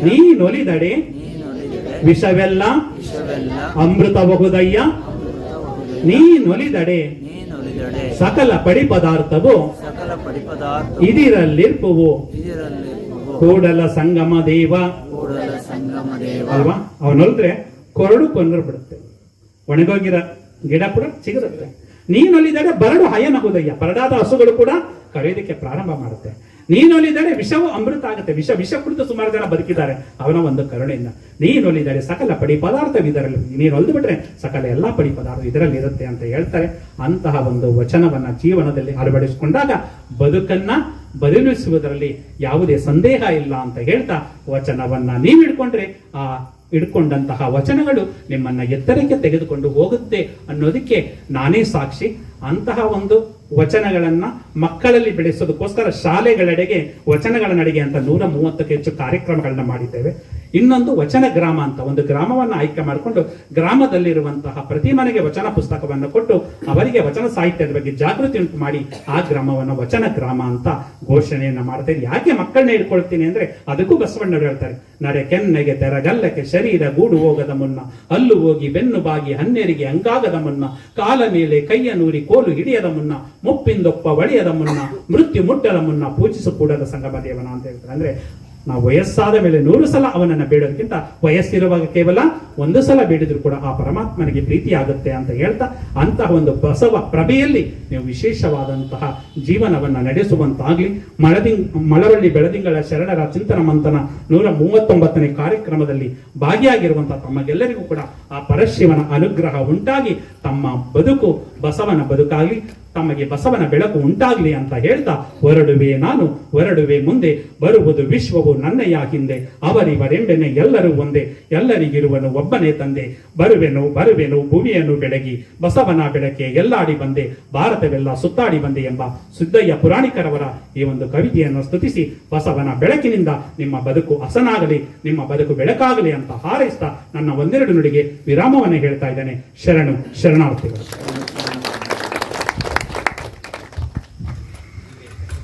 ನೀ ನೊಲಿದಡೆ ವಿಷವೆಲ್ಲ ಅಮೃತಬಹುದಯ್ಯ, ನೀ ನೊಲಿದಡೆ ಸಕಲ ಪಡಿ ಪದಾರ್ಥವು ಇದಿರಲ್ಲಿರ್ಪುವು ಕೂಡಲ ಸಂಗಮ ದೇವ ಅಲ್ವಾ. ಅವನೊಲ್ದ್ರೆ ಕೊರಡು ಕೊಂದ್ರು ಬಿಡುತ್ತೆ, ಒಣಗೋಗಿರ ಗಿಡ ಕೂಡ ಸಿಗುತ್ತೆ. ನೀನೊಲಿದಡೆ ಬರಡು ಹಯನಹುದಯ್ಯ, ಬರಡಾದ ಹಸುಗಳು ಕೂಡ ಕರೆಯೋದಕ್ಕೆ ಪ್ರಾರಂಭ ಮಾಡುತ್ತೆ. ನೀನೊಲಿದಡೆ ವಿಷವು ಅಮೃತ ಆಗುತ್ತೆ, ವಿಷ ಕುಡಿದು ಸುಮಾರು ಜನ ಬದುಕಿದ್ದಾರೆ ಅವನ ಒಂದು ಕರುಣೆಯಿಂದ. ನೀನೊಲಿದಡೆ ಸಕಲ ಪಡಿ ಪದಾರ್ಥವಿದರಲ್ಲಿ, ನೀನೊಲಿದು ಬಿಟ್ರೆ ಸಕಲ ಎಲ್ಲಾ ಪಡಿ ಪದಾರ್ಥ ಇದರಲ್ಲಿ ಇರುತ್ತೆ ಅಂತ ಹೇಳ್ತಾರೆ. ಅಂತಹ ಒಂದು ವಚನವನ್ನ ಜೀವನದಲ್ಲಿ ಅಳವಡಿಸಿಕೊಂಡಾಗ ಬದುಕನ್ನ ಬದಲಿಸುವುದರಲ್ಲಿ ಯಾವುದೇ ಸಂದೇಹ ಇಲ್ಲ ಅಂತ ಹೇಳ್ತಾ ವಚನವನ್ನ ನೀವು ಹಿಡ್ಕೊಂಡ್ರೆ ಆ ಹಿಡ್ಕೊಂಡಂತಹ ವಚನಗಳು ನಿಮ್ಮನ್ನ ಎತ್ತರಕ್ಕೆ ತೆಗೆದುಕೊಂಡು ಹೋಗುತ್ತೆ ಅನ್ನೋದಕ್ಕೆ ನಾನೇ ಸಾಕ್ಷಿ. ಅಂತಹ ಒಂದು ವಚನಗಳನ್ನ ಮಕ್ಕಳಲ್ಲಿ ಬೆಳೆಸೋದಕ್ಕೋಸ್ಕರ ಶಾಲೆಗಳೆಡೆಗೆ ವಚನಗಳ ನಡಿಗೆ ಅಂತ 130ಕ್ಕೂ ಹೆಚ್ಚು ಕಾರ್ಯಕ್ರಮಗಳನ್ನ ಮಾಡಿದ್ದೇವೆ. ಇನ್ನೊಂದು ವಚನ ಗ್ರಾಮ ಅಂತ ಒಂದು ಗ್ರಾಮವನ್ನ ಆಯ್ಕೆ ಮಾಡಿಕೊಂಡು ಗ್ರಾಮದಲ್ಲಿರುವಂತಹ ಪ್ರತಿ ಮನೆಗೆ ವಚನ ಪುಸ್ತಕವನ್ನು ಕೊಟ್ಟು ಅವರಿಗೆ ವಚನ ಸಾಹಿತ್ಯದ ಬಗ್ಗೆ ಜಾಗೃತಿ ಉಂಟು ಮಾಡಿ ಆ ಗ್ರಾಮವನ್ನ ವಚನ ಗ್ರಾಮ ಅಂತ ಘೋಷಣೆಯನ್ನ ಮಾಡ್ತೇವೆ. ಯಾಕೆ ಮಕ್ಕಳನ್ನ ಇಟ್ಕೊಳ್ತೀನಿ ಅಂದ್ರೆ ಅದಕ್ಕೂ ಬಸವಣ್ಣರು ಹೇಳ್ತಾರೆ, ನಡೆ ಕೆನ್ನೆಗೆ ತೆರಗಲ್ಲಕ್ಕೆ ಶರೀರ ಗೂಡು ಹೋಗದ ಮುನ್ನ, ಹಲ್ಲು ಹೋಗಿ ಬೆನ್ನು ಬಾಗಿ ಹನ್ನೆರಿಗೆ ಅಂಗಾಗದ ಮುನ್ನ, ಕಾಲ ಮೇಲೆ ಕೈಯ ನೂರಿ ಕೋಲು ಹಿಡಿಯದ ಮುನ್ನ, ಮುಪ್ಪಿಂದೊಪ್ಪ ಒಳೆಯದ ಮುನ್ನ, ಮೃತ್ಯು ಮುಟ್ಟದ ಮುನ್ನ ಪೂಜಿಸು ಕೂಡದ ಸಂಗಮ ದೇವನ ಅಂತ ಹೇಳ್ತಾರೆ. ಅಂದ್ರೆ ನಾವು ವಯಸ್ಸಾದ ಮೇಲೆ 100 ಸಲ ಅವನನ್ನ ಬೇಡೋದಕ್ಕಿಂತ ವಯಸ್ಸಿರುವಾಗ ಕೇವಲ 1 ಸಲ ಬೇಡಿದ್ರು ಕೂಡ ಆ ಪರಮಾತ್ಮನಿಗೆ ಪ್ರೀತಿ ಆಗುತ್ತೆ ಅಂತ ಹೇಳ್ತಾ, ಅಂತಹ ಒಂದು ಬಸವ ಪ್ರಭೆಯಲ್ಲಿ ನೀವು ವಿಶೇಷವಾದಂತಹ ಜೀವನವನ್ನ ನಡೆಸುವಂತಾಗ್ಲಿ. ಮಳವಳ್ಳಿ ಬೆಳದಿಂಗಳ ಶರಣರ ಚಿಂತನ ಮಂಥನ 139ನೇ ಕಾರ್ಯಕ್ರಮದಲ್ಲಿ ಭಾಗಿಯಾಗಿರುವಂತಹ ತಮಗೆಲ್ಲರಿಗೂ ಕೂಡ ಆ ಪರಶಿವನ ಅನುಗ್ರಹ ಉಂಟಾಗಿ ತಮ್ಮ ಬದುಕು ಬಸವನ ಬದುಕಾಗ್ಲಿ, ತಮಗೆ ಬಸವನ ಬೆಳಕು ಉಂಟಾಗ್ಲಿ ಅಂತ ಹೇಳ್ತಾ ಹೊರಡುವೆ ನಾನು ಹೊರಡುವೆ ಮುಂದೆ, ಬರುವುದು ವಿಶ್ವವು ನನ್ನಯ್ಯ ಹಿಂದೆ, ಅವರಿವರೆಂಬೆನೆ ಎಲ್ಲರೂ ಒಂದೇ, ಎಲ್ಲರಿಗಿರುವನು ಒಬ್ಬನೇ ತಂದೆ, ಬರುವೆನು ಭೂಮಿಯನ್ನು ಬೆಳಗಿ, ಬಸವನ ಬೆಳಕೆ ಎಲ್ಲಾಡಿ ಬಂದೆ, ಭಾರತವೆಲ್ಲ ಸುತ್ತಾಡಿ ಬಂದೆ ಎಂಬ ಸಿದ್ದಯ್ಯ ಪುರಾಣಿಕರವರ ಈ ಒಂದು ಕವಿತೆಯನ್ನು ಸ್ತುತಿಸಿ ಬಸವನ ಬೆಳಕಿನಿಂದ ನಿಮ್ಮ ಬದುಕು ಹಸನಾಗಲಿ, ನಿಮ್ಮ ಬದುಕು ಬೆಳಕಾಗಲಿ ಅಂತ ಹಾರೈಸ್ತಾ ನನ್ನ ಒಂದೆರಡು ನುಡಿಗೆ ವಿರಾಮವನ್ನು ಹೇಳ್ತಾ ಇದ್ದೇನೆ. ಶರಣಾರ್ಥಿಗಳು.